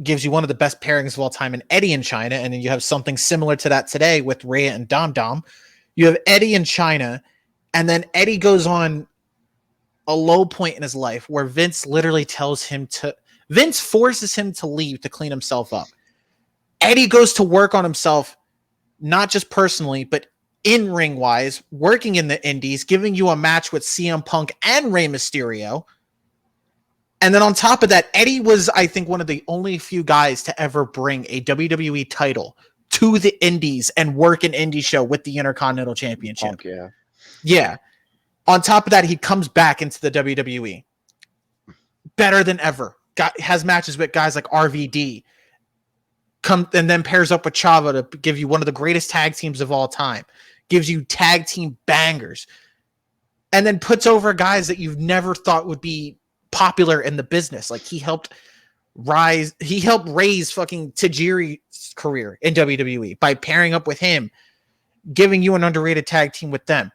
gives you one of the best pairings of all time in Eddie and China, and then you have something similar to that today with Rhea and Dom Dom. You have Eddie in China, and then Eddie goes on a low point in his life where Vince literally Vince forces him to leave to clean himself up. Eddie goes to work on himself, not just personally, but in ring wise, working in the indies, giving you a match with CM Punk and Rey Mysterio. And then on top of that, Eddie was, I think, one of the only few guys to ever bring a WWE title to the indies and work an indie show with the Intercontinental Championship. Punk, yeah. Yeah. On top of that, he comes back into the WWE. Better than ever. Has matches with guys like RVD. And then pairs up with Chavo to give you one of the greatest tag teams of all time. Gives you tag team bangers. And then puts over guys that you've never thought would be popular in the business. Like he helped raise fucking Tajiri's career in WWE by pairing up with him, giving you an underrated tag team with them.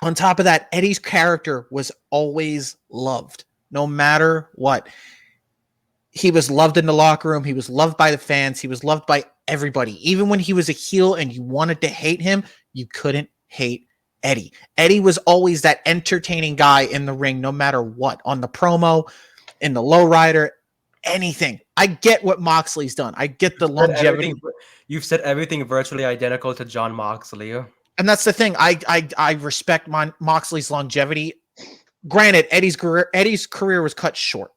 On top of that, Eddie's character was always loved, no matter what. He was loved in the locker room. He was loved by the fans. He was loved by everybody. Even when he was a heel and you wanted to hate him, you couldn't hate Eddie. Eddie was always that entertaining guy in the ring, no matter what, on the promo, in the lowrider, anything. I get what Moxley's done. I get the longevity. You've said everything virtually identical to John Moxley. And that's the thing. I respect Moxley's longevity. Granted, Eddie's career was cut short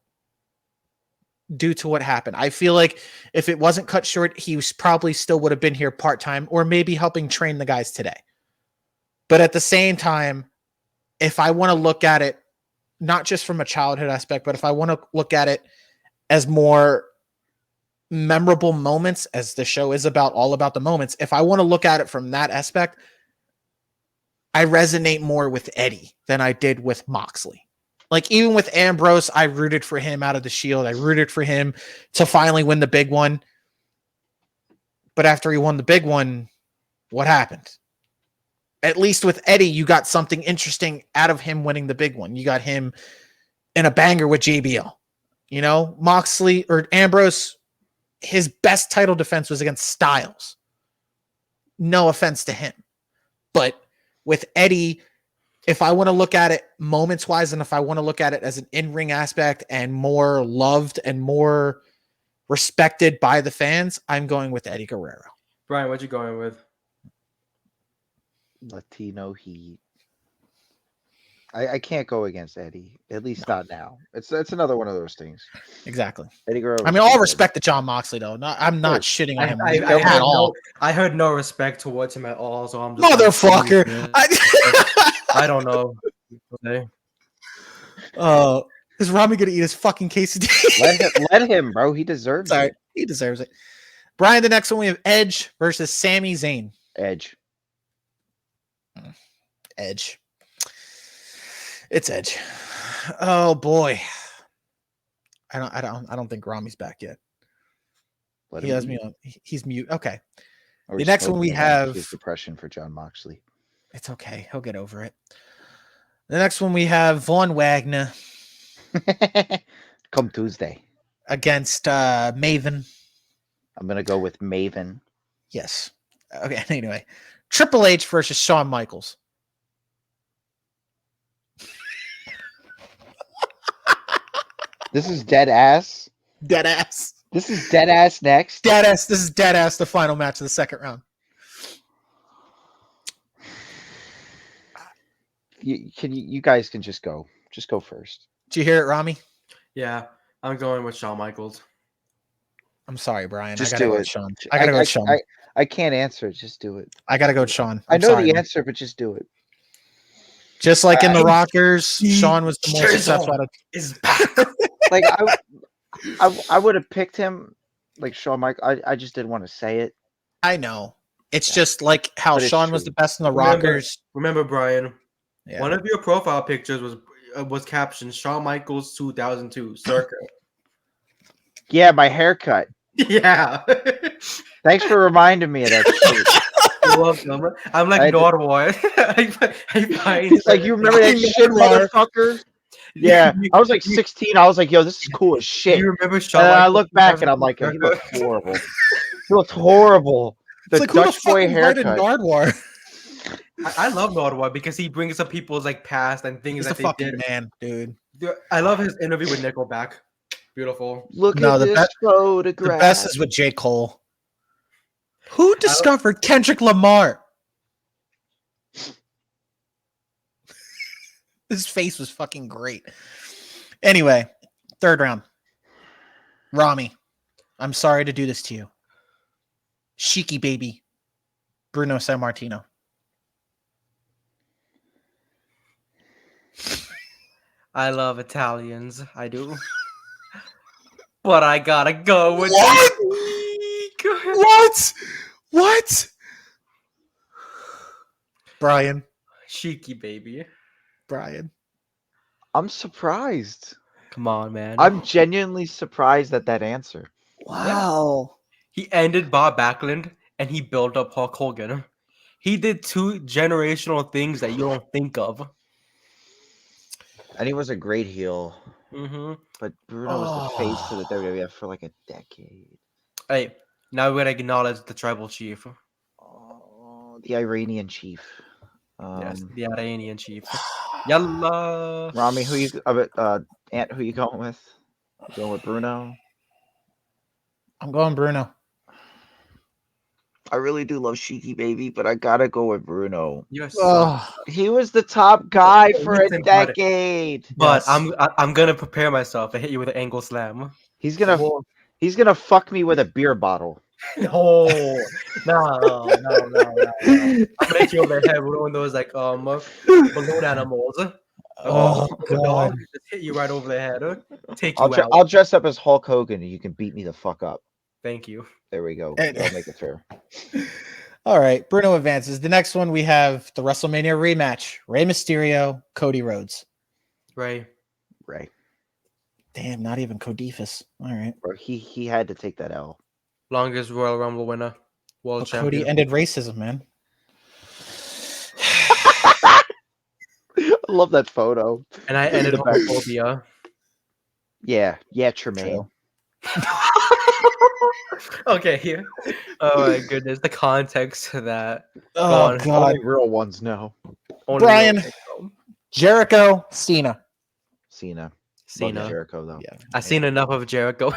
due to what happened. I feel like if it wasn't cut short, he probably still would have been here part-time or maybe helping train the guys today. But at the same time, if I want to look at it, not just from a childhood aspect, but if I want to look at it as more memorable moments, as the show is all about the moments, if I want to look at it from that aspect, I resonate more with Eddie than I did with Moxley. Like even with Ambrose, I rooted for him out of the Shield. I rooted for him to finally win the big one. But after he won the big one, what happened? At least with Eddie, you got something interesting out of him winning the big one. You got him in a banger with JBL. You know, Moxley or Ambrose, his best title defense was against Styles. No offense to him. But with Eddie, if I want to look at it moments wise, and if I want to look at it as an in-ring aspect and more loved and more respected by the fans, I'm going with Eddie Guerrero. Brian, what you going with? Latino Heat. I can't go against Eddie, at least not now. It's another one of those things. Exactly. Eddie Guerrero. I mean, all respect to John Moxley, though. I'm not shitting on him at all. I heard no respect towards him at all, so I'm just motherfucker. I don't know. Okay. Is Rami gonna eat his fucking quesadilla? Let him, bro. He deserves it. He deserves it. Brian, the next one we have Edge versus Sami Zayn. Edge. It's Edge. Oh boy. I don't think Rami's back yet. He has me on. He's mute. Okay. The next one we have his depression for John Moxley. It's okay. He'll get over it. The next one we have Von Wagner. Come Tuesday. Against Maven. I'm gonna go with Maven. Yes. Okay. Anyway, Triple H versus Shawn Michaels. This is dead ass. Dead ass. This is dead ass next. Dead ass. This is dead ass. The final match of the second round. You guys can just go. Just go first. Did you hear it, Rami? Yeah, I'm going with Shawn Michaels. I'm sorry, Brian. Just I gotta do go it. with Sean. I gotta go with Sean. I can't answer it. Just do it. I gotta go with Sean. I know the answer, but just do it. Just like in the Rockers, Sean was the more successful out of is Like I would have picked him like Shawn Michaels. I just didn't want to say it. I know. It's just like how But it's Sean was true. the best in the Rockers. Remember, Brian, Yeah. one of your profile pictures was captioned Shawn Michaels 2002 circa. Yeah, my haircut. Yeah. Thanks for reminding me of that shit. You're welcome. I'm like Nordwar. He's like, you remember that shit, motherfucker? Yeah. I was like 16. I was like, yo, this is cool as shit. You remember Shawn And I Michaels look back and I'm like, he looks horrible. He looks horrible. The It's like, who Dutch the fuck boy invited haircut. Nardwar? I love Nardwuar because he brings up people's like past and things He's that the they fucking did. man, dude. I love his interview with Nickelback. Beautiful. Look No, at the this best photograph. is with J. Cole. Who discovered Kendrick Lamar? His face was fucking great. Anyway, third round. Rami, I'm sorry to do this to you. Shiki baby. Bruno Sammartino. I love Italians. I do. But I gotta go with What? the What? Brian. Cheeky baby. Brian. I'm surprised. Come on, man. I'm genuinely surprised at that answer. Wow. He ended Bob Backlund and he built up Hulk Hogan. He did 2 generational things that you don't think of. And he was a great heel. Mm-hmm. But Bruno was the face of the WWF for like a decade. Hey, now we gotta acknowledge the tribal chief. Oh, the Iranian chief. Yes, the Iranian chief. Yalla. Rami, Ant, who you going with? You going with Bruno? I'm going Bruno. I really do love Shiki Baby, but I gotta go with Bruno. You're so. He was the top guy for Listen, a decade. But Yes. I'm gonna prepare myself to hit you with an angle slam. He's gonna fuck me with a beer bottle. No. I'm gonna hit you over the head with one of those like balloon animals. Oh, Dog, God. just hit you right over the head. Take you out. I'll dress up as Hulk Hogan and you can beat me the fuck up. Thank you. There we go. And- That'll make it fair. All right. Bruno advances. The next one we have the WrestleMania rematch. Rey Mysterio, Cody Rhodes. Ray. Damn, not even Codifus. All right. Bro, he had to take that L. Longest Royal Rumble winner. World Well, champion. Cody ended racism, man. I love that photo. And I ended The back. homophobia. Yeah, Tremaine. Okay, here. Oh my goodness, the context to that. Oh, on. God. Only real ones know. Only Brian. real- Jericho, Cena. Cena. Love Cena. Jericho though. Yeah. I've seen enough of Jericho.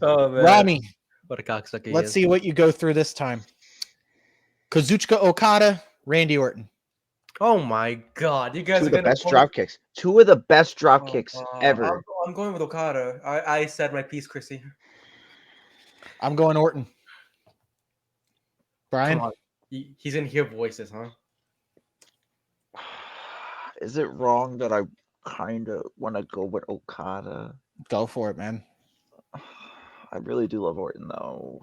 Oh man. Rami, What a cocksucker he let's is. see what you go through this time. Kazuchika Okada, Randy Orton. Oh my god, you guys Two are of the gonna best vote- drop kicks. Two of the best drop Oh, kicks ever. I'm going with Okada. I said my piece, Chrissy. I'm going Orton. Brian? Come on. He's gonna hear voices, huh? Is it wrong that I kind of want to go with Okada? Go for it, man. I really do love Orton though,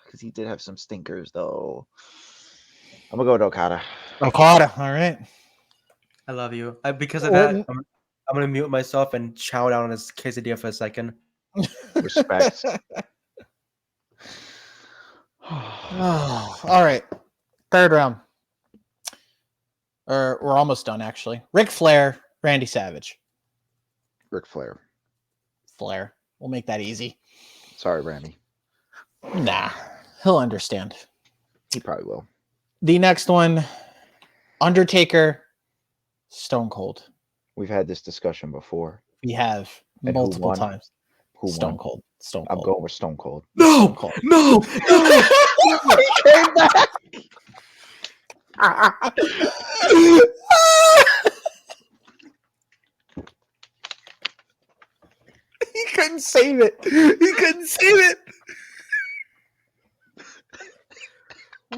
because he did have some stinkers though. I'm gonna go with Okada. Okada. All right. I love you. Because of Orton. that, I'm gonna mute myself and chow down on his quesadilla for a second. Respect. Oh, all right. Third round. Or we're almost done, actually. Ric Flair, Randy Savage. Ric Flair. Flair. We'll make that easy. Sorry, Randy. Nah, he'll understand. He probably will. The next one, Undertaker, Stone Cold. We've had this discussion before. We have And who multiple won? times. Who Stone won? Cold. Stone I'm Cold. going with Stone Cold. Stone Cold. No! He came back. He couldn't save it. He couldn't save it.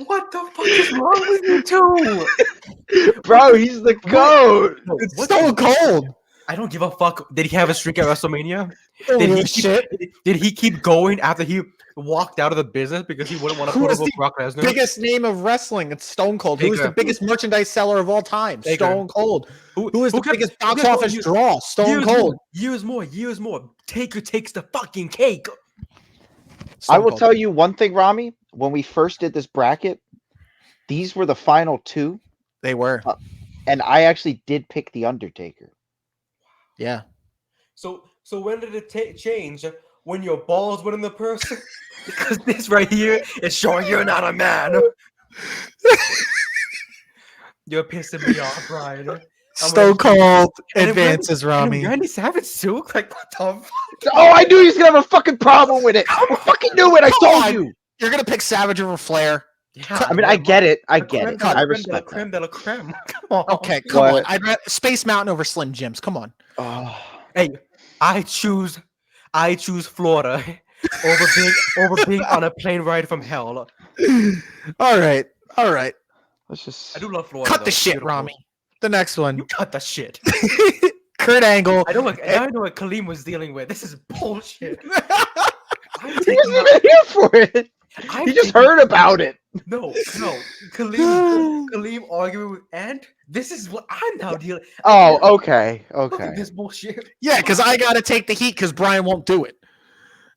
What the fuck is wrong with you two? Bro, he's the GOAT. It's Stone Cold. I don't give a fuck. Did he have a streak at WrestleMania? Don't Did give he, a shit. did he keep going after he walked out of the business because he wouldn't want to Who put is over the Brock Lesnar? Biggest name of wrestling. It's Stone Cold. Who is the Taker. biggest merchandise seller of all time? Taker. Stone Cold. Who is the kept- biggest who box kept office going draw? Stone Cold. Years more. Taker takes the fucking cake. Stone I will Cold. tell you one thing, Rami. When we first did this bracket, these were the final two, They were. and I actually did pick the Undertaker. Yeah. So when did it change? When your balls went in the purse? Because this right here is showing you're not a man. You're pissing me off, Brian. Stone Cold And then advances Rami. Randy Savage too? Like, what the fuck? Oh, I knew he was gonna have a fucking problem with it. I fucking knew it. I Come told on. you. You're gonna pick Savage over Flair. Yeah, I mean, I get it. I get it. I The respect creme that. de la creme. Come on. Okay, come on. What? I'd rather Space Mountain over Slim Jims. Come on. Oh, Hey, I choose Florida over being on a plane ride from hell. All right. All right. let's just. I do love Florida. Cut the though. shit, Beautiful. Rami. The next one. You cut the shit. Kurt Angle. I know what Kaleem was dealing with. This is bullshit. He wasn't even here for it. He just heard about it. No. Kaleem arguing with Ant. This is what I'm now dealing. Oh, okay. Look Okay. at this bullshit. Yeah, because I gotta take the heat because Brian won't do it.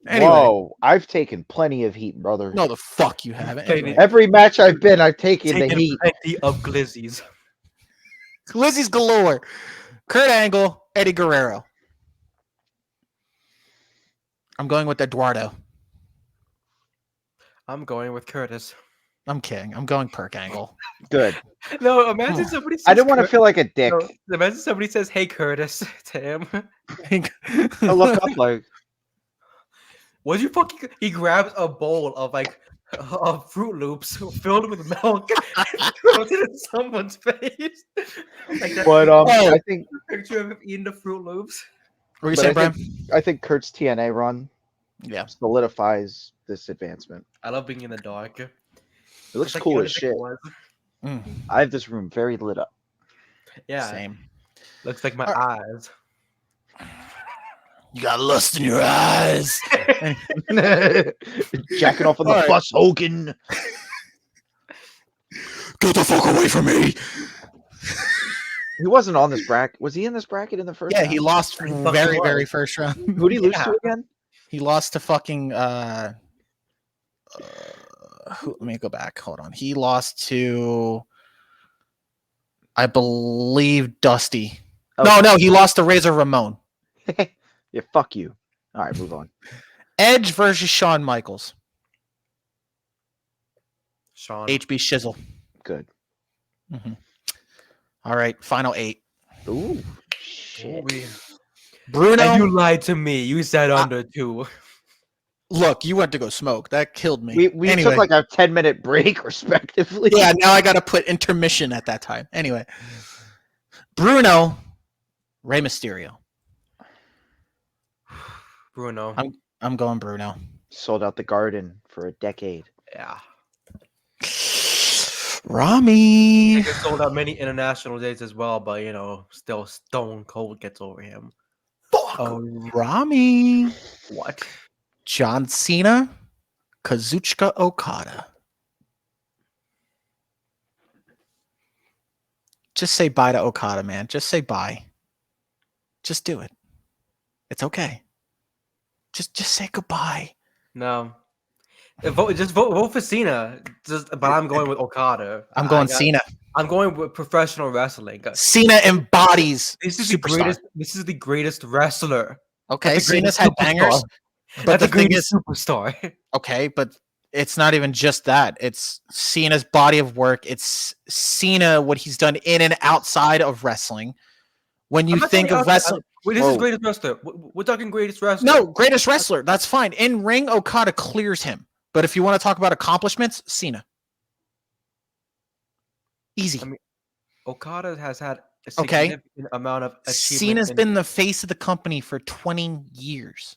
Anyway. Whoa, I've taken plenty of heat, brother. No, the fuck you haven't. Anyway. Every match I've been, I've taken the Taking heat. plenty of glizzies. Lizzie's galore. Kurt Angle, Eddie Guerrero. I'm going with Eduardo. I'm going with Curtis. I'm kidding. I'm going Perk Angle. Good. No, imagine somebody says I didn't want to feel like a dick. No, imagine somebody says, "Hey, Curtis," to him. I look up like, What you fucking? He grabs a bowl of of Fruit Loops filled with milk and throws it in someone's face. Like that but Oh. I think picture of him eating the Fruit Loops. What were you but saying, Brian? I think Kurt's TNA run Yeah. solidifies this advancement. I love being in the dark. It looks It's like cool the as shit. Undertaker was. Mm, I have this room very lit up. Yeah, Same. looks like my Alright. eyes. You got lust in your eyes. Jacking off on the Alright. bus, Hogan. Get the fuck away from me. He wasn't on this bracket. Was he in this bracket in the first? Yeah, round? he lost He fucking very, was. very first round. Who did he lose Yeah. to again? He lost to fucking let me go back. Hold on. He lost to I believe Dusty. Okay. No, he lost to Razor Ramon. Yeah, fuck you. All right, move on. Edge versus Shawn Michaels. Sean. HB Shizzle. Good. Mhm. All right, final 8. Ooh, shit. Bruno. And you lied to me. You said under 2. Look, you went to go smoke. That killed me. We Anyway. took like a 10-minute break, respectively. Yeah, now I got to put intermission at that time. Anyway, Bruno, Rey Mysterio. Bruno. I'm going Bruno. Sold out the Garden for a decade. Yeah. Rami. He sold out many international dates as well, but still Stone Cold gets over him. Fuck. Oh, Rami. What? John Cena, Kazuchika Okada. Just say bye to Okada, man. Just say bye. Just do it. It's okay. Just say goodbye. No. Vote for Cena. But I'm going with Okada. I'm going Cena. I'm going with professional wrestling. Cena embodies This is superstar. the greatest. This is the greatest wrestler. Okay, That's the Cena's greatest had superstar. bangers. But That's the the thing greatest is, superstar. okay, but it's not even just that. It's Cena's body of work. It's Cena, what he's done in and outside of wrestling. When you I'm not think talking of outside- wrestling, Wait, this Whoa. is greatest wrestler. We're talking greatest wrestler. no, greatest wrestler. That's fine. In ring, Okada clears him. But if you want to talk about accomplishments, Cena. Easy. I mean, Okada has had a Okay. significant amount of achievement. Cena's been the face of the company for 20 years.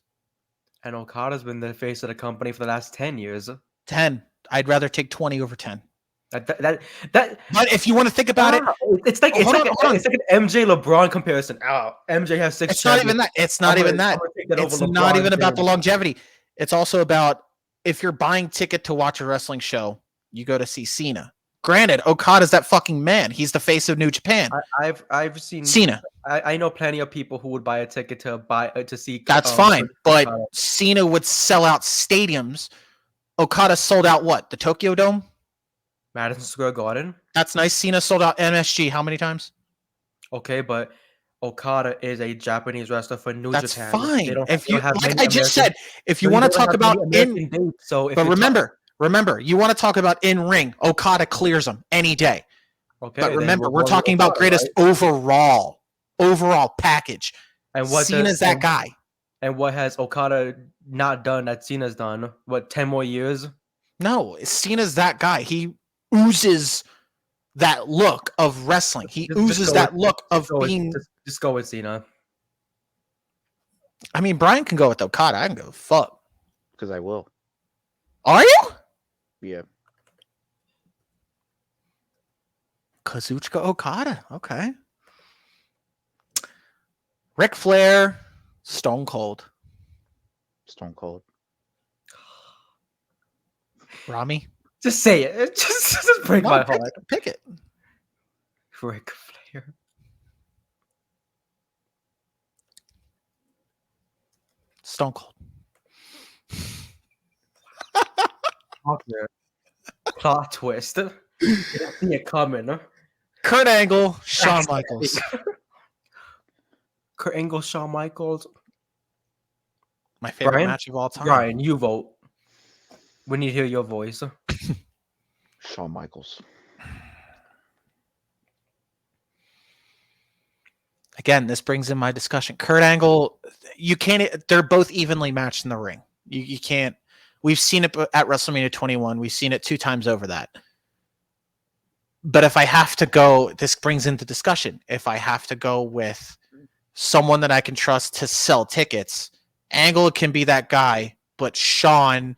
And Okada's been the face of the company for the last 10 years. 10. I'd rather take 20 over 10. That But if you want to think about it, it's like Hold on. it's like an MJ LeBron comparison. Oh, MJ has 6. it's not even that. It's not even that. It's not even about the longevity. It's also about if you're buying ticket to watch a wrestling show, you go to see Cena. Granted, Okada's that fucking man. He's the face of New Japan. I've seen Cena. I know plenty of people who would buy a ticket to see. That's fine. But Okada. Cena would sell out stadiums. Okada sold out what? The Tokyo Dome? Madison Square Garden. That's nice. Cena sold out MSG how many times? Okay, but Okada is a Japanese wrestler for New That's Japan. fine. They don't- If they you don't have like many I just American- said, if you they want to don't talk have about many in American dates, so if but you're remember, Remember, you want to talk about in ring? Okada clears him any day. Okay, But then remember, we're going with talking about Okada, greatest right? overall package. And what Cena's that guy. And what has Okada not done that Cena's done? What, 10 more years? No, Cena's that guy. He oozes that look of wrestling. He oozes that look of being. Just go with Cena. I mean, Brian can go with Okada. I can go fuck. Because I will. Are you? Yeah. Kazuchika Okada. Okay. Ric Flair, Stone Cold. Stone Cold. Rami. Just say it. Just break my heart. Pick it. Ric Flair. Stone Cold. Plot twist. Didn't see it coming. Kurt Angle, Shawn Michaels. Kurt Angle, Shawn Michaels. My favorite Brian? match of all time. Brian, you vote. We need to hear your voice. Shawn Michaels. Again, this brings in my discussion. Kurt Angle, you can't. They're both evenly matched in the ring. You can't. We've seen it at WrestleMania 21. We've seen it 2 times over that. But if I have to go, this brings into discussion. If I have to go with someone that I can trust to sell tickets, Angle can be that guy, but Shawn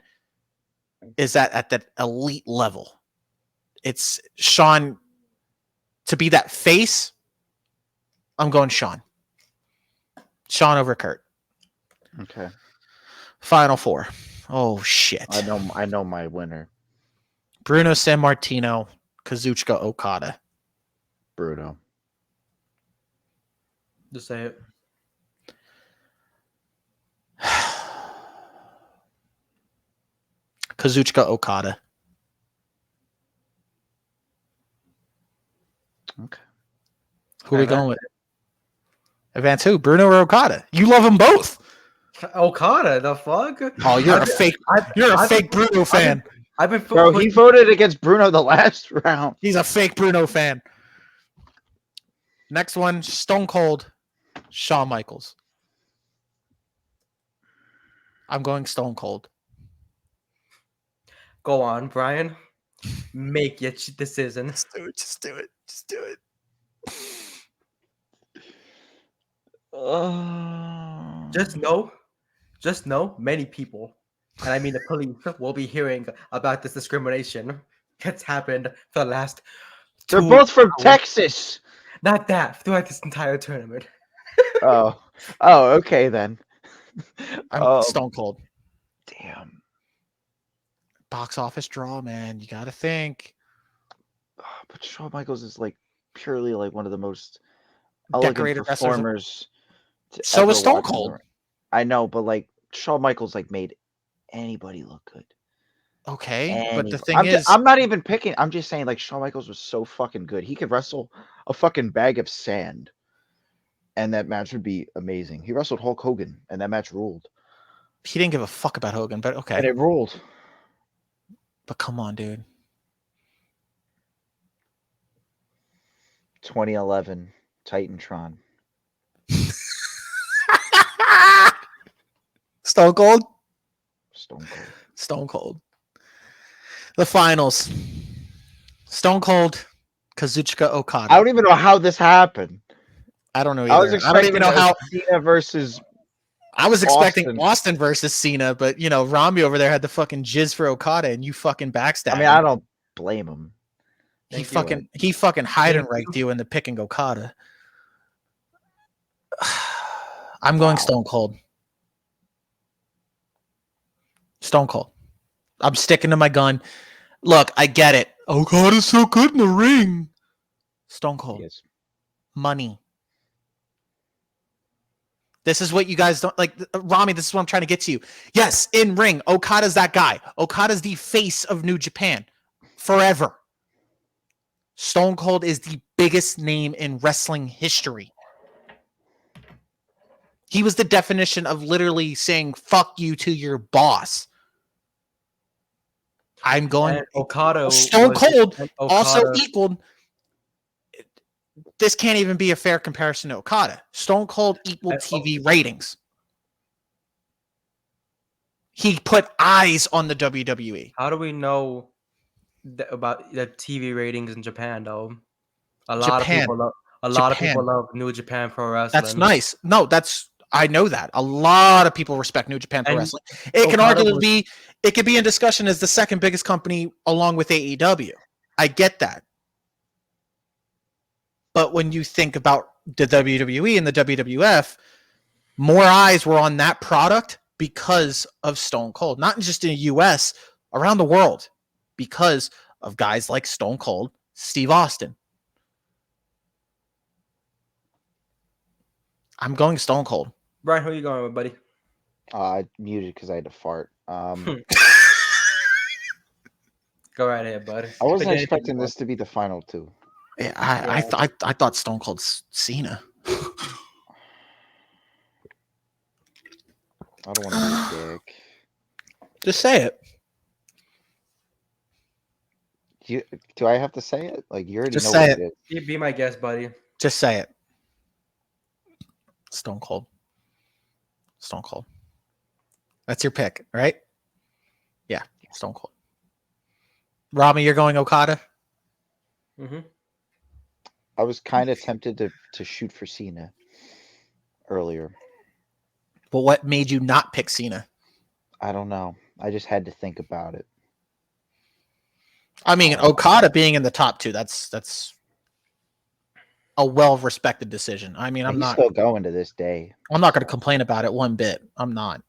is at that elite level. It's Shawn to be that face. I'm going Shawn. Shawn over Kurt. Okay. Final 4. Oh shit. I know my winner. Bruno Sammartino, Kazuchika Okada. Bruno. Just say it. Kazuchika Okada. Okay. Who are we going with? Advance who? Bruno or Okada? You love them both. Okada, the fuck? Oh, you're a fake. You're a fake Bruno fan. I've been Bro, he voted against Bruno the last round. He's a fake Bruno fan. Next one, Stone Cold, Shawn Michaels. I'm going Stone Cold. Go on, Brian. Make your decision. Just do it. Just do it. Just do it. Just know, many people, and I mean the police, will be hearing about this discrimination that's happened for the last. They're both from Texas. Not that throughout this entire tournament. Oh, okay then. I'm Stone Cold. Damn. Box office draw, man. You got to think. But Shawn Michaels is like purely like one of the most Decorated elegant performers. So is Stone Cold. I know, but like Shawn Michaels like made anybody look good. Okay, but the thing is, I'm not even picking. I'm just saying like Shawn Michaels was so fucking good. He could wrestle a fucking bag of sand, and that match would be amazing. He wrestled Hulk Hogan, and that match ruled. he didn't give a fuck about Hogan, but okay. And it ruled. But come on, dude. 2011 Titantron. Stone Cold? Stone Cold. Stone Cold. The finals. Stone Cold, Kazuchika Okada. I don't even know how this happened. I don't know either. I was expecting I don't even know how. Cena versus. I was expecting Austin versus Cena, but you know, Rami over there had the fucking jizz for Okada, and you fucking backstabbed. I mean, I don't blame him. He fucking hide and right you into picking Okada. I'm going Stone Cold. Stone Cold. I'm sticking to my gun. Look, I get it. Okada's so good in the ring. Stone Cold. Yes. Money. This is what you guys don't like. Rami, this is what I'm trying to get to you. Yes, in ring, Okada's that guy. Okada's the face of New Japan forever. Stone Cold is the biggest name in wrestling history. He was the definition of literally saying fuck you to your boss. I'm going And Okada Stone was- Cold and also Okada- equaled. This can't even be a fair comparison to Okada. Stone Cold equaled And- TV ratings. He put eyes on the WWE. How do we know about the TV ratings in Japan though? A lot of Japan. people love. A lot of people love New Japan Pro Wrestling. That's nice. No, I know that. A lot of people respect New Japan Pro And Wrestling. It can Okada arguably was- be, it could be in discussion as the second biggest company along with AEW. I get that. But when you think about the WWE and the WWF, more eyes were on that product because of Stone Cold. Not just in the US, around the world. Because of guys like Stone Cold, Steve Austin. I'm going Stone Cold. Brian, who are you going with, buddy? I muted because I had to fart. Go right ahead, buddy. I wasn't Again, expecting this to be the final two. Yeah, I thought Stone Cold's Cena. I don't want to be a dick. Just say it. Do I have to say it? Like you already Just know say what it. it is. Be my guest, buddy. Just say it. Stone Cold. Stone Cold. That's your pick, right? Yeah, Stone Cold. Rami, you're going Okada? Mm-hmm. I was kind of tempted to shoot for Cena earlier. But what made you not pick Cena? I don't know. I just had to think about it. I mean, Okada being in the top two, that's a well-respected decision. I mean, And I'm he's not still going to this day. going to complain about it one bit. I'm not.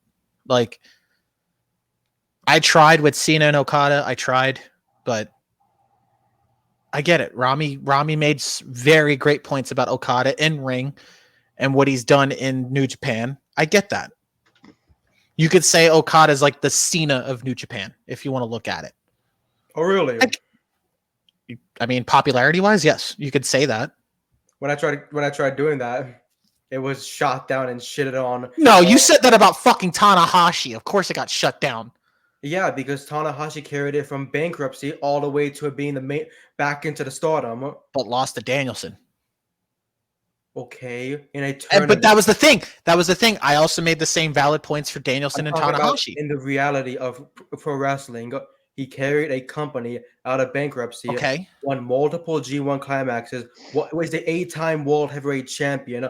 Like, I tried with Cena and Okada. I tried, but I get it. Rami made very great points about Okada in ring and what he's done in New Japan. I get that. You could say Okada is like the Cena of New Japan if you want to look at it. Oh, really? I mean, popularity-wise, yes, you could say that. When I tried doing that, it was shot down and shitted on. No, you said that about fucking Tanahashi. Of course it got shut down. Yeah, because Tanahashi carried it from bankruptcy all the way to being the main back into the stardom. But lost to Danielson. Okay, in a tournament. But that was the thing. I also made the same valid points for Danielson and Tanahashi. In the reality of pro wrestling, he carried a company out of bankruptcy. Okay. Won multiple G1 climaxes. Was the 8-time world heavyweight champion.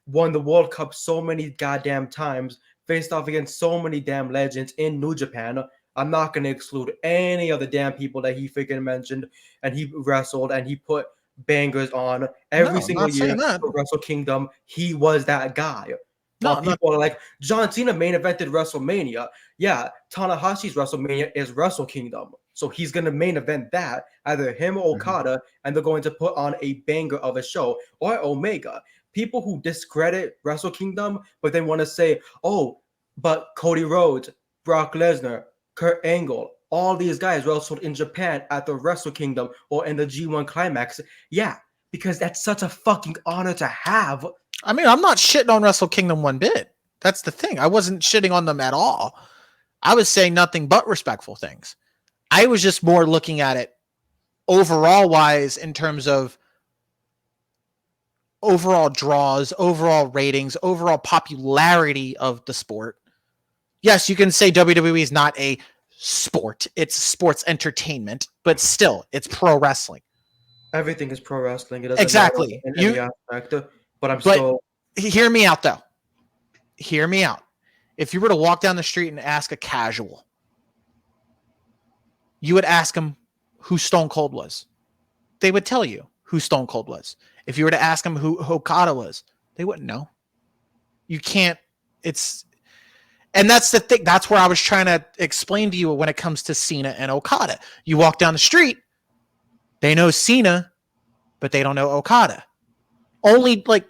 Won the World Cup so many goddamn times. Faced off against so many damn legends in New Japan. I'm not going to exclude any of the damn people that he freaking mentioned. And he wrestled and he put bangers on every single year for Wrestle Kingdom. He was that guy. No, People are like, John Cena main evented WrestleMania. Yeah, Tanahashi's WrestleMania is Wrestle Kingdom. So he's going to main event that, either him or Okada, and they're going to put on a banger of a show, or Omega. People who discredit Wrestle Kingdom, but then want to say, oh, but Cody Rhodes, Brock Lesnar, Kurt Angle, all these guys wrestled in Japan at the Wrestle Kingdom or in the G1 Climax. Yeah, because that's such a fucking honor to have. I mean, I'm not shitting on Wrestle Kingdom one bit. That's the thing. I wasn't shitting on them at all. I was saying nothing but respectful things. I was just more looking at it overall wise in terms of overall draws, overall ratings, overall popularity of the sport. Yes, you can say WWE is not a sport. It's sports entertainment, but still, it's pro wrestling. Everything is pro wrestling. It doesn't Exactly. matter in any aspect, but still... Hear me out, though. Hear me out. If you were to walk down the street and ask a casual, you would ask them who Stone Cold was. They would tell you who Stone Cold was. If you were to ask them who Okada was, they wouldn't know. You can't. And that's the thing. That's where I was trying to explain to you when it comes to Cena and Okada. You walk down the street, they know Cena, but they don't know Okada. Only like,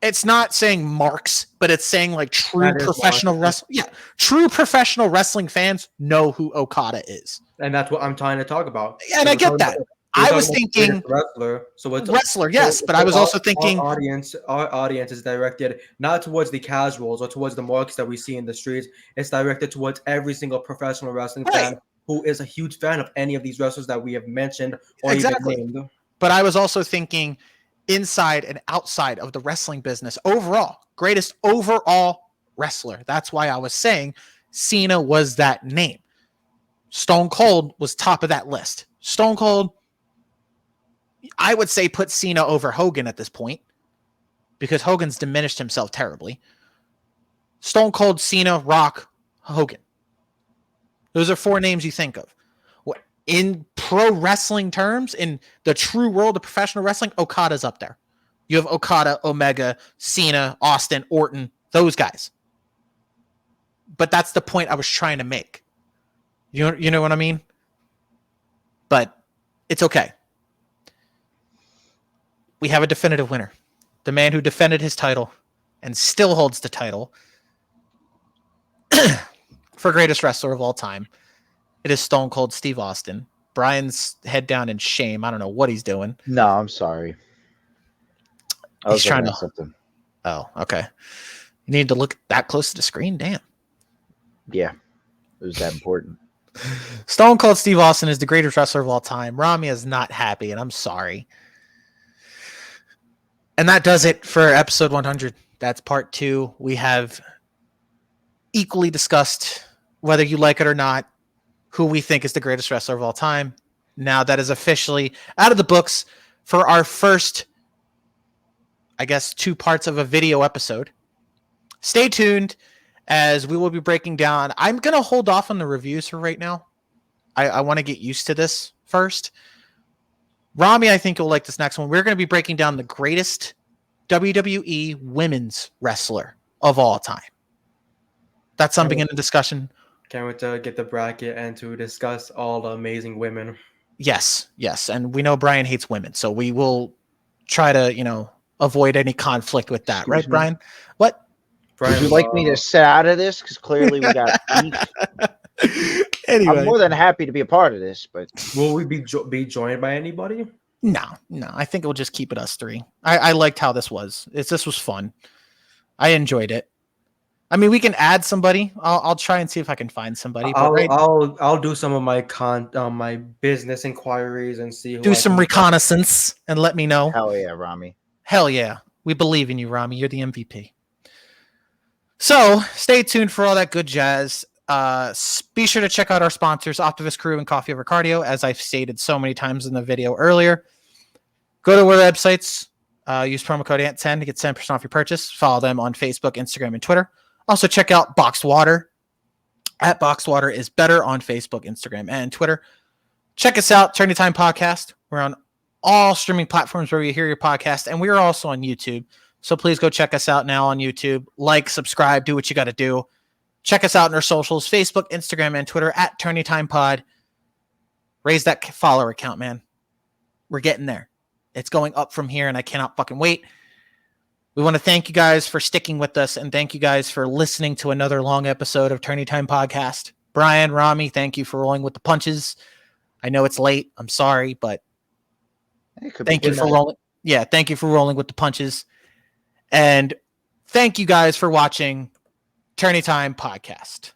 it's not saying marks, but it's saying like true professional wrestling. Yeah, true professional wrestling fans know who Okada is, and that's what I'm trying to talk about. Yeah, and I get that. I was thinking wrestler, so it's wrestler, yes, but I was also thinking our audience is directed not towards the casuals or towards the marks that we see in the streets. It's directed towards every single professional wrestling fan who is a huge fan of any of these wrestlers that we have mentioned or Exactly. even named. But I was also thinking inside and outside of the wrestling business overall, greatest overall wrestler. That's why I was saying Cena was that name. Stone Cold was top of that list. Stone Cold, I would say, put Cena over Hogan at this point because Hogan's diminished himself terribly. Stone Cold, Cena, Rock, Hogan. Those are 4 names you think of. In pro wrestling terms, in the true world of professional wrestling, Okada's up there. You have Okada, Omega, Cena, Austin, Orton, those guys. But that's the point I was trying to make. You know what I mean? But it's okay. We have a definitive winner. The man who defended his title and still holds the title for greatest wrestler of all time. It is Stone Cold Steve Austin. Brian's head down in shame. I don't know what he's doing. No, I'm sorry. He's trying to. Something. Oh, okay. You need to look that close to the screen. Damn. Yeah, it was that important. Stone Cold Steve Austin is the greatest wrestler of all time. Rami is not happy, and I'm sorry. And that does it for episode 100. That's part 2. We have equally discussed, whether you like it or not, who we think is the greatest wrestler of all time. Now that is officially out of the books for our first, I guess, 2 parts of a video episode. Stay tuned as we will be breaking down. I'm going to hold off on the reviews for right now. I want to get used to this first. Rami, I think you'll like this next one. We're going to be breaking down the greatest WWE women's wrestler of all time. That's something in the discussion. Can't wait to get the bracket and to discuss all the amazing women. Yes. And we know Brian hates women, so we will try to, avoid any conflict with that. Right, Brian? What? Brian, would you like me to sit out of this? Because clearly we got beef. Anyway. I'm more than happy to be a part of this, but will we be joined by anybody? No. I think we'll just keep it us 3. I liked how this was. This was fun. I enjoyed it. I mean, we can add somebody. I'll try and see if I can find somebody. I'll do some of my my business inquiries and see. Do some reconnaissance and let me know. Hell yeah, Rami. Hell yeah, we believe in you, Rami. You're the MVP. So stay tuned for all that good jazz. Be sure to check out our sponsors, Optivist Crew and Coffee Over Cardio, as I've stated so many times in the video earlier. Go to our websites. Use promo code ANT10 to get 10% off your purchase. Follow them on Facebook, Instagram, and Twitter. Also, check out Boxed Water. At Boxed Water is better on Facebook, Instagram, and Twitter. Check us out, Tourney Time Podcast. We're on all streaming platforms where you hear your podcast, and we are also on YouTube. So please go check us out now on YouTube. Like, subscribe, do what you got to do. Check us out on our socials, Facebook, Instagram, and Twitter at TourneyTimePod. Raise that follower count, man. We're getting there. It's going up from here, and I cannot fucking wait. We want to thank you guys for sticking with us, and thank you guys for listening to another long episode of Tourney Time Podcast. Brian, Rami, thank you for rolling with the punches. I know it's late. I'm sorry, but thank you for rolling. Yeah, thank you for rolling with the punches. And thank you guys for watching Tourney Time Podcast.